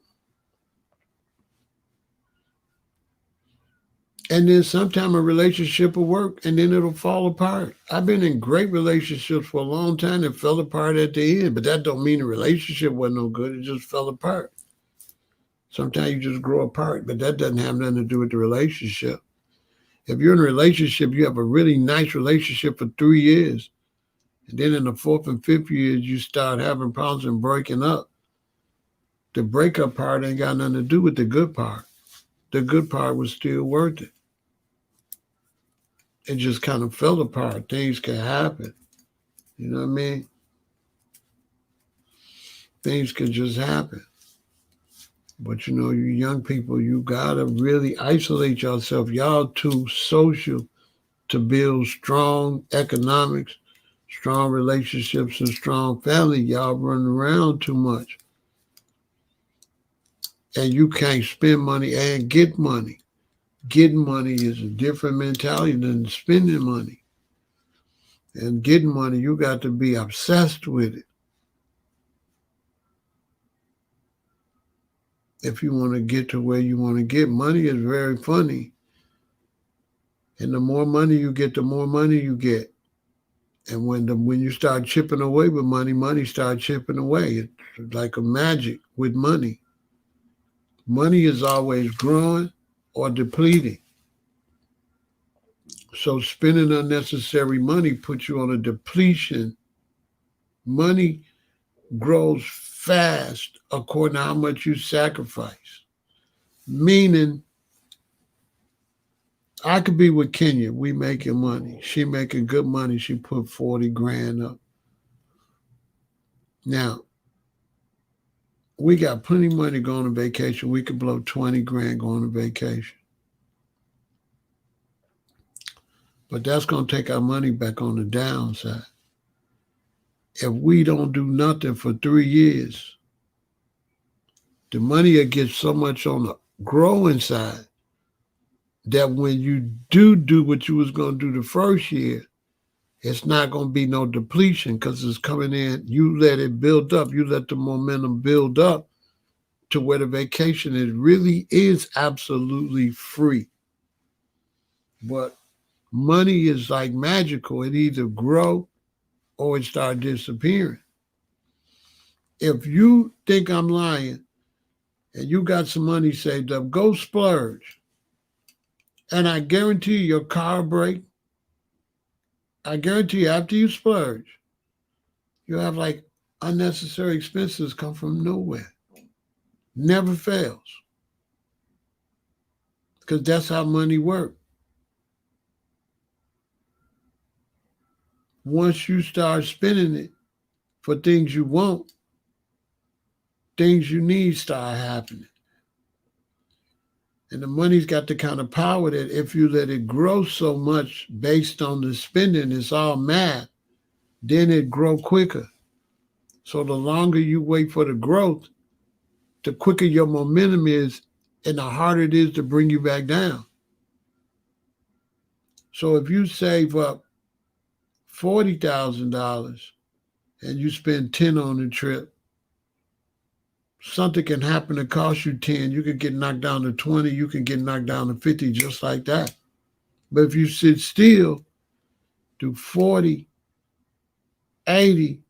A: And then sometime a relationship will work and then it'll fall apart. I've been in great relationships for a long time that fell apart at the end, but that don't mean the relationship wasn't no good. It just fell apart. Sometimes you just grow apart, but that doesn't have nothing to do with the relationship. If you're in a relationship, you have a really nice relationship for 3 years. And then in the fourth and fifth years, you start having problems and breaking up. The breakup part ain't got nothing to do with the good part. The good part was still worth it. It just kind of fell apart. Things can happen. You know what I mean? Things can just happen. But you know, you young people, you gotta really isolate yourself. Y'all too social to build strong economics, strong relationships, and strong family. Y'all run around too much. And you can't spend money and get money. Getting money is a different mentality than spending money. And getting money, you got to be obsessed with it. If you want to get to where you want to get, money is very funny. And the more money you get, the more money you get. And when you start chipping away with money, money starts chipping away. It's like a magic with money. Money is always growing or depleting. So spending unnecessary money puts you on a depletion. Money grows fast according to how much you sacrifice. Meaning, I could be with Kenya. We making money. She making good money. She put 40 grand up. Now, we got plenty of money going on vacation. We could blow 20 grand going on vacation. But that's going to take our money back on the downside. If we don't do nothing for 3 years, the money will get so much on the growing side that when you do what you was going to do the first year, it's not going to be no depletion because it's coming in. You let it build up. You let the momentum build up to where the vacation it really is absolutely free. But money is like magical. It either grow or it start disappearing. If you think I'm lying and you got some money saved up, go splurge. And I guarantee you your car break. I guarantee you after you splurge, you have like unnecessary expenses come from nowhere. Never fails. Because that's how money works. Once you start spending it for things you want, things you need start happening. And the money's got the kind of power that if you let it grow so much based on the spending, it's all math, then it grow quicker. So the longer you wait for the growth, the quicker your momentum is and the harder it is to bring you back down. So if you save up $40,000 and you spend 10 on the trip, something can happen to cost you 10. You could get knocked down to 20. You can get knocked down to 50 just like that. But if you sit still, do 40, 80,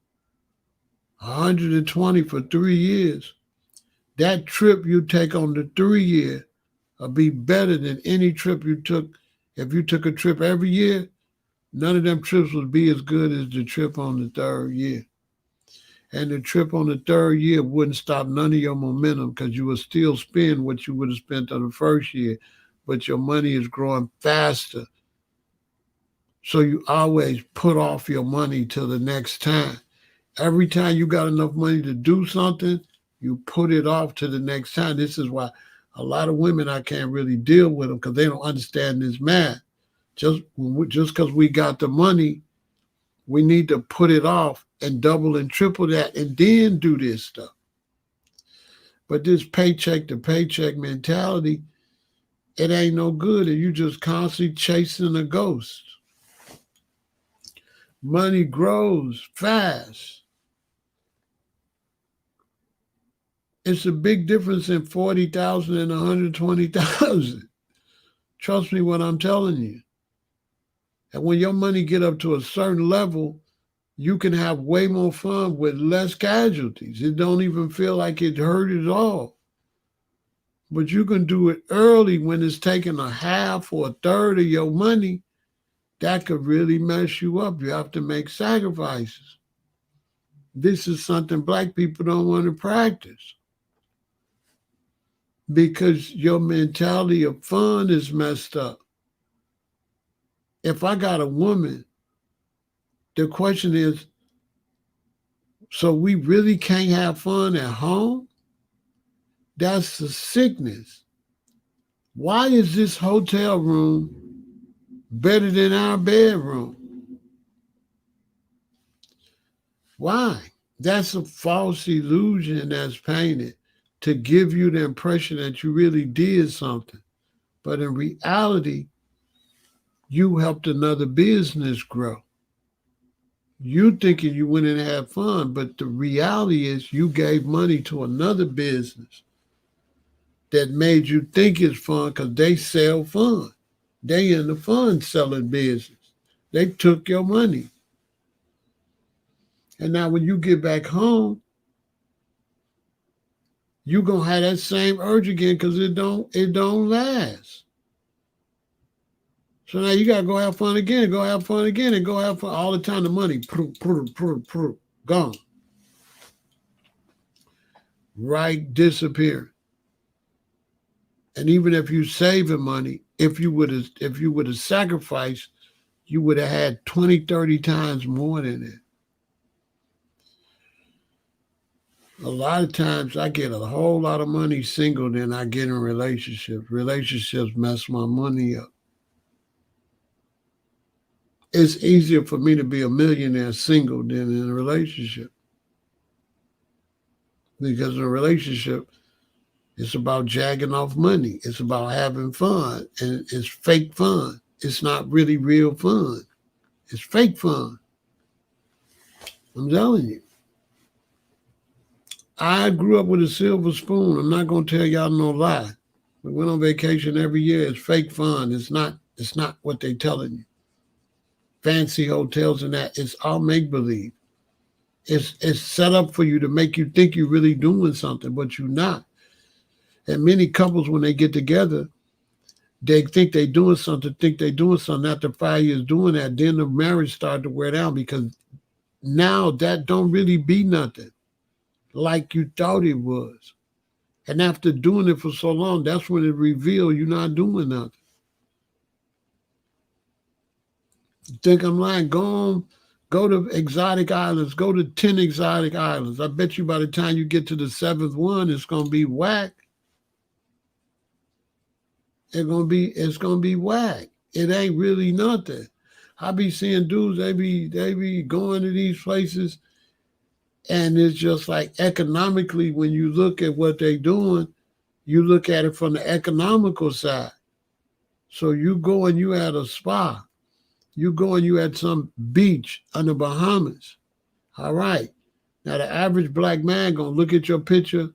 A: 120 for 3 years, that trip you take on the 3 year will be better than any trip you took. If you took a trip every year, none of them trips would be as good as the trip on the 3rd year. And the trip on the third year wouldn't stop none of your momentum because you would still spend what you would have spent on the first year, but your money is growing faster. So you always put off your money till the next time. Every time you got enough money to do something, you put it off to the next time. This is why a lot of women, I can't really deal with them because they don't understand this math. Just because we got the money, we need to put it off and double and triple that and then do this stuff. But this paycheck to paycheck mentality, it ain't no good. And you just constantly chasing a ghost. Money grows fast. It's a big difference in 40,000 and 120,000. Trust me when I'm telling you. And when your money get up to a certain level, you can have way more fun with less casualties. It don't even feel like it hurt at all. But you can do it early when it's taking a half or a third of your money. That could really mess you up. You have to make sacrifices. This is something black people don't want to practice because your mentality of fun is messed up. If I got a woman, the question is, so we really can't have fun at home? That's the sickness. Why is this hotel room better than our bedroom? Why? That's a false illusion that's painted to give you the impression that you really did something. But in reality, you helped another business grow. You thinking you went and had fun, but the reality is you gave money to another business that made you think it's fun because they sell fun. They in the fun selling business. They took your money. And now when you get back home, you're gonna have that same urge again because it don't last. So now you gotta go have fun again, go have fun again, and go have fun all the time. The money, gone. Right, disappear. And even if you saving money, if you would have sacrificed, you would have had 20, 30 times more than it. A lot of times I get a whole lot of money single than I get in relationships. Relationships mess my money up. It's easier for me to be a millionaire single than in a relationship. Because in a relationship, it's about jagging off money. It's about having fun. And it's fake fun. It's not really real fun. It's fake fun. I'm telling you. I grew up with a silver spoon. I'm not going to tell y'all no lie. We went on vacation every year. It's fake fun. It's not what they telling you. Fancy hotels and that. It's all make-believe. It's set up for you to make you think you're really doing something, but you're not. And many couples, when they get together, they think they're doing something, After 5 years doing that, then the marriage started to wear down because now that don't really be nothing like you thought it was. And after doing it for so long, that's when it revealed you're not doing nothing. You think I'm lying? Go to exotic islands. Go to 10 exotic islands. I bet you by the time you get to the 7th one, it's going to be whack. It's gonna be whack. It ain't really nothing. I be seeing dudes, they be going to these places, and it's just like economically, when you look at what they doing, you look at it from the economical side. So you go and you at a spa. You go and you at some beach on the Bahamas. All right. Now the average black man gonna look at your picture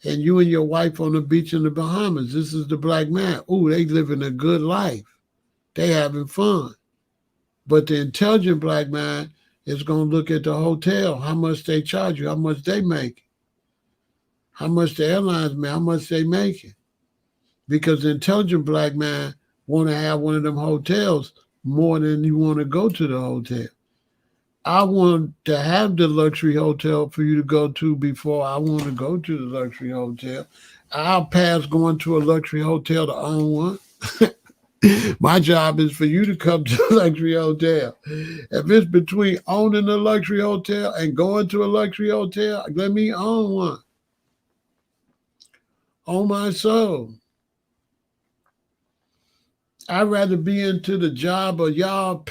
A: and you and your wife on the beach in the Bahamas. This is the black man. Ooh, they living a good life. They having fun. But the intelligent black man is going to look at the hotel, how much they charge you, how much they make, how much the airlines make, how much they making. Because the intelligent black man want to have one of them hotels more than you want to go to the hotel. I want to have the luxury hotel for you to go to before I want to go to the luxury hotel. I'll pass going to a luxury hotel to own one. My job is for you to come to a luxury hotel. If it's between owning a luxury hotel and going to a luxury hotel, let me own one. On my soul. I'd rather be into the job of y'all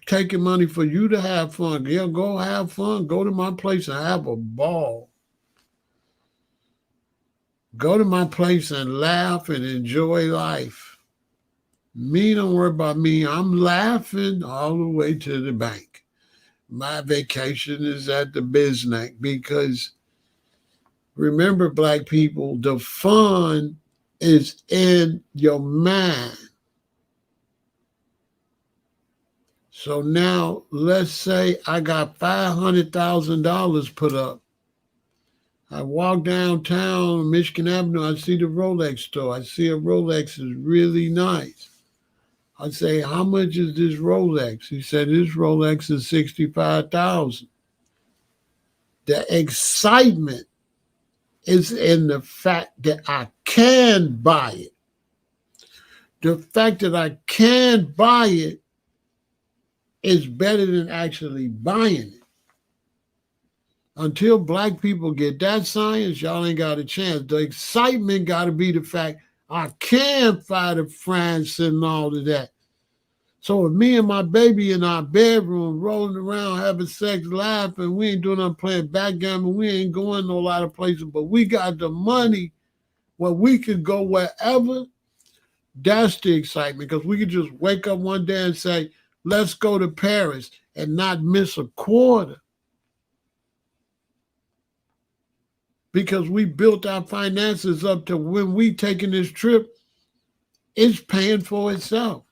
A: taking money for you to have fun. Yeah, go have fun. Go to my place and have a ball. Go to my place and laugh and enjoy life. Me, don't worry about me. I'm laughing all the way to the bank. My vacation is at the business because remember, black people, the fun is in your mind. So now let's say I got $500,000 put up. I walk downtown Michigan Avenue, I see the Rolex store. I see a Rolex is really nice. I say, how much is this Rolex? He said, this Rolex is $65,000. The excitement is in the fact that I can buy it. The fact that I can buy it is better than actually buying it. Until black people get that science, y'all ain't got a chance. The excitement got to be the fact I can fight a France and all of that. So if me and my baby in our bedroom rolling around having sex, laughing, we ain't doing nothing, playing backgammon, we ain't going no lot of places, but we got the money where we could go wherever. That's the excitement, because we could just wake up one day and say, let's go to Paris and not miss a quarter. Because we built our finances up to when we taking this trip, it's paying for itself.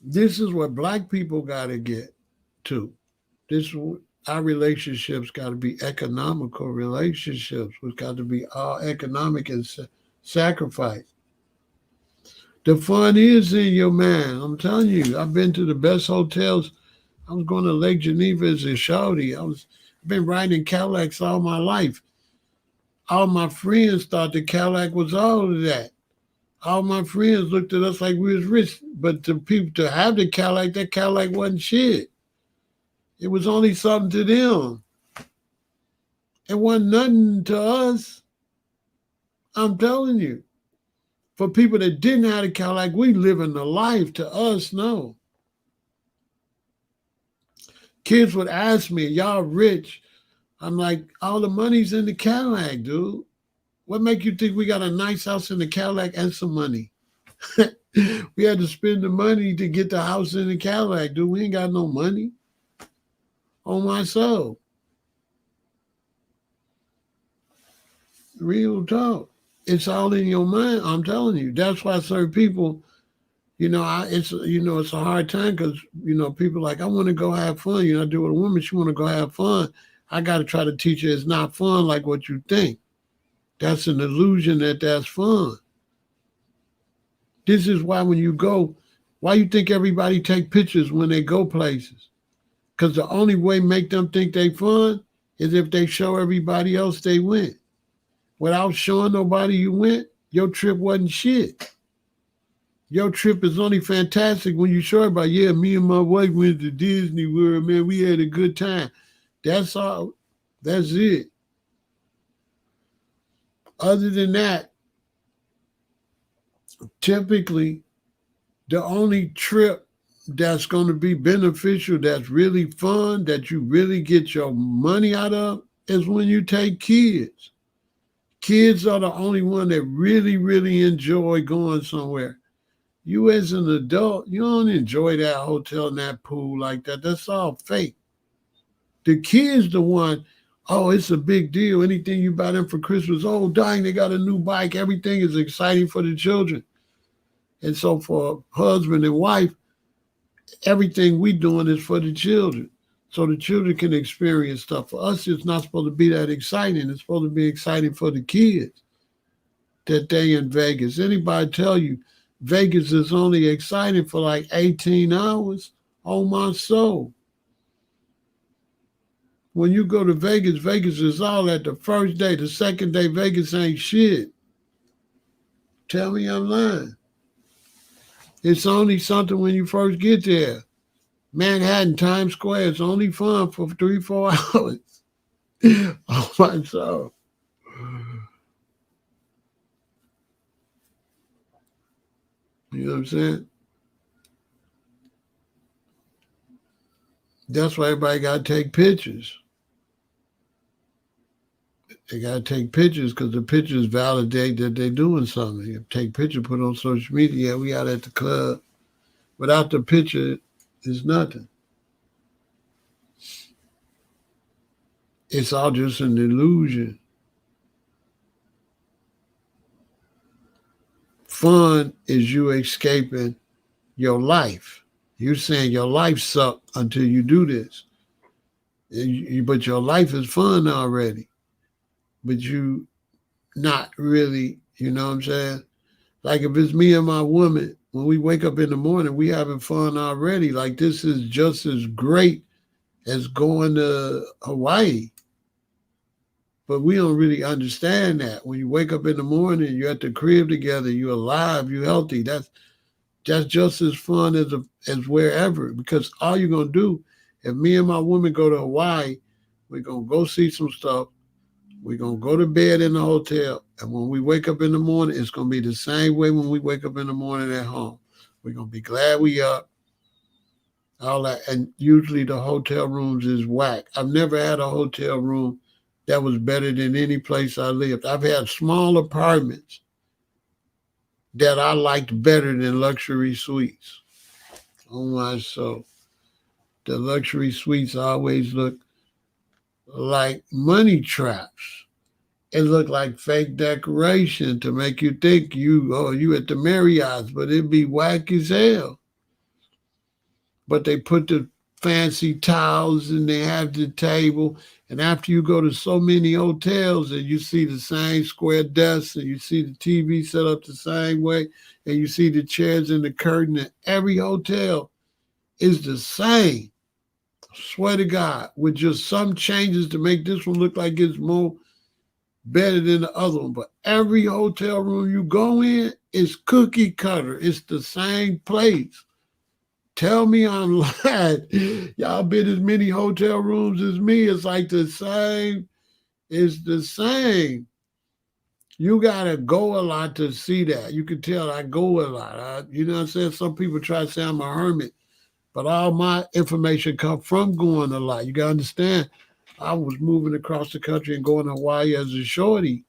A: This is what black people got to get to. Our relationships got to be economical relationships. It's got to be all economic and sacrifice. The fun is in your mind. I'm telling you, I've been to the best hotels. I was going to Lake Geneva as a shawty. I've been riding Cadillacs all my life. All my friends thought the Cadillac was all of that. All my friends looked at us like we was rich, but the people to have the Cadillac, that Cadillac wasn't shit. It was only something to them. It wasn't nothing to us. I'm telling you. For people that didn't have a Cadillac, we living the life. To us, no. Kids would ask me, y'all rich? I'm like, all the money's in the Cadillac, dude. What make you think we got a nice house in the Cadillac and some money? We had to spend the money to get the house in the Cadillac, dude. We ain't got no money. On my soul. Real talk. It's all in your mind. I'm telling you. That's why certain people, it's a hard time because, people like, I want to go have fun. I deal with a woman, she want to go have fun. I got to try to teach her it's not fun like what you think. That's an illusion that's fun. This is why when you go, why you think everybody take pictures when they go places? Because the only way make them think they fun is if they show everybody else they went. Without showing nobody you went, your trip wasn't shit. Your trip is only fantastic when you show everybody, yeah, me and my wife went to Disney World, man, we had a good time. That's all. That's it. Other than that, typically, the only trip that's going to be beneficial, that's really fun, that you really get your money out of, is when you take kids. Kids are the only one that really, really enjoy going somewhere. You as an adult, you don't enjoy that hotel and that pool like that. That's all fake. The kid's the one, oh, it's a big deal. Anything you buy them for Christmas, oh, dang, they got a new bike. Everything is exciting for the children. And so for husband and wife, everything we doing is for the children. So the children can experience stuff. For us, it's not supposed to be that exciting. It's supposed to be exciting for the kids that they in Vegas. Anybody tell you Vegas is only exciting for like 18 hours on my soul. When you go to Vegas, Vegas is all that the first day. The second day, Vegas ain't shit. Tell me I'm lying. It's only something when you first get there. Manhattan, Times Square is only fun for 3-4 hours. Oh my soul. You know what I'm saying? That's why everybody got to take pictures. They got to take pictures because the pictures validate that they're doing something. You take picture, put on social media. Yeah, we out at the club. Without the picture, it's nothing. It's all just an illusion. Fun is you escaping your life. You're saying your life sucked until you do this. But your life is fun already. But you not really, you know what I'm saying? Like if it's me and my woman, when we wake up in the morning, we having fun already. Like this is just as great as going to Hawaii. But we don't really understand that. When you wake up in the morning, you're at the crib together, you're alive, you're healthy. That's just as fun as wherever. Because all you're gonna do, if me and my woman go to Hawaii, we're gonna go see some stuff. We're gonna go to bed in the hotel. And when we wake up in the morning, it's gonna be the same way when we wake up in the morning at home. We're gonna be glad we up. All that. And usually the hotel rooms is whack. I've never had a hotel room that was better than any place I lived. I've had small apartments that I liked better than luxury suites. Oh my soul. The luxury suites always look like money traps. It looked like fake decoration to make you think you at the Marriott's, but it'd be whack as hell. But they put the fancy towels and they have the table. And after you go to so many hotels and you see the same square desks and you see the TV set up the same way and you see the chairs and the curtain, and every hotel is the same. I swear to God, with just some changes to make this one look like it's more better than the other one. But every hotel room you go in is cookie cutter. It's the same place. Tell me I'm lying. Y'all been as many hotel rooms as me. It's like the same. It's the same. You gotta go a lot to see that. You can tell I go a lot. You know what I'm saying? Some people try to say I'm a hermit, but all my information come from going a lot. You gotta understand. I was moving across the country and going to Hawaii as a shorty.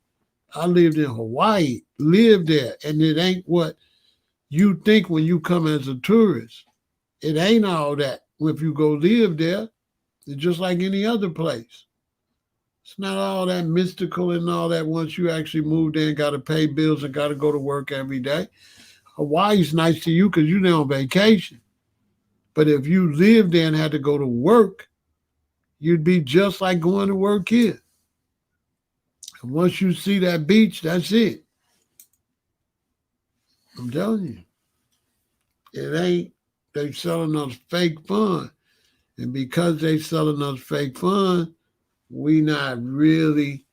A: I lived in Hawaii, lived there, and it ain't what you think when you come as a tourist. It ain't all that. If you go live there, it's just like any other place. It's not all that mystical and all that once you actually move there and got to pay bills and got to go to work every day. Hawaii's nice to you because you're there on vacation. But if you lived there and had to go to work, you'd be just like going to work here. And once you see that beach, that's it. I'm telling you. It ain't, they selling us fake fun. And because they selling us fake fun, we not really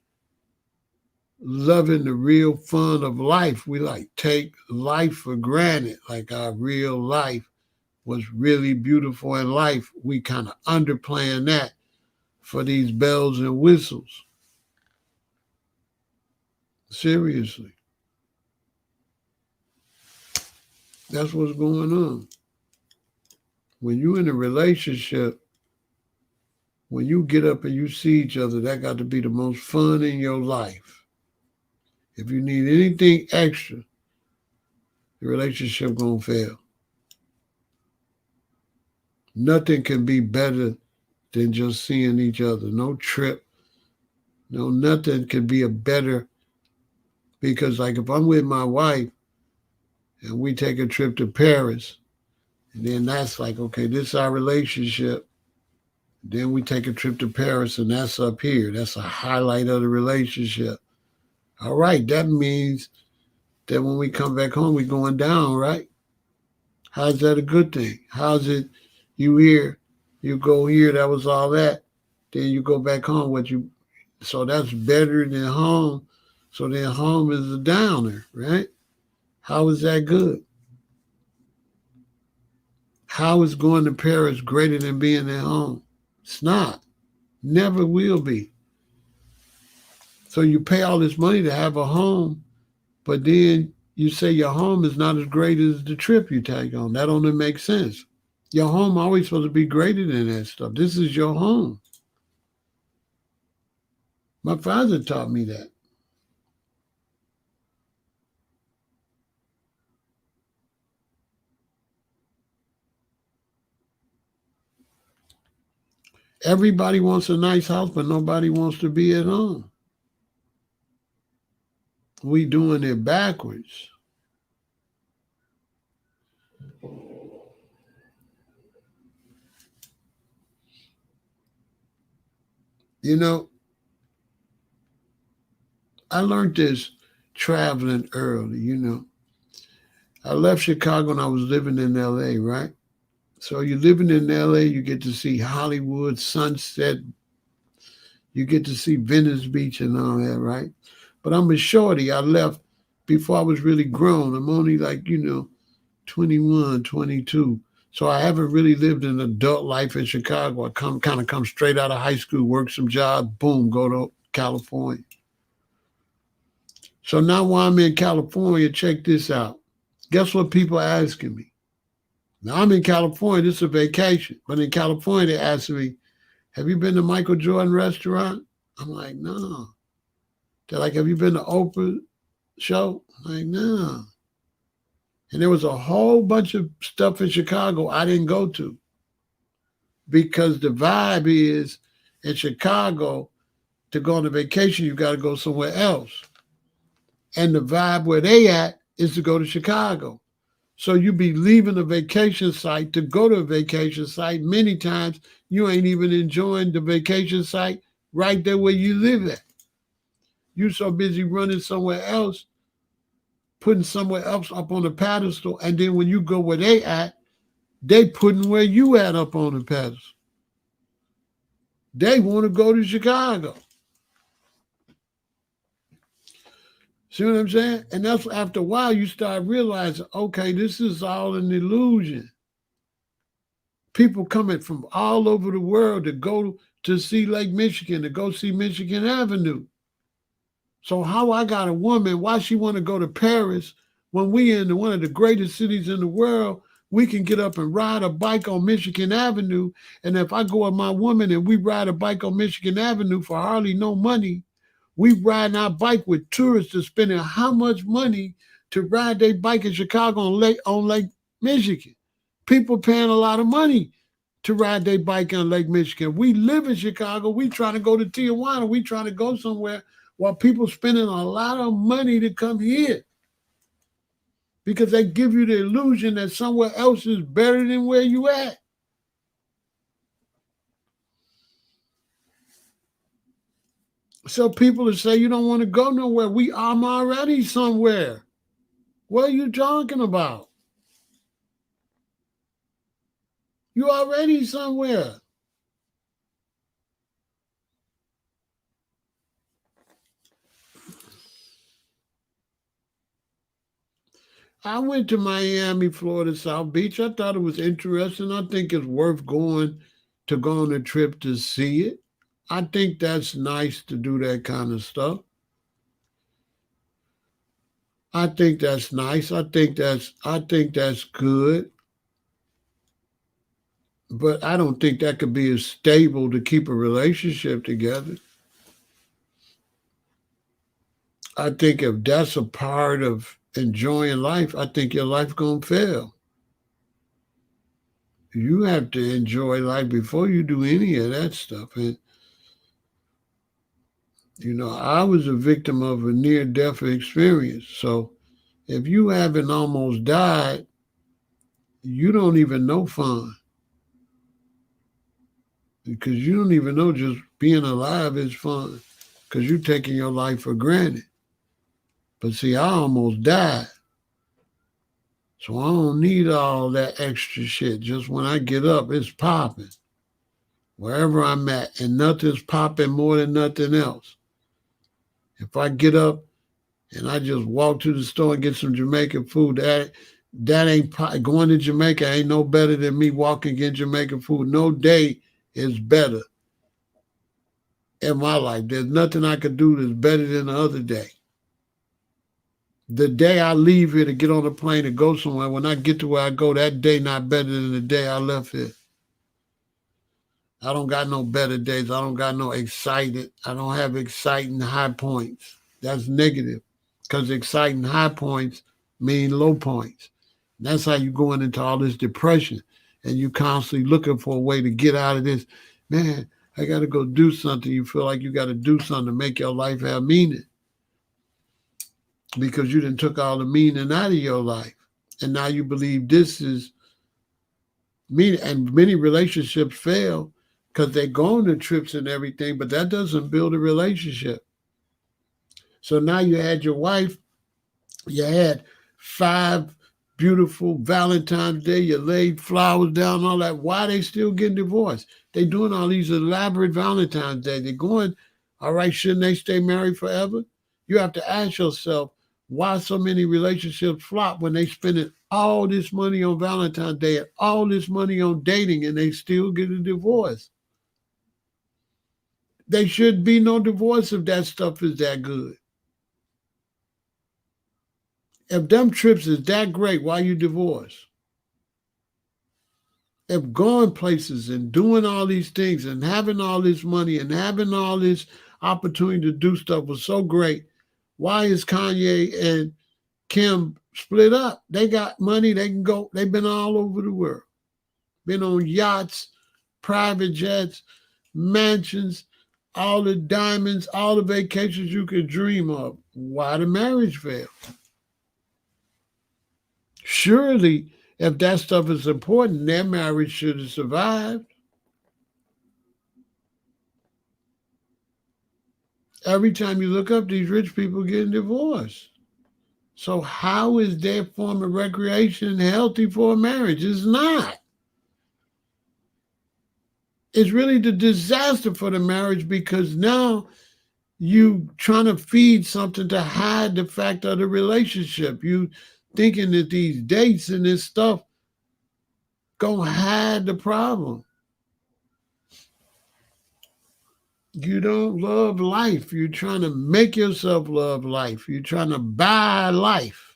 A: loving the real fun of life. We like take life for granted, like our real life was really beautiful in life. We kind of underplaying that for these bells and whistles. Seriously. That's what's going on. When you're in a relationship, when you get up and you see each other, that got to be the most fun in your life. If you need anything extra, the relationship gonna fail. Nothing can be better than just seeing each other. No trip, no nothing can be a better, because like if I'm with my wife and we take a trip to Paris, and then that's like, okay, this is our relationship. Then we take a trip to Paris and that's up here. That's a highlight of the relationship. All right, that means Then when we come back home, we going down, right? How's that a good thing? How's it you here, you go here, that was all that. Then you go back home, what you so that's better than home. So then home is a downer, right? How is that good? How is going to Paris greater than being at home? It's not. Never will be. So you pay all this money to have a home, but then you say your home is not as great as the trip you take on. That don't make sense. Your home always supposed to be greater than that stuff. This is your home. My father taught me that. Everybody wants a nice house, but nobody wants to be at home. We doing it backwards. You know, I learned this traveling early, I left Chicago and I was living in LA, right? So you're living in LA, you get to see Hollywood, sunset, you get to see Venice Beach and all that, right? But I'm a shorty. I left before I was really grown. I'm only like, 21, 22. So I haven't really lived an adult life in Chicago. I come straight out of high school, work some job, boom, go to California. So now while I'm in California, check this out. Guess what people are asking me? Now I'm in California, this is a vacation. But in California, they ask me, have you been to Michael Jordan restaurant? I'm like, no. They're like, have you been to Oprah show? I'm like, no. And there was a whole bunch of stuff in Chicago I didn't go to because the vibe is in Chicago, to go on a vacation, you got to go somewhere else. And the vibe where they at is to go to Chicago. So you be leaving a vacation site to go to a vacation site. Many times you ain't even enjoying the vacation site right there where you live at. You so busy running somewhere else, putting somewhere else up on the pedestal, and then when you go where they at, they putting where you at up on the pedestal. They want to go to Chicago. See what I'm saying? And that's after a while you start realizing, okay, this is all an illusion. People coming from all over the world to go to see Lake Michigan, to go see Michigan Avenue. So how I got a woman, why she want to go to Paris when we in one of the greatest cities in the world, we can get up and ride a bike on Michigan Avenue. And if I go with my woman and we ride a bike on Michigan Avenue for hardly no money, we riding our bike with tourists that's spending how much money to ride their bike in Chicago on Lake Michigan. People paying a lot of money to ride their bike on Lake Michigan. We live in Chicago. We trying to go to Tijuana. We trying to go somewhere while people spending a lot of money to come here because they give you the illusion that somewhere else is better than where you at. So people will say you don't want to go nowhere. I'm already somewhere. What are you talking about? You already somewhere. I went to Miami, Florida, South Beach. I thought it was interesting. I think it's worth going to go on a trip to see it. I think that's nice to do that kind of stuff. I think that's nice. I think that's good. But I don't think that could be as stable to keep a relationship together. I think if that's a part of enjoying life, I think your life gonna fail. You have to enjoy life before you do any of that stuff. And I was a victim of a near-death experience. So if you haven't almost died, you don't even know fun because you don't even know just being alive is fun because you're taking your life for granted. But see, I almost died. So I don't need all that extra shit. Just when I get up, it's popping. Wherever I'm at, and nothing's popping more than nothing else. If I get up and I just walk to the store and get some Jamaican food, that ain't going to Jamaica ain't no better than me walking and getting Jamaican food. No day is better in my life. There's nothing I could do that's better than the other day. The day I leave here to get on a plane to go somewhere, when I get to where I go, that day not better than the day I left here. I don't got no better days. I don't got no excited. I don't have exciting high points. That's negative, because exciting high points mean low points. That's how you going into all this depression, and you constantly looking for a way to get out of this. Man, I got to go do something. You feel like you got to do something to make your life have meaning, because you done took all the meaning out of your life, and now you believe this is meaning. And many relationships fail because they go on the trips and everything, but that doesn't build a relationship. So now you had your wife, you had 5 beautiful Valentine's Day, you laid flowers down, all that. Why they still getting divorced? They doing all these elaborate Valentine's Day. They're going, all right, shouldn't they stay married forever? You have to ask yourself, why so many relationships flop when they spending all this money on Valentine's Day and all this money on dating, and they still get a divorce? There should be no divorce if that stuff is that good. If them trips is that great, why you divorce? If going places and doing all these things and having all this money and having all this opportunity to do stuff was so great, why is Kanye and Kim split up? They got money, they can go, they've been all over the world. Been on yachts, private jets, mansions, all the diamonds, all the vacations you could dream of. Why the marriage failed? Surely, if that stuff is important, their marriage should have survived. Every time you look up, these rich people getting divorced. So how is their form of recreation healthy for a marriage? It's not. It's really the disaster for the marriage, because now you trying to feed something to hide the fact of the relationship. You thinking that these dates and this stuff gonna hide the problem. You don't love life. You're trying to make yourself love life. You're trying to buy life,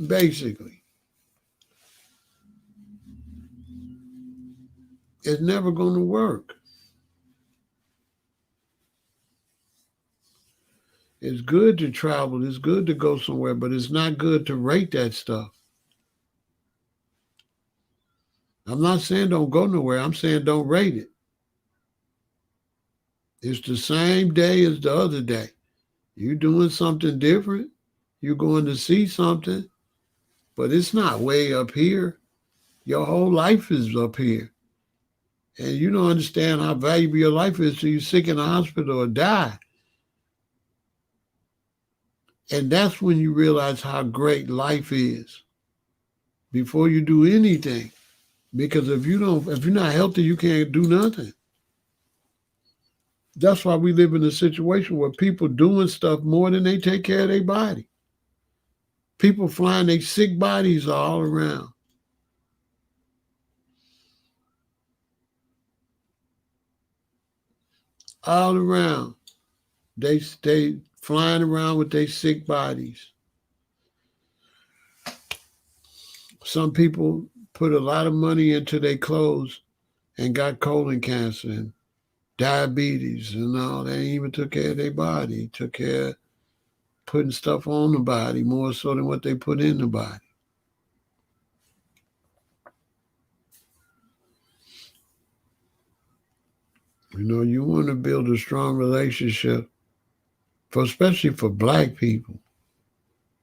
A: basically. It's never going to work. It's good to travel. It's good to go somewhere, but it's not good to rate that stuff. I'm not saying don't go nowhere. I'm saying don't rate it. It's the same day as the other day. You're doing something different. You're going to see something, but it's not way up here. Your whole life is up here. And you don't understand how valuable your life is till you're sick in a hospital or die. And that's when you realize how great life is before you do anything. Because if you're not healthy, you can't do nothing. That's why we live in a situation where people doing stuff more than they take care of their body. People flying their sick bodies all around. All around. They stay flying around with their sick bodies. Some people put a lot of money into their clothes and got colon cancer and diabetes and all. They ain't even took care of their body. Took care of putting stuff on the body more so than what they put in the body. You know, you want to build a strong relationship, especially for Black people.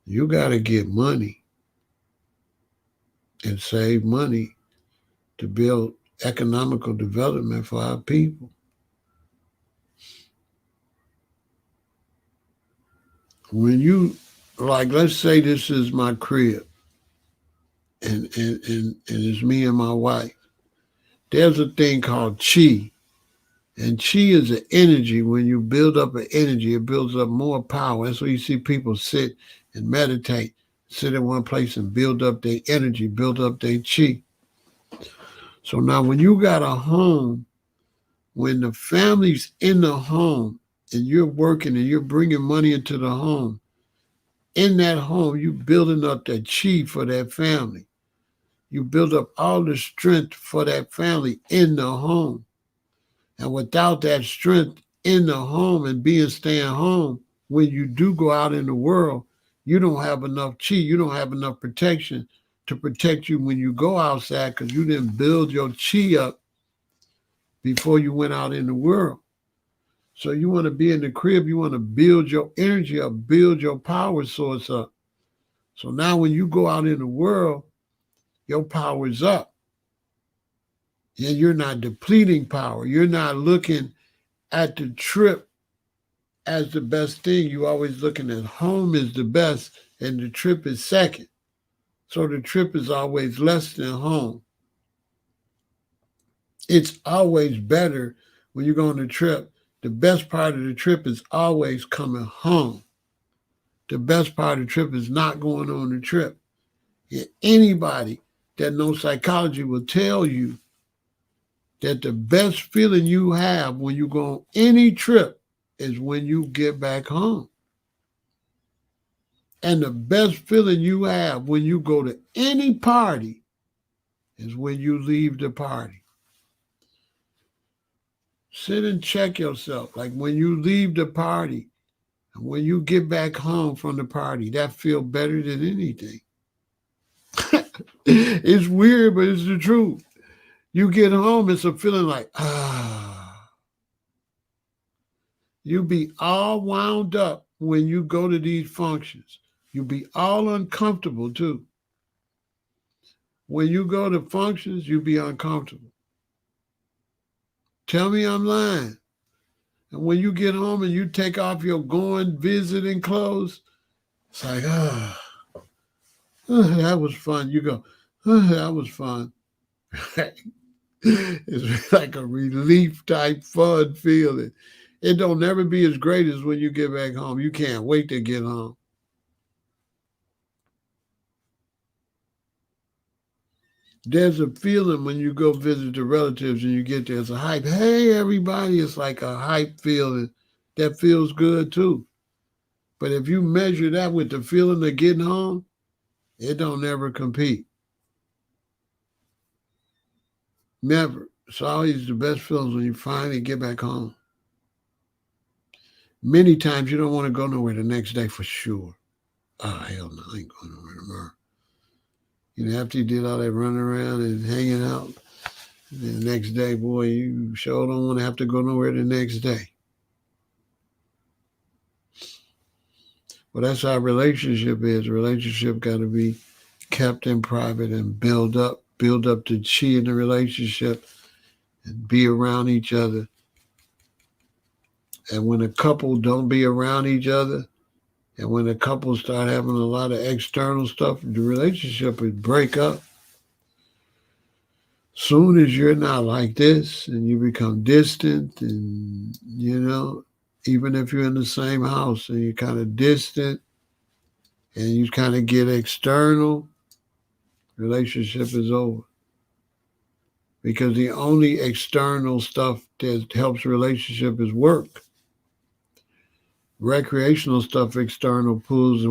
A: You got to get money and save money to build economical development for our people. when you, like, let's say this is my crib and it's me and my wife. There's a thing called chi. And chi is an energy. When you build up an energy, it builds up more power. That's why you see people sit and meditate, sit in one place and build up their energy, build up their chi. So now when you got a home, when the family's in the home and you're working and you're bringing money into the home, in that home, you building up that chi for that family. You build up all the strength for that family in the home. And without that strength in the home and being staying home, when you do go out in the world, you don't have enough chi, you don't have enough protection to protect you when you go outside because you didn't build your chi up before you went out in the world. So you want to be in the crib, you want to build your energy up, build your power source up. So now when you go out in the world, your power is up. And you're not depleting power. You're not looking at the trip as the best thing. You're always looking at home is the best and the trip is second. So the trip is always less than home. It's always better when you go on a trip. The best part of the trip is always coming home. The best part of the trip is not going on the trip. And anybody that knows psychology will tell you that the best feeling you have when you go on any trip is when you get back home. And the best feeling you have when you go to any party is when you leave the party. Sit and check yourself. Like when you leave the party and when you get back home from the party, that feels better than anything. It's weird, but it's the truth. You get home, it's a feeling like, You be all wound up when you go to these functions. You be all uncomfortable too. When you go to functions, you be uncomfortable. Tell me I'm lying. And when you get home and you take off your going visiting clothes, it's like, that was fun. You go, that was fun. It's like a relief type fun feeling. It don't never be as great as when you get back home. You can't wait to get home. There's a feeling when you go visit the relatives and you get there. It's a hype. Hey, everybody. It's like a hype feeling that feels good too. But if you measure that with the feeling of getting home, it don't never compete. Never. It's always the best feelings when you finally get back home. Many times you don't want to go nowhere the next day for sure. Oh, hell no, I ain't going nowhere tomorrow. You know, after you did all that running around and hanging out, the next day, boy, you sure don't want to have to go nowhere the next day. Well, that's how a relationship is. A relationship got to be kept in private and build up the chi in the relationship and be around each other. And when a couple don't be around each other, and when a couple start having a lot of external stuff, the relationship would break up. Soon as you're not like this and you become distant and, even if you're in the same house and you're kind of distant and you kind of get external, relationship is over. Because the only external stuff that helps relationship is work. Recreational stuff external pulls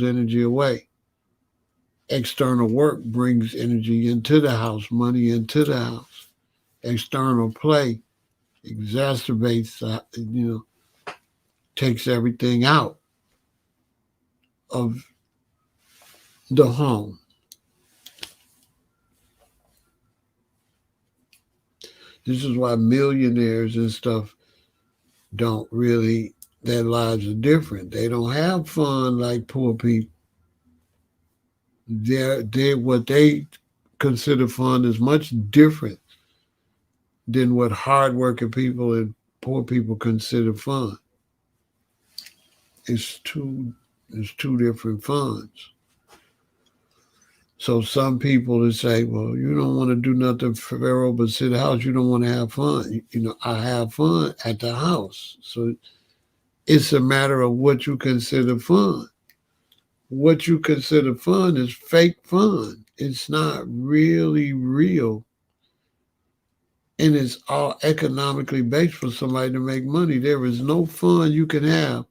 A: energy away. External work brings energy into the house, money into the house. External play exacerbates, takes everything out of the home. This is why millionaires and stuff don't really, their lives are different. They don't have fun like poor people. What they consider fun is much different than what hardworking people and poor people consider fun. It's two different funds. So some people will say, well, you don't want to do nothing for Pharaoh but sit at the house. You don't want to have fun. I have fun at the house. So it's a matter of what you consider fun. What you consider fun is fake fun. It's not really real. And it's all economically based for somebody to make money. There is no fun you can have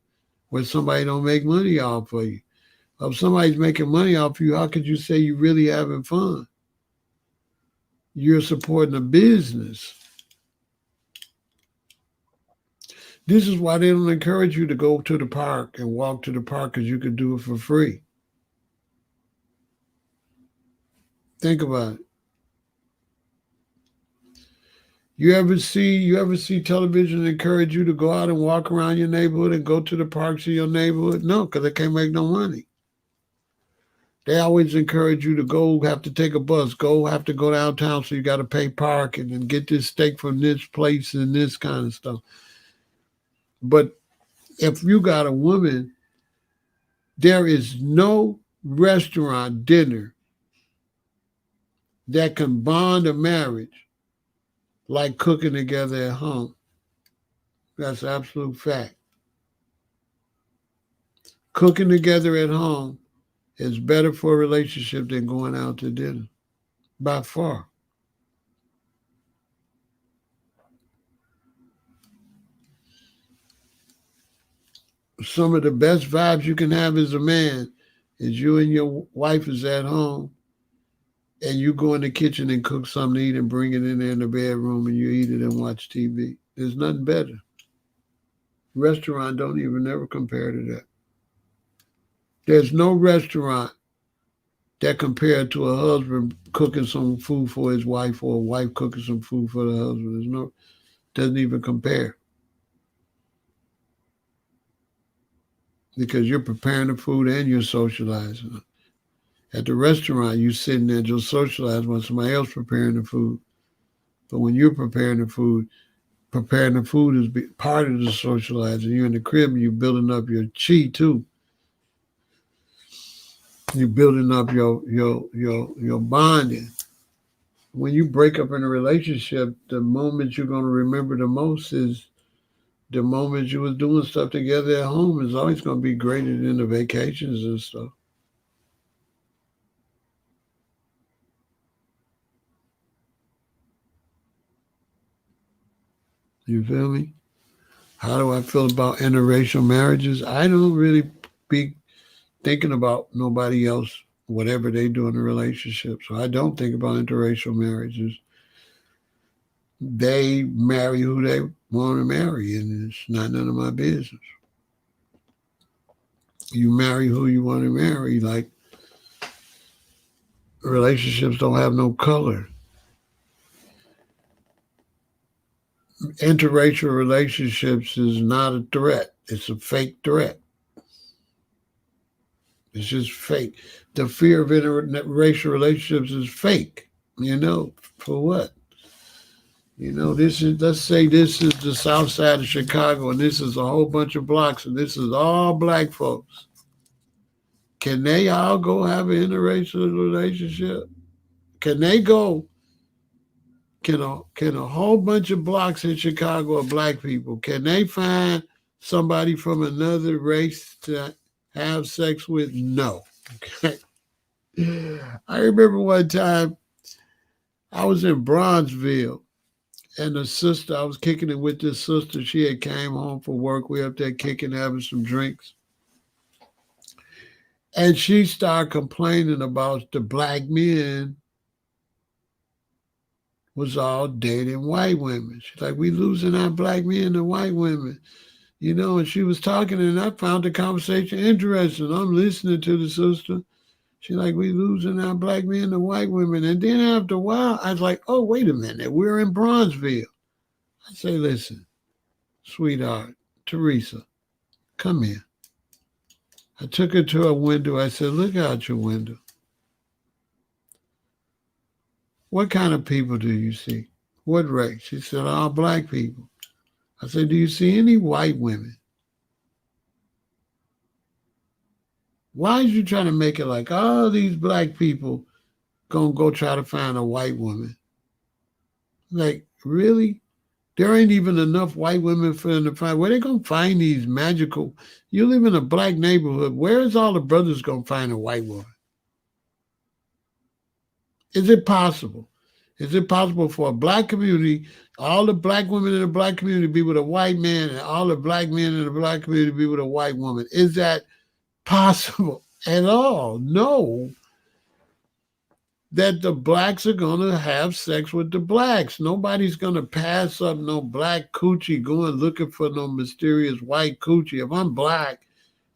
A: where somebody don't make money off of you. If somebody's making money off you, how could you say you're really having fun? You're supporting a business. This is why they don't encourage you to go to the park and walk to the park, because you could do it for free. Think about it. You ever see television encourage you to go out and walk around your neighborhood and go to the parks in your neighborhood? No, because they can't make no money. They always encourage you to go have to take a bus, have to go downtown, so you got to pay parking and get this steak from this place and this kind of stuff. But if you got a woman, there is no restaurant dinner that can bond a marriage like cooking together at home. That's absolute fact. Cooking together at home is better for a relationship than going out to dinner, by far. Some of the best vibes you can have as a man is you and your wife is at home and you go in the kitchen and cook something to eat and bring it in there in the bedroom and you eat it and watch TV. There's nothing better. Restaurant don't even ever compare to that. There's no restaurant that compared to a husband cooking some food for his wife or a wife cooking some food for the husband. Doesn't even compare. Because you're preparing the food and you're socializing. At the restaurant, you're sitting there just socializing while somebody else preparing the food. But when you're preparing the food is part of the socializing. You're in the crib and you're building up your chi too. You're building up your bonding. When you break up in a relationship, the moment you're going to remember the most is the moment you was doing stuff together at home. Is always going to be greater than the vacations and stuff. You feel me? How do I feel about interracial marriages? I don't really be thinking about nobody else, whatever they do in a relationship. So I don't think about interracial marriages. They marry who they want to marry, and it's not none of my business. You marry who you want to marry. Like, relationships don't have no color. Interracial relationships is not a threat. It's a fake threat. It's just fake. The fear of interracial relationships is fake. For what? Let's say this is the south side of Chicago and this is a whole bunch of blocks and this is all black folks. Can they all go have an interracial relationship? Can they go? Can a whole bunch of blocks in Chicago of black people, can they find somebody from another race to have sex with? No. Okay. I remember one time I was in Bronzeville and the sister, I was kicking it with this sister. She had came home from work. We up there kicking, having some drinks. And she started complaining about the black men was all dating white women. She's like, we losing our black men to white women. And she was talking and I found the conversation interesting. I'm listening to the sister. She's like, we losing our black men to white women. And then after a while, I was like, oh, wait a minute. We're in Bronzeville. I say, listen, sweetheart, Teresa, come here. I took her to a window. I said, look out your window. What kind of people do you see? What race? She said, all black people. I said, do you see any white women? Why is you trying to make it like all these black people gonna go try to find a white woman? Like, really? There ain't even enough white women for them to find. Where they gonna find these magical? You live in a black neighborhood. Where is all the brothers gonna find a white woman? Is it possible? Is it possible for a black community, all the black women in the black community be with a white man, and all the black men in the black community be with a white woman? Is that possible at all? No, that the blacks are going to have sex with the blacks. Nobody's going to pass up no black coochie going looking for no mysterious white coochie. If I'm black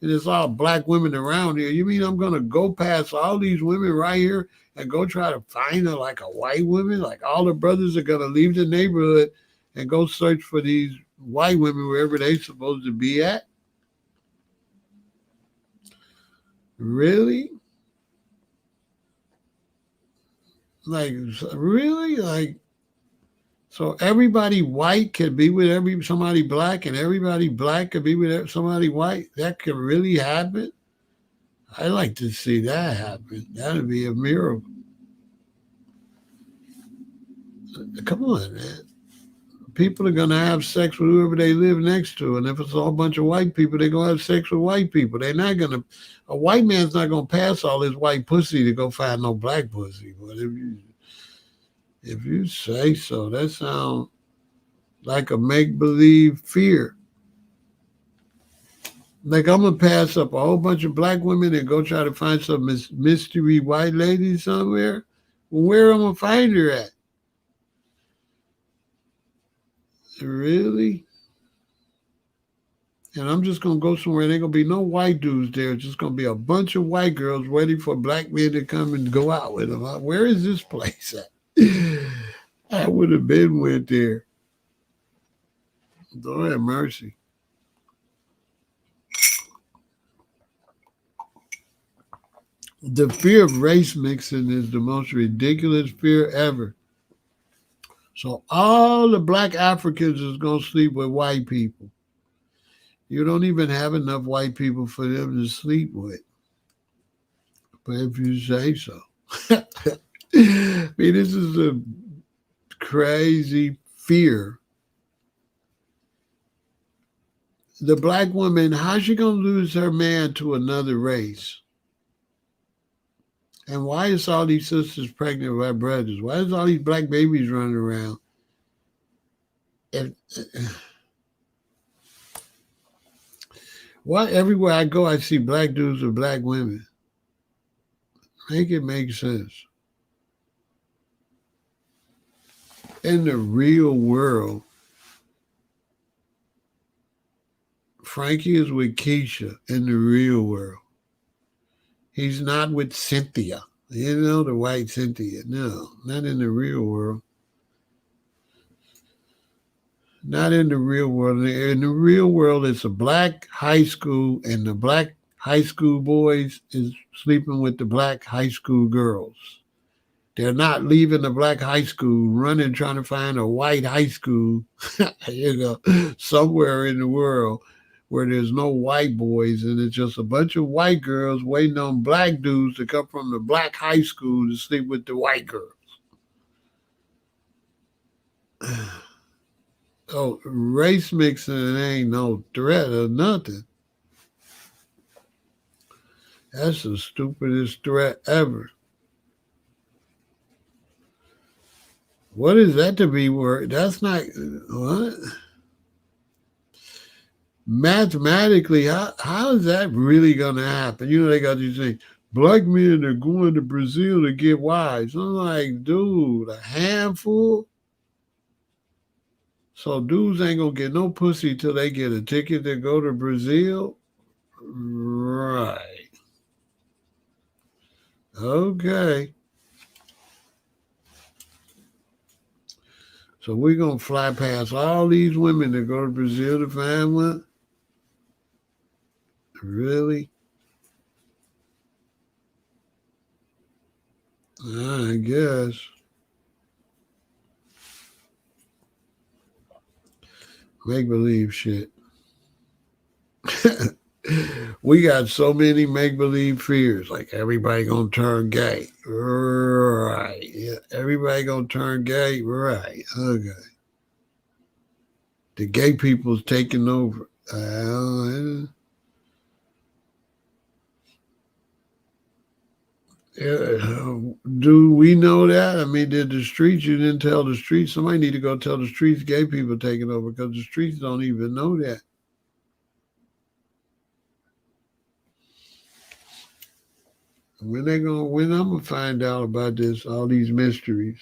A: and it's all black women around here, you mean I'm going to go past all these women right here and go try to find her like a white woman? Like all the brothers are going to leave the neighborhood and go search for these white women wherever they supposed to be at? Really? Like, really? Like, so everybody white could be with somebody black, and everybody black could be with somebody white. That could really happen. I like to see that happen. That'd be a miracle. Come on, man. People are gonna have sex with whoever they live next to, and if it's all a bunch of white people, they're gonna have sex with white people. They're not gonna. A white man's not gonna pass all his white pussy to go find no black pussy. But if you say so, that sounds like a make believe fear. Like I'm gonna pass up a whole bunch of black women and go try to find some mystery white lady somewhere. Well, where am I gonna find her at? Really? And I'm just gonna go somewhere. There ain't gonna be no white dudes there. It's just gonna be a bunch of white girls waiting for black men to come and go out with them. Where is this place at? I would have been went there. Lord have mercy. The fear of race mixing is the most ridiculous fear ever. So all the black Africans is gonna sleep with white people. You don't even have enough white people for them to sleep with. But if you say so. I mean, this is a crazy fear. The black woman, how's she gonna lose her man to another race? And why is all these sisters pregnant with our brothers? Why is all these black babies running around? If, why everywhere I go I see black dudes with black women? Make it make sense. In the real world, Frankie is with Keisha in the real world. He's not with Cynthia. You know, the white Cynthia. No, not in the real world. Not in the real world. In the real world, it's a black high school, and the black high school boys is sleeping with the black high school girls. They're not leaving the black high school, running trying to find a white high school, somewhere in the world where there's no white boys and it's just a bunch of white girls waiting on black dudes to come from the black high school to sleep with the white girls. Oh, race mixing ain't no threat or nothing. That's the stupidest threat ever. What is that to be worth? That's not what? Mathematically, how is that really going to happen? You know, they got these things. Black men are going to Brazil to get wives. I'm like, dude, a handful? So dudes ain't going to get no pussy till they get a ticket to go to Brazil? Right. Okay. So we're going to fly past all these women that go to Brazil to find one? Really? I guess. Make believe shit. We got so many make-believe fears, like everybody gonna turn gay. Right. Yeah, everybody gonna turn gay. Right. Okay. The gay people's taking over. Do we know that? I mean, did the streets, you didn't tell the streets. Somebody need to go tell the streets gay people taking over because the streets don't even know that. When I'm gonna find out about this, all these mysteries.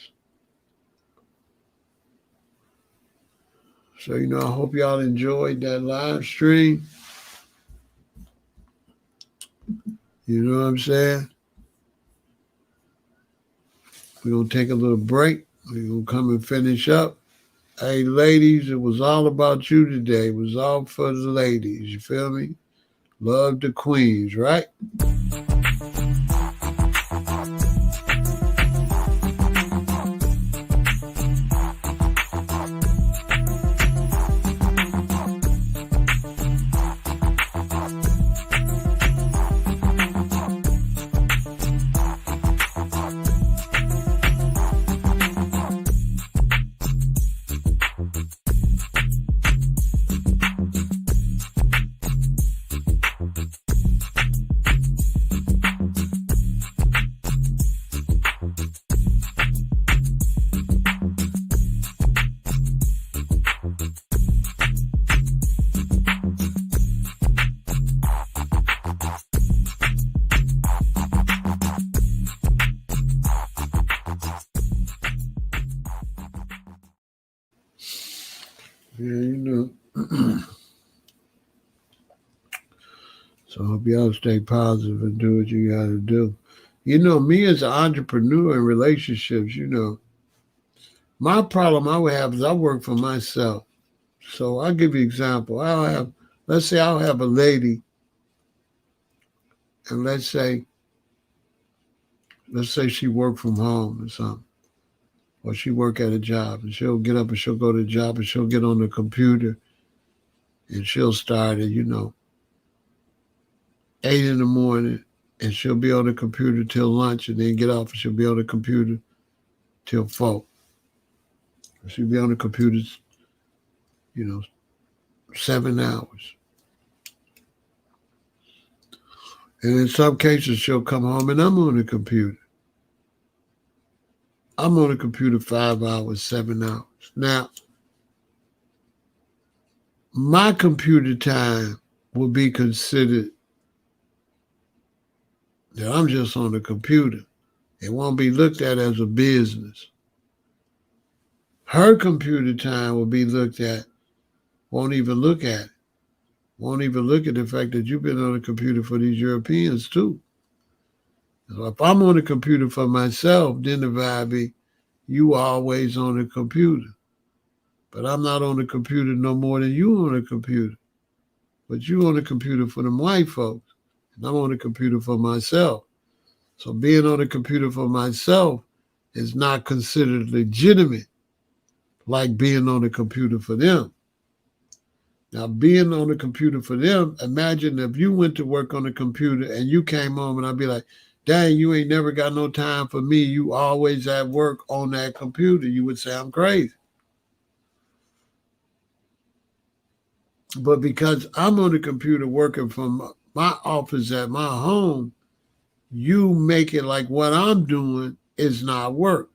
A: So, I hope y'all enjoyed that live stream. You know what I'm saying? We're gonna take a little break. We're gonna come and finish up. Hey ladies, it was all about you today. It was all for the ladies. You feel me? Love the queens, right? Yeah. So I hope y'all stay positive and do what you got to do. Me as an entrepreneur in relationships, my problem I would have is I work for myself. So I'll give you an example. Let's say I'll have a lady, and let's say she work from home or something, or she work at a job, and she'll get up and she'll go to the job and she'll get on the computer and she'll start at 8 in the morning, and she'll be on the computer till lunch, and then get off and she'll be on the computer till 4. She'll be on the computer, 7 hours. And in some cases, she'll come home and I'm on the computer. I'm on the computer 5 hours, 7 hours. Now, my computer time will be considered that I'm just on the computer. It won't be looked at as a business. Her computer time will be looked at, won't even look at it. Won't even look at the fact that you've been on the computer for these Europeans too. So if I'm on the computer for myself, then the vibe be, you always on the computer. But I'm not on the computer no more than you on the computer. But you on the computer for them white folks. And I'm on the computer for myself. So being on the computer for myself is not considered legitimate like being on the computer for them. Now, being on the computer for them, imagine if you went to work on the computer and you came home and I'd be like, dang, you ain't never got no time for me. You always at work on that computer. You would say I'm crazy. But because I'm on the computer working from my office at my home, you make it like what I'm doing is not work.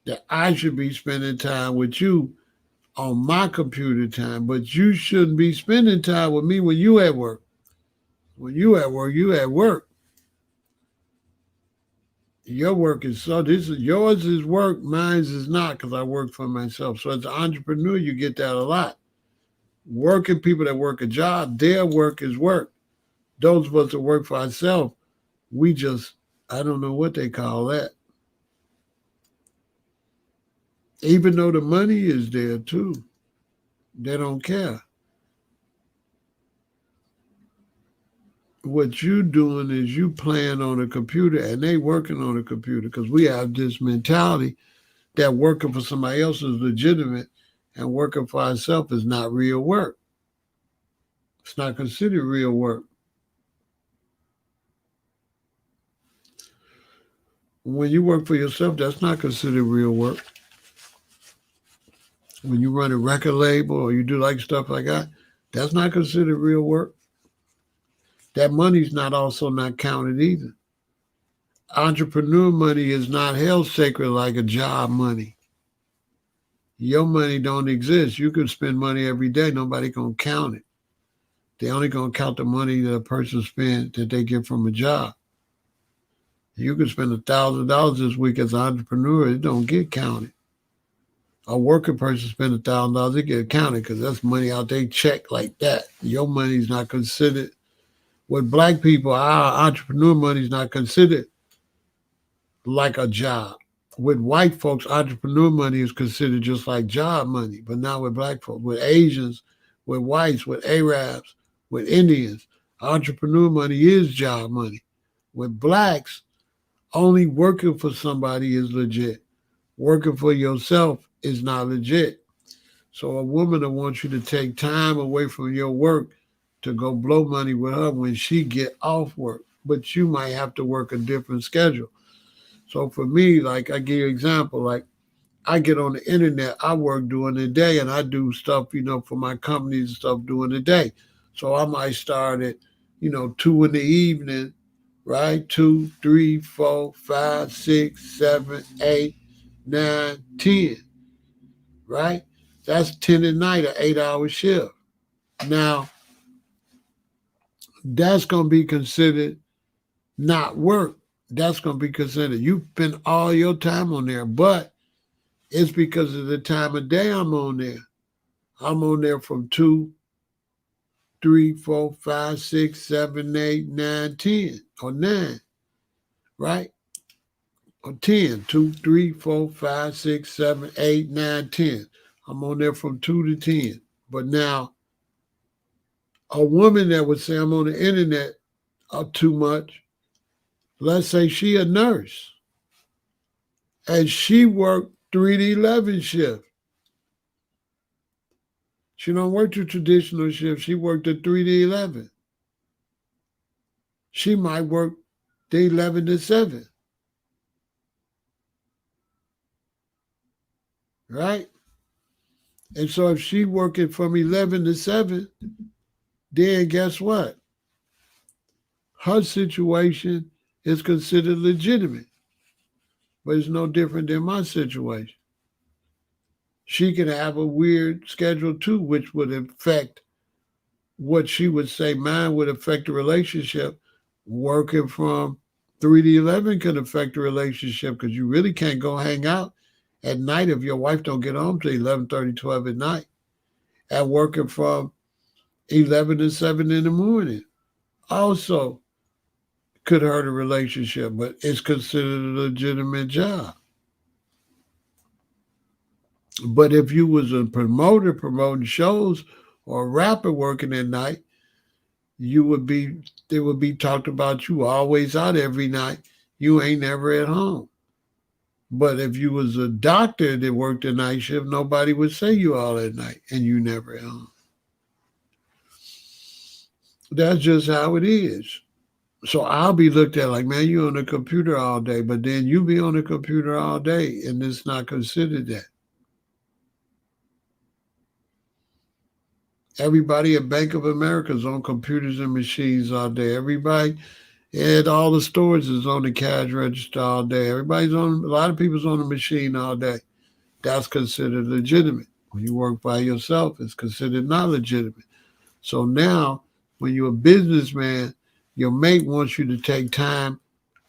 A: That I should be spending time with you on my computer time, but you shouldn't be spending time with me when you at work. When you at work, you at work. Your work is yours is work, mine is not, because I work for myself. So as an entrepreneur, you get that a lot. Working people that work a job, their work is work. Those of us that work for ourselves, we just, I don't know what they call that. Even though the money is there too, they don't care. What you doing is you playing on a computer and they working on a computer, because we have this mentality that working for somebody else is legitimate and working for ourselves is not real work. It's not considered real work. When you work for yourself, that's not considered real work. When you run a record label or you do like stuff like that, that's not considered real work. That money's not also not counted either. Entrepreneur money is not held sacred like a job money. Your money don't exist. You can spend money every day. Nobody gonna count it. They only gonna count the money that a person spent that they get from a job. You can spend $1,000 this week as an entrepreneur. It don't get counted. A working person spend $1,000, it get counted because that's money out they check like that. Your money's not considered. With black people, our entrepreneur money is not considered like a job. With white folks, entrepreneur money is considered just like job money, but not with black folks. With Asians, with whites, with Arabs, with Indians, entrepreneur money is job money. With blacks, only working for somebody is legit. Working for yourself is not legit. So a woman that wants you to take time away from your work to go blow money with her when she get off work, but you might have to work a different schedule. So for me, like I give you an example, like I get on the internet, I work during the day and I do stuff, for my companies and stuff during the day. So I might start at, 2 in the evening, right? 2, 3, 4, 5, 6, 7, 8, 9, 10, right? That's 10 at night, an 8-hour shift. Now, that's going to be considered not work. That's going to be considered, you spend all your time on there, but it's because of the time of day I'm on there. I'm on there from 2, 3, 4, 5, 6, 7, 8, 9, 10, or 9, right? Or 10, 2, 3, 4, 5, 6, 7, 8, 9, 10. I'm on there from 2 to 10. But now, a woman that would say I'm on the internet too much, let's say she a nurse, and she worked 3 to 11 shift. She don't work the traditional shift. She worked the 3 to 11. She might work the 11 to 7, right? And so if she working from 11 to 7, then guess what? Her situation is considered legitimate, but it's no different than my situation. She can have a weird schedule too, which would affect what she would say. Mine would affect the relationship. Working from 3 to 11 can affect the relationship because you really can't go hang out at night if your wife don't get home till 11:30, 12 at night. And working from 11 to 7 in the morning also could hurt a relationship, but it's considered a legitimate job. But if you was a promoter promoting shows or a rapper working at night, you would be it would be talked about you always out every night. You ain't never at home. But if you was a doctor that worked a night shift, nobody would say you all at night and you never at home. That's just how it is. So I'll be looked at like, man, you on the computer all day, but then you be on the computer all day and it's not considered that. Everybody at Bank of America is on computers and machines all day. Everybody at all the stores is on the cash register all day. A lot of people's on the machine all day. That's considered legitimate. When you work by yourself, it's considered not legitimate. So now, when you're a businessman, your mate wants you to take time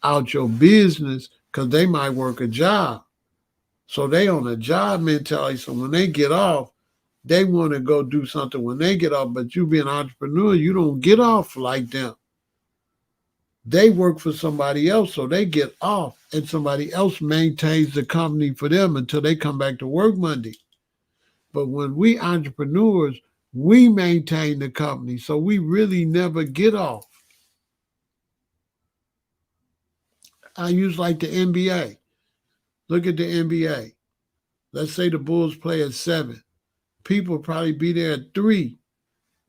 A: out your business because they might work a job. So they on a job mentality. So when they get off, they want to go do something when they get off. But you being an entrepreneur, you don't get off like them. They work for somebody else, so they get off, and somebody else maintains the company for them until they come back to work Monday. But when we entrepreneurs, we maintain the company, so we really never get off. I use like the NBA. Look at the NBA. Let's say the Bulls play at 7. People probably be there at 3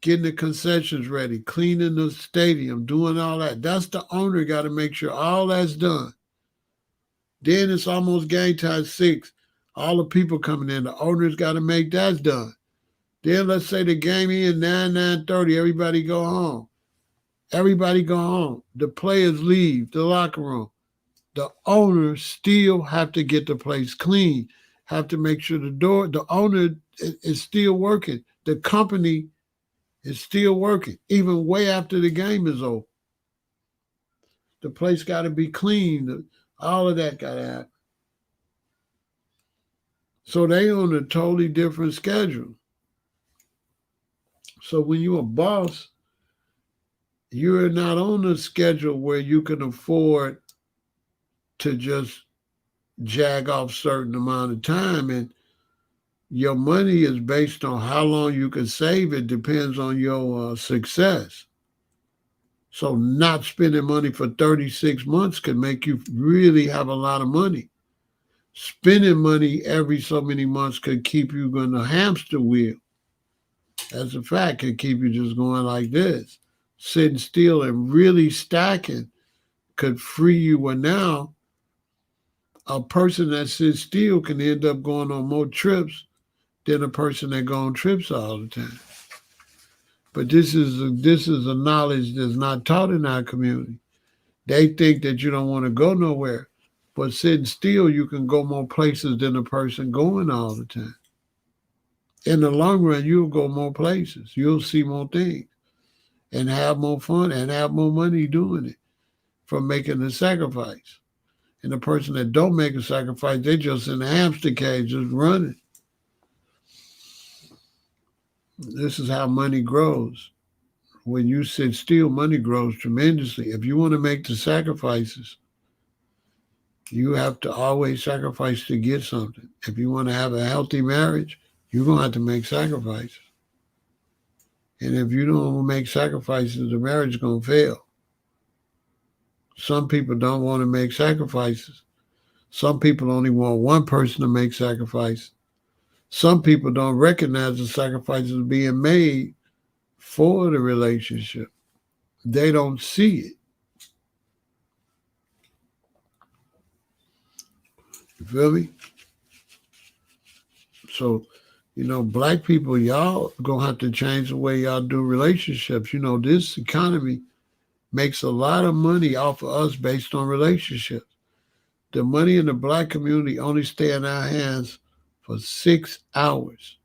A: getting the concessions ready, cleaning the stadium, doing all that. That's the owner got to make sure all that's done. Then it's almost game time 6. All the people coming in, the owners got to make that done. Then let's say the game in 9:30, everybody go home. Everybody go home. The players leave the locker room. The owners still have to get the place clean. Have to make sure the owner is still working. The company is still working, even way after the game is over. The place got to be clean. All of that got to happen. So they on a totally different schedule. So when you're a boss, you're not on a schedule where you can afford to just jag off certain amount of time, and your money is based on how long you can save. It depends on your success. So not spending money for 36 months can make you really have a lot of money. Spending money every so many months could keep you on the hamster wheel. As a fact, could keep you just going like this. Sitting still and really stacking could free you. And now a person that sits still can end up going on more trips than a person that go on trips all the time. But this is a knowledge that's not taught in our community. They think that you don't want to go nowhere, but sitting still, you can go more places than a person going all the time. In the long run, you'll go more places. You'll see more things and have more fun and have more money doing it from making the sacrifice. And the person that don't make a sacrifice, they just in a hamster cage, just running. This is how money grows. When you sit still, money grows tremendously. If you want to make the sacrifices, you have to always sacrifice to get something. If you want to have a healthy marriage, you're going to have to make sacrifices. And if you don't make sacrifices, the marriage is going to fail. Some people don't want to make sacrifices. Some people only want one person to make sacrifice. Some people don't recognize the sacrifices being made for the relationship. They don't see it. You feel me? So, black people, y'all gonna have to change the way y'all do relationships. This economy makes a lot of money off of us based on relationships. The money in the black community only stay in our hands for 6 hours.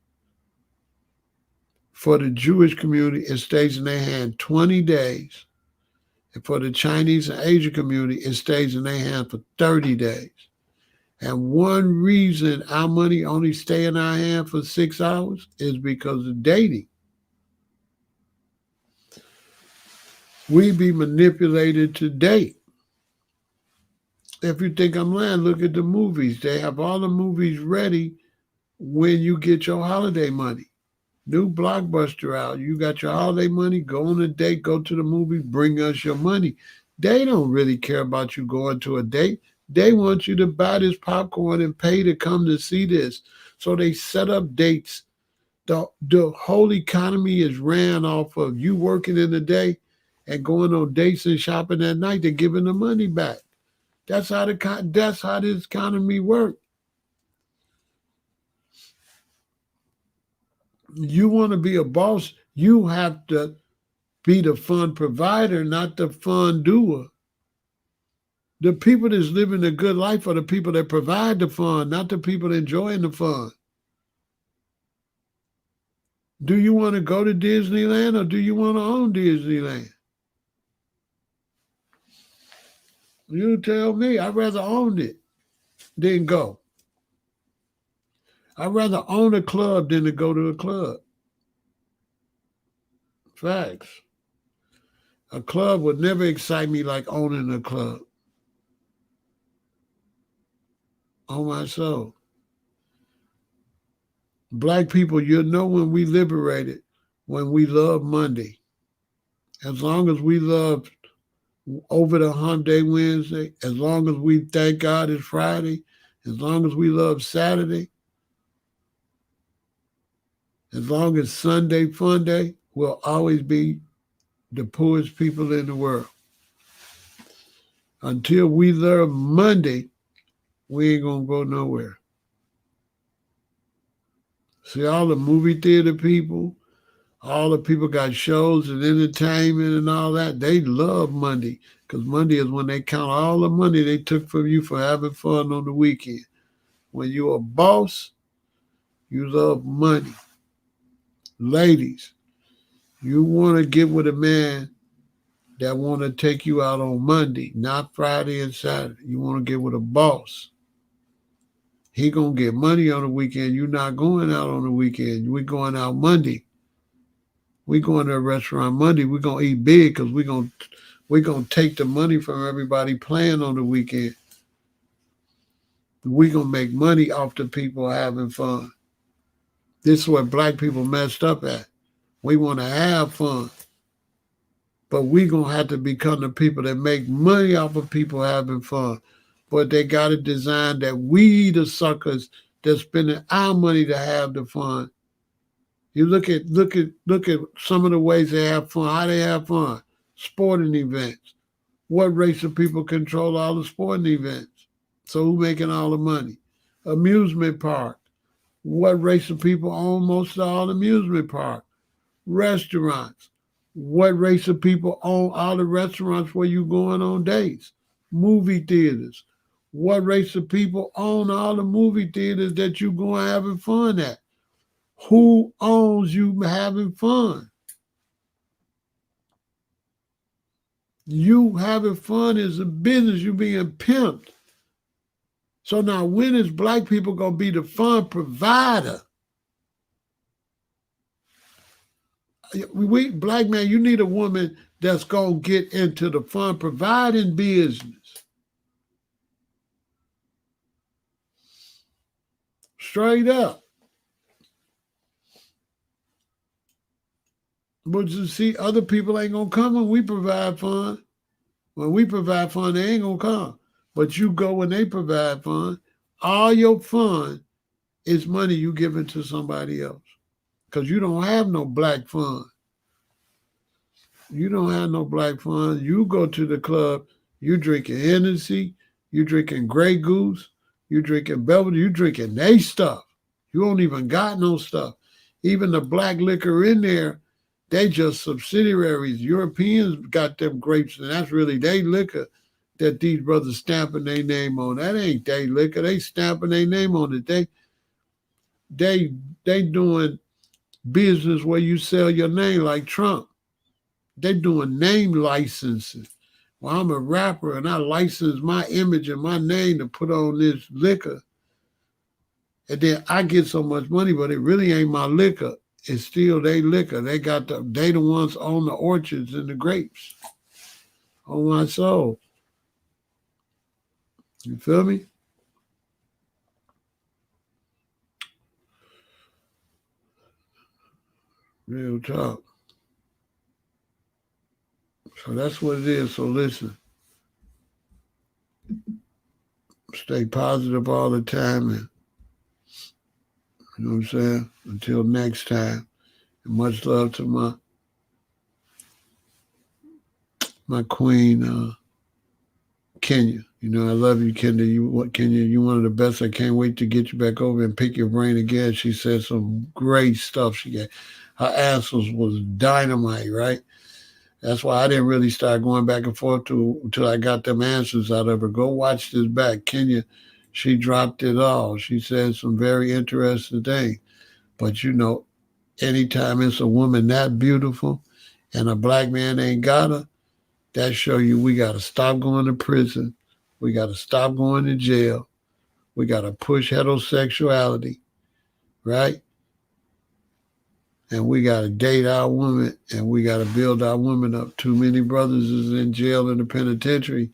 A: For the Jewish community, it stays in their hand 20 days. And for the Chinese and Asian community, it stays in their hand for 30 days. And one reason our money only stay in our hand for 6 hours is because of dating. We be manipulated to date. If you think I'm lying, look at the movies. They have all the movies ready when you get your holiday money. New blockbuster out. You got your holiday money, go on a date, go to the movie, bring us your money. They don't really care about you going to a date. They want you to buy this popcorn and pay to come to see this. So they set up dates. The whole economy is ran off of you working in the day and going on dates and shopping at night. They're giving the money back. That's how this economy works. You want to be a boss, you have to be the fun provider, not the fun doer. The people that's living a good life are the people that provide the fun, not the people enjoying the fun. Do you want to go to Disneyland or do you want to own Disneyland? You tell me. I'd rather own it than go. I'd rather own a club than to go to a club. Facts. A club would never excite me like owning a club. On my soul. Black people, you'll know when we liberated, when we love Monday. As long as we love over the hump day Wednesday, as long as we thank God it's Friday, as long as we love Saturday, as long as Sunday fun day, will always be the poorest people in the world. Until we learn Monday, we ain't gonna go nowhere. See, all the movie theater people, all the people got shows and entertainment and all that. They love Monday because Monday is when they count all the money they took from you for having fun on the weekend. When you're a boss, you love money. Ladies, you want to get with a man that want to take you out on Monday, not Friday and Saturday. You want to get with a boss. He gonna get money on the weekend. You're not going out on the weekend. We're going out Monday. We going to a restaurant Monday. We're gonna eat big because we're gonna take the money from everybody playing on the weekend. We're gonna make money off the people having fun. This is what black people messed up at. We want to have fun. But we're going to have to become the people that make money off of people having fun. But they got it designed that we, the suckers, that's spending our money to have the fun. You look at some of the ways they have fun, how they have fun. Sporting events. What race of people control all the sporting events? So who making all the money? Amusement park. What race of people own most of all amusement park? Restaurants. What race of people own all the restaurants where you going on dates? Movie theaters. What race of people own all the movie theaters that you going having fun at? Who owns you having fun? You having fun is a business. You being pimped. So now when is black people going to be the fun provider? We black man, you need a woman that's going to get into the fun providing business. Straight up. But you see, other people ain't going to come when we provide fun. When we provide fun, they ain't going to come. But you go when they provide fun. All your fun is money you giving to somebody else. Because you don't have no black fun. You don't have no black fun. You go to the club, you drinking Hennessy, you drinking Grey Goose, you drinking Belvedere, you drinking they stuff. You don't even got no stuff. Even the black liquor in there, they just subsidiaries. Europeans got them grapes, and that's really they liquor that these brothers stamping their name on. That ain't they liquor. They stamping their name on it. They doing business where you sell your name like Trump. They doing name licensing. Well, I'm a rapper and I license my image and my name to put on this liquor. And then I get so much money, but it really ain't my liquor. It's still they liquor. They the ones on the orchards and the grapes. On my soul. You feel me? Real talk. So that's what it is. So listen. Stay positive all the time, and you know what I'm saying? Until next time. And much love to my queen, Kenya. You know, I love you, Kenya. Kenya, you one of the best. I can't wait to get you back over and pick your brain again. She said some great stuff. Her answers was dynamite, right? That's why I didn't really start going back and forth until I got them answers out of her. Go watch this back. Kenya, she dropped it all. She said some very interesting things. But you know, anytime it's a woman that beautiful and a black man ain't got her, that show you we got to stop going to prison. We got to stop going to jail. We got to push heterosexuality, right? And we got to date our women and we got to build our women up. Too many brothers is in jail in the penitentiary.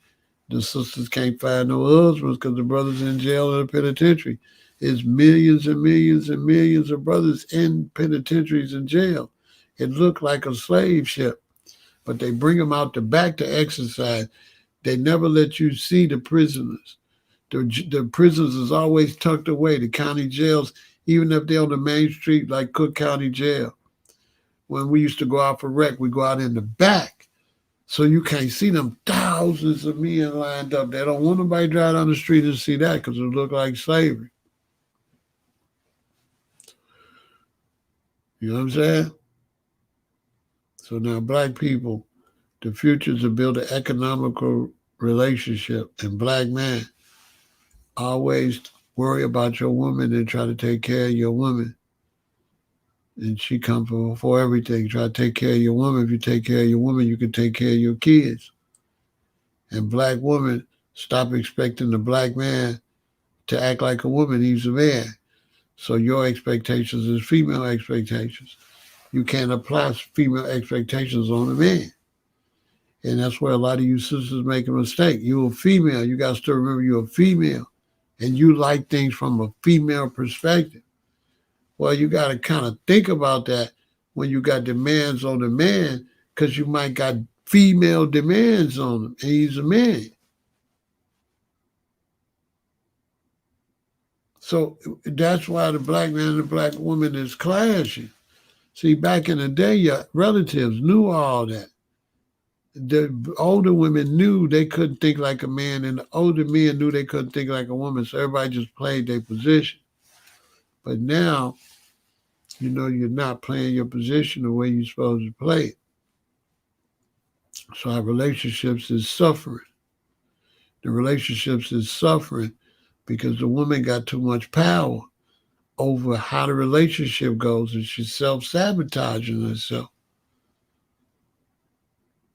A: The sisters can't find no husbands because the brothers in jail in the penitentiary. It's millions and millions and millions of brothers in penitentiaries and jail. It looked like a slave ship, but they bring them out the back to exercise. They never let you see the prisoners. The prisons is always tucked away. The county jails, even if they're on the main street like Cook County Jail. when we used to go out for rec, we go out in the back. So you can't see them thousands of men lined up. They don't want nobody to drive down the street and see that because it look like slavery. You know what I'm saying? So now black people, the future is to build an economical relationship. And black man, always worry about your woman and try to take care of your woman. And she comes for everything. Try to take care of your woman. If you take care of your woman, you can take care of your kids. And black woman, stop expecting the black man to act like a woman. He's a man. So your expectations is female expectations. You can't apply female expectations on a man. And that's where a lot of you sisters make a mistake. You're a female. You got to still remember you're a female. And you like things from a female perspective. Well, you got to kind of think about that when you got demands on the man, because you might got female demands on him, and he's a man. So that's why the black man and the black woman is clashing. See, back in the day, your relatives knew all that. The older women knew they couldn't think like a man, and the older men knew they couldn't think like a woman, so everybody just played their position. But now, you know, you're not playing your position the way you're supposed to play it. So our relationships is suffering. The relationships is suffering because the woman got too much power over how the relationship goes, and she's self-sabotaging herself.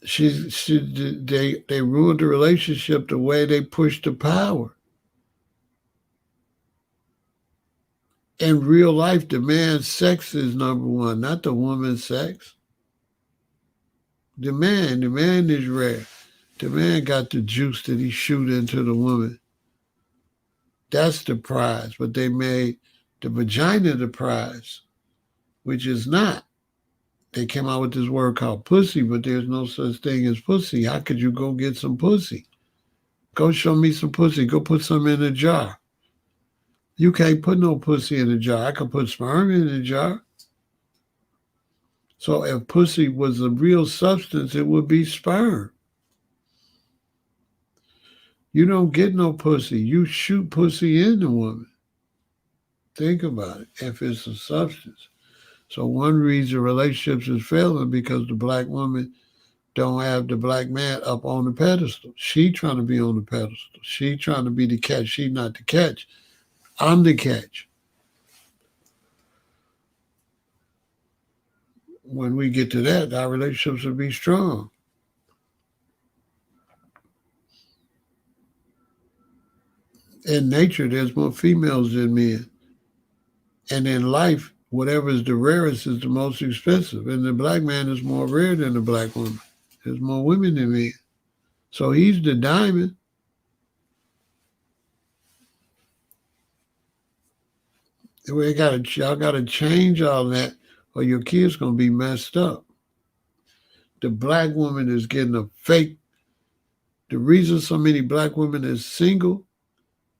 A: They ruined the relationship the way they pushed the power. In real life, the man's sex is number one, not the woman's sex. The man is rare. The man got the juice that he shoot into the woman. That's the prize. But they made the vagina the prize, which is not. They came out with this word called pussy, but there's no such thing as pussy. How could you go get some pussy? Go show me some pussy. Go put some in a jar. You can't put no pussy in a jar. I could put sperm in a jar. So if pussy was a real substance, it would be sperm. You don't get no pussy. You shoot pussy in the woman. Think about it, if it's a substance. So one reason relationships is failing because the black woman don't have the black man up on the pedestal. She trying to be on the pedestal. She trying to be the catch. She not the catch. I'm the catch. When we get to that, our relationships will be strong. In nature, there's more females than men. And in life, whatever is the rarest is the most expensive. And the black man is more rare than the black woman. There's more women than men. So he's the diamond. Y'all gotta change all that or your kids gonna be messed up. The black woman is getting a fake. The reason so many black women is single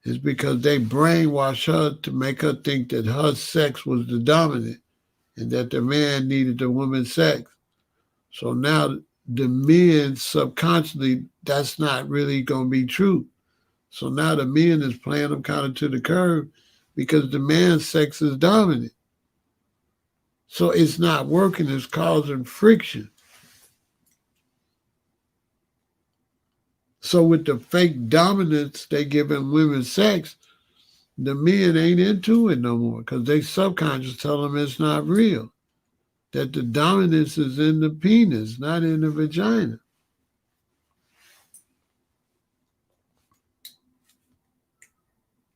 A: is because they brainwash her to make her think that her sex was the dominant and that the man needed the woman's sex. So now the men subconsciously, that's not really going to be true. So now the men is playing them kind of to the curb because the man's sex is dominant. So it's not working, it's causing friction. So with the fake dominance they giving women sex, the men ain't into it no more because they subconscious tell them it's not real. That the dominance is in the penis, not in the vagina.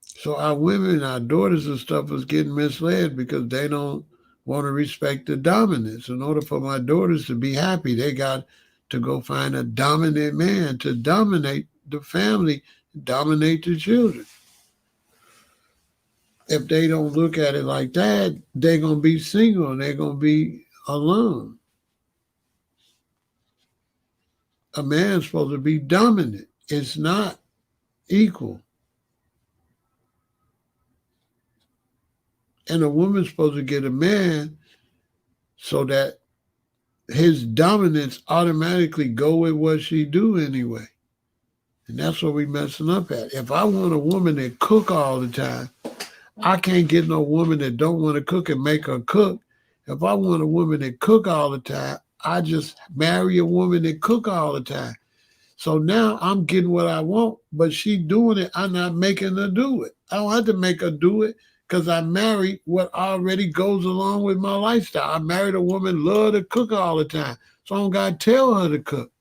A: So our women, our daughters and stuff is getting misled because they don't want to respect the dominance. In order for my daughters to be happy, they got to go find a dominant man to dominate the family, dominate the children. If they don't look at it like that, they're going to be single and they're going to be alone. A man's supposed to be dominant. It's not equal. And a woman's supposed to get a man so that his dominance automatically go with what she do anyway. And that's what we messing up at. If I want a woman that cook all the time, I can't get no woman that don't want to cook and make her cook. If I want a woman that cook all the time, I just marry a woman that cook all the time. So now I'm getting what I want, but she doing it. I'm not making her do it. I don't have to make her do it because I married what already goes along with my lifestyle. I married a woman love to cook all the time. So I don't got to tell her to cook.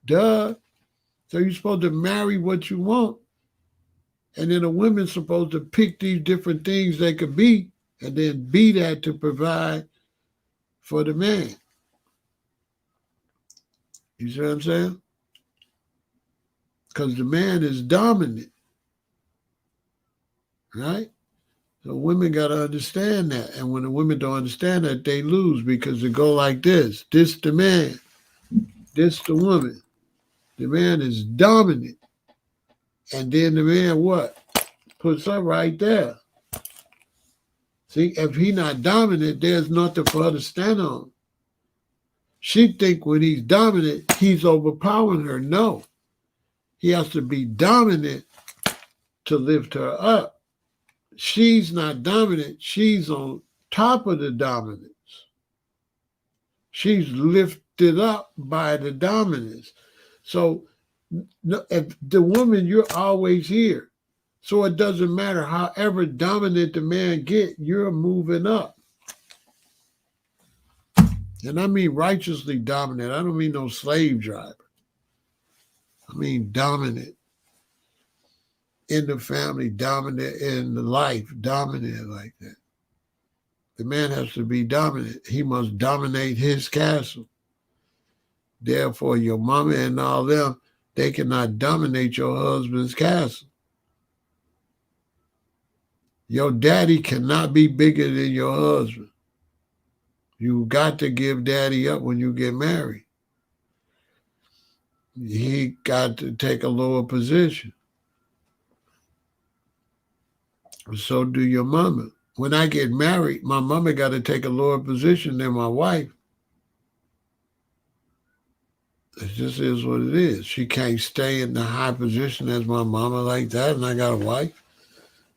A: Duh. So you're supposed to marry what you want. And then a woman's supposed to pick these different things they could be and then be that to provide for the man. You see what I'm saying? Because the man is dominant, right? So women got to understand that. And when the women don't understand that, they lose because it go like this. This the man. This the woman. The man is dominant. And then the man what? Puts her right there. See, if he not dominant, there's nothing for her to stand on. She think when he's dominant, he's overpowering her. No. He has to be dominant to lift her up. She's not dominant. She's on top of the dominance. She's lifted up by the dominance. So if the woman, you're always here. So it doesn't matter however dominant the man get, you're moving up. And I mean righteously dominant. I don't mean no slave driver. I mean dominant in the family, dominant in the life, dominant like that. The man has to be dominant. He must dominate his castle. Therefore, your mama and all them, they cannot dominate your husband's castle. Your daddy cannot be bigger than your husband. You got to give daddy up when you get married. He got to take a lower position. So do your mama. When I get married, my mama got to take a lower position than my wife. It just is what it is. She can't stay in the high position as my mama like that, and I got a wife.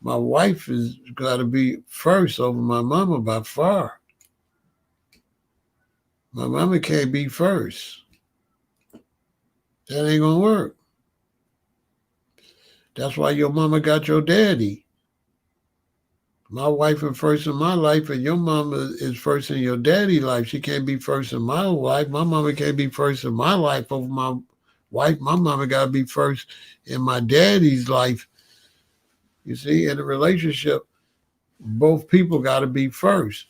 A: My wife has got to be first over my mama by far. My mama can't be first. That ain't going to work. That's why your mama got your daddy. My wife is first in my life, and your mama is first in your daddy's life. She can't be first in my life. My mama can't be first in my life over my wife. My mama got to be first in my daddy's life. You see, in a relationship, both people got to be first.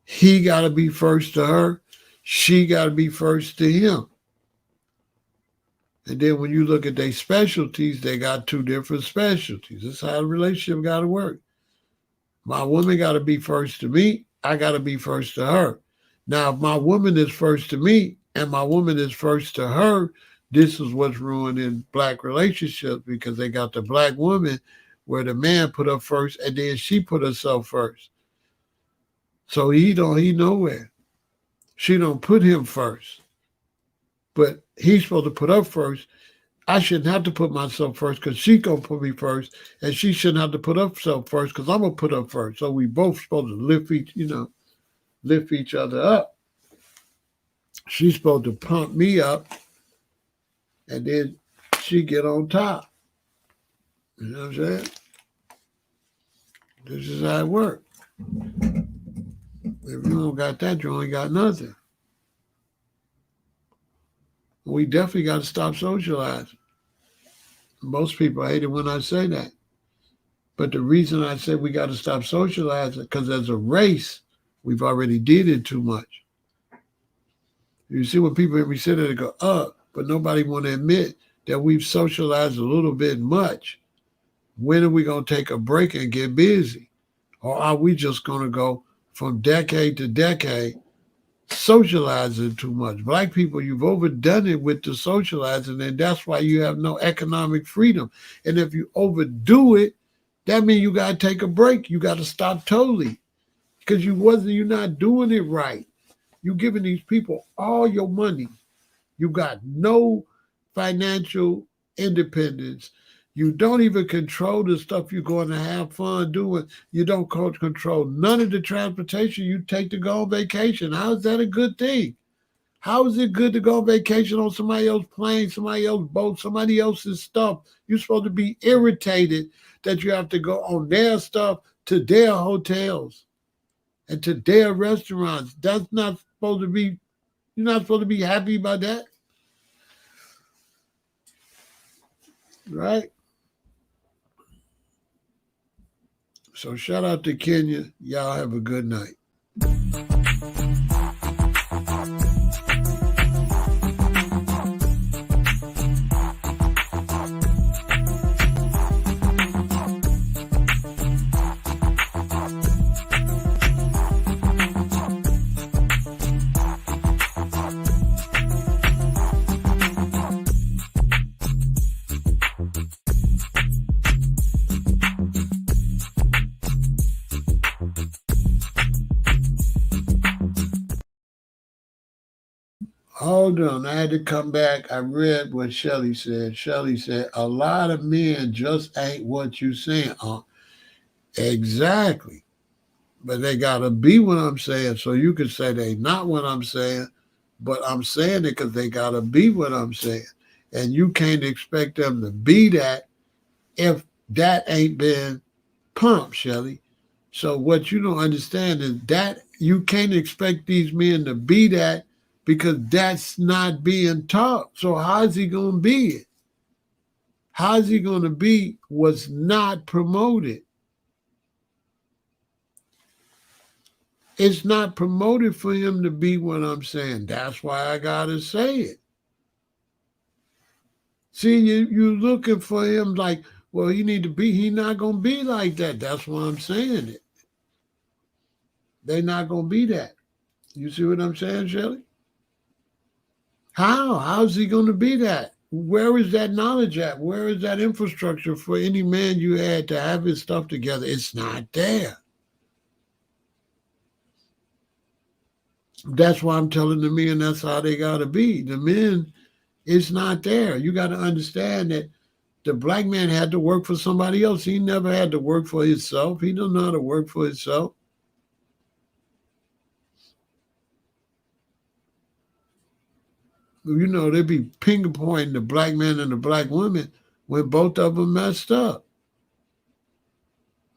A: He got to be first to her. She got to be first to him. And then when you look at their specialties, they got two different specialties. That's how a relationship got to work. My woman got to be first to me. I got to be first to her. Now, if my woman is first to me and my woman is first to her, this is what's ruining black relationships because they got the black woman where the man put her first and then she put herself first. So he nowhere. She don't put him first. But he's supposed to put her first. I shouldn't have to put myself first because she's going to put me first. And she shouldn't have to put herself first because I'm going to put her first. So we both supposed to lift each other up. She's supposed to pump me up. And then she get on top. You know what I'm saying? This is how it works. If you don't got that, you ain't got nothing. We definitely got to stop socializing. Most people hate it when I say that. But the reason I say we got to stop socializing, because as a race, we've already did it too much. You see when people hear me say that, they go, but nobody want to admit that we've socialized a little bit much. When are we going to take a break and get busy? Or are we just going to go from decade to decade socializing too much? Black people, you've overdone it with the socializing, and that's why you have no economic freedom. And if you overdo it, that means you got to take a break. You got to stop totally because you're not doing it right. You giving these people all your money. You got no financial independence. You don't even control the stuff you're going to have fun doing. You don't control none of the transportation you take to go on vacation. How is that a good thing? How is it good to go on vacation on somebody else's plane, somebody else's boat, somebody else's stuff? You're supposed to be irritated that you have to go on their stuff to their hotels and to their restaurants. That's not supposed to be, you're not supposed to be happy about that, right? So shout out to Kenya. Y'all have a good night. Hold on, I had to come back. I read what Shelly said. Shelly said, a lot of men just ain't what you saying. Exactly. But they got to be what I'm saying. So you could say they not what I'm saying, but I'm saying it because they got to be what I'm saying. And you can't expect them to be that if that ain't been pumped, Shelly. So what you don't understand is that you can't expect these men to be that because that's not being taught. So how's he going to be it? How's he going to be what's not promoted? It's not promoted for him to be what I'm saying. That's why I got to say it. See, you looking for him like, well, he need to be, he not going to be like that. That's why I'm saying it. They not going to be that. You see what I'm saying, Shelley? How? How's he going to be that? Where is that knowledge at? Where is that infrastructure for any man you had to have his stuff together? It's not there. That's why I'm telling the men that's how they got to be. The men, it's not there. You got to understand that the black man had to work for somebody else. He never had to work for himself. He don't know how to work for himself. You know, they be finger pointing the black man and the black woman when both of them messed up.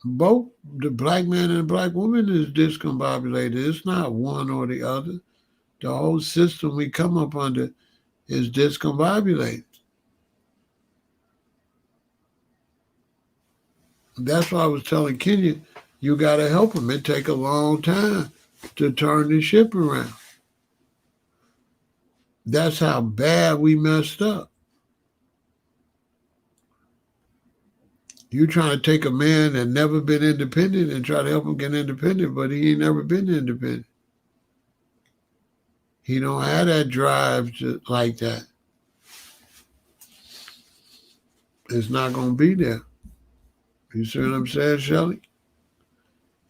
A: Both the black man and the black woman is discombobulated. It's not one or the other. The whole system we come up under is discombobulated. That's why I was telling Kenya, you got to help them. It take a long time to turn the ship around. That's how bad we messed up. You trying to take a man that never been independent and try to help him get independent, but he ain't never been independent. He don't have that drive like that. It's not going to be there. You see what I'm saying, Shelley?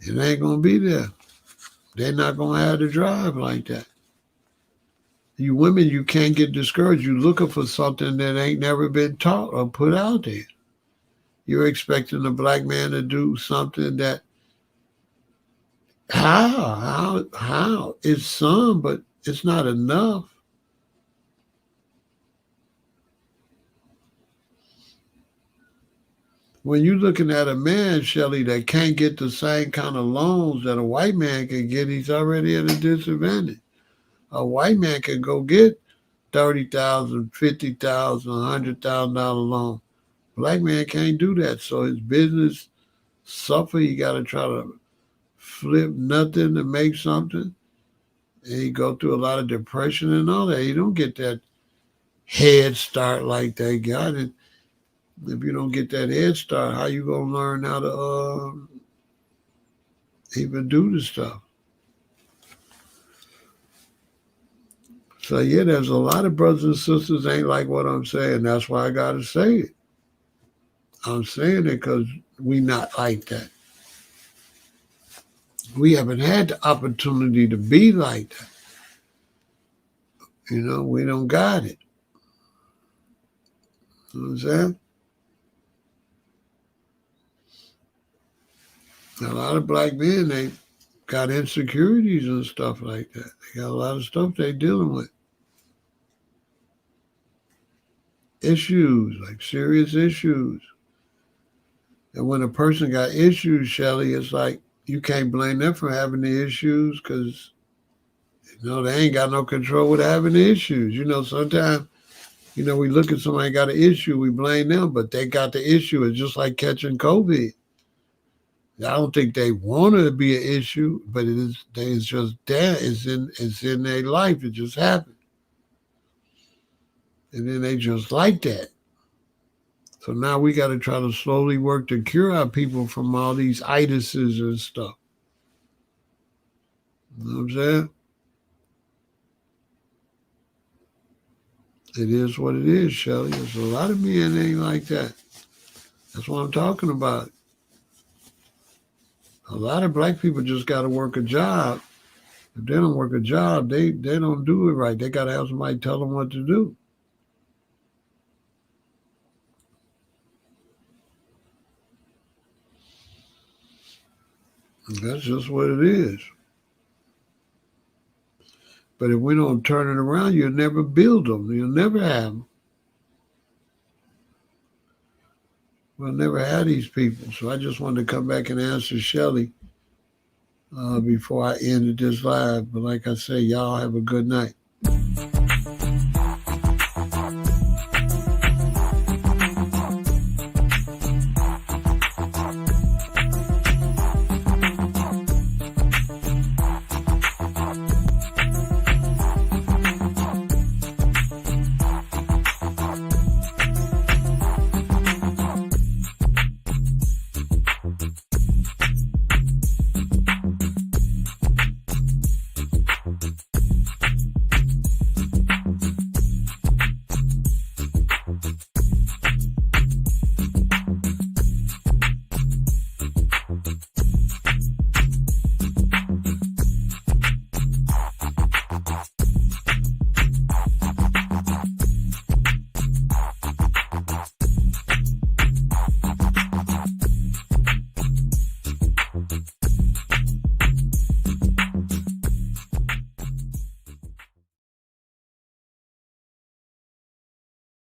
A: It ain't going to be there. They're not going to have the drive like that. You women, you can't get discouraged. You're looking for something that ain't never been taught or put out there. You're expecting a black man to do something that, how? It's some, but it's not enough. When you're looking at a man, Shelley, that can't get the same kind of loans that a white man can get, he's already at a disadvantage. A white man can go get $30,000, $50,000, $100,000 loan. Black man can't do that. So his business suffer. He got to try to flip nothing to make something. And he go through a lot of depression and all that. He don't get that head start like they got it. If you don't get that head start, how you gonna learn how to even do the stuff? So yeah, there's a lot of brothers and sisters ain't like what I'm saying. That's why I gotta say it. I'm saying it because we not like that. We haven't had the opportunity to be like that. We don't got it. You know what I'm saying? A lot of black men, they got insecurities and stuff like that. They got a lot of stuff they dealing with. Issues, like serious issues. And when a person got issues, Shelly, it's like you can't blame them for having the issues because they ain't got no control with having the issues. Sometimes we look at somebody got an issue, we blame them, but they got the issue. It's just like catching COVID. I don't think they want it to be an issue, but it's just there. It's in their life. It just happened, and then they just like that. So now we got to try to slowly work to cure our people from all these itises and stuff. You know what I'm saying? It is what it is, Shelly. There's a lot of men ain't like that. That's what I'm talking about. A lot of black people just got to work a job. If they don't work a job, they don't do it right. They got to have somebody tell them what to do. That's just what it is. But if we don't turn it around, you'll never build them. You'll never have them. We'll never have these people. So I just wanted to come back and answer Shelly before I ended this live. But like I say, y'all have a good night.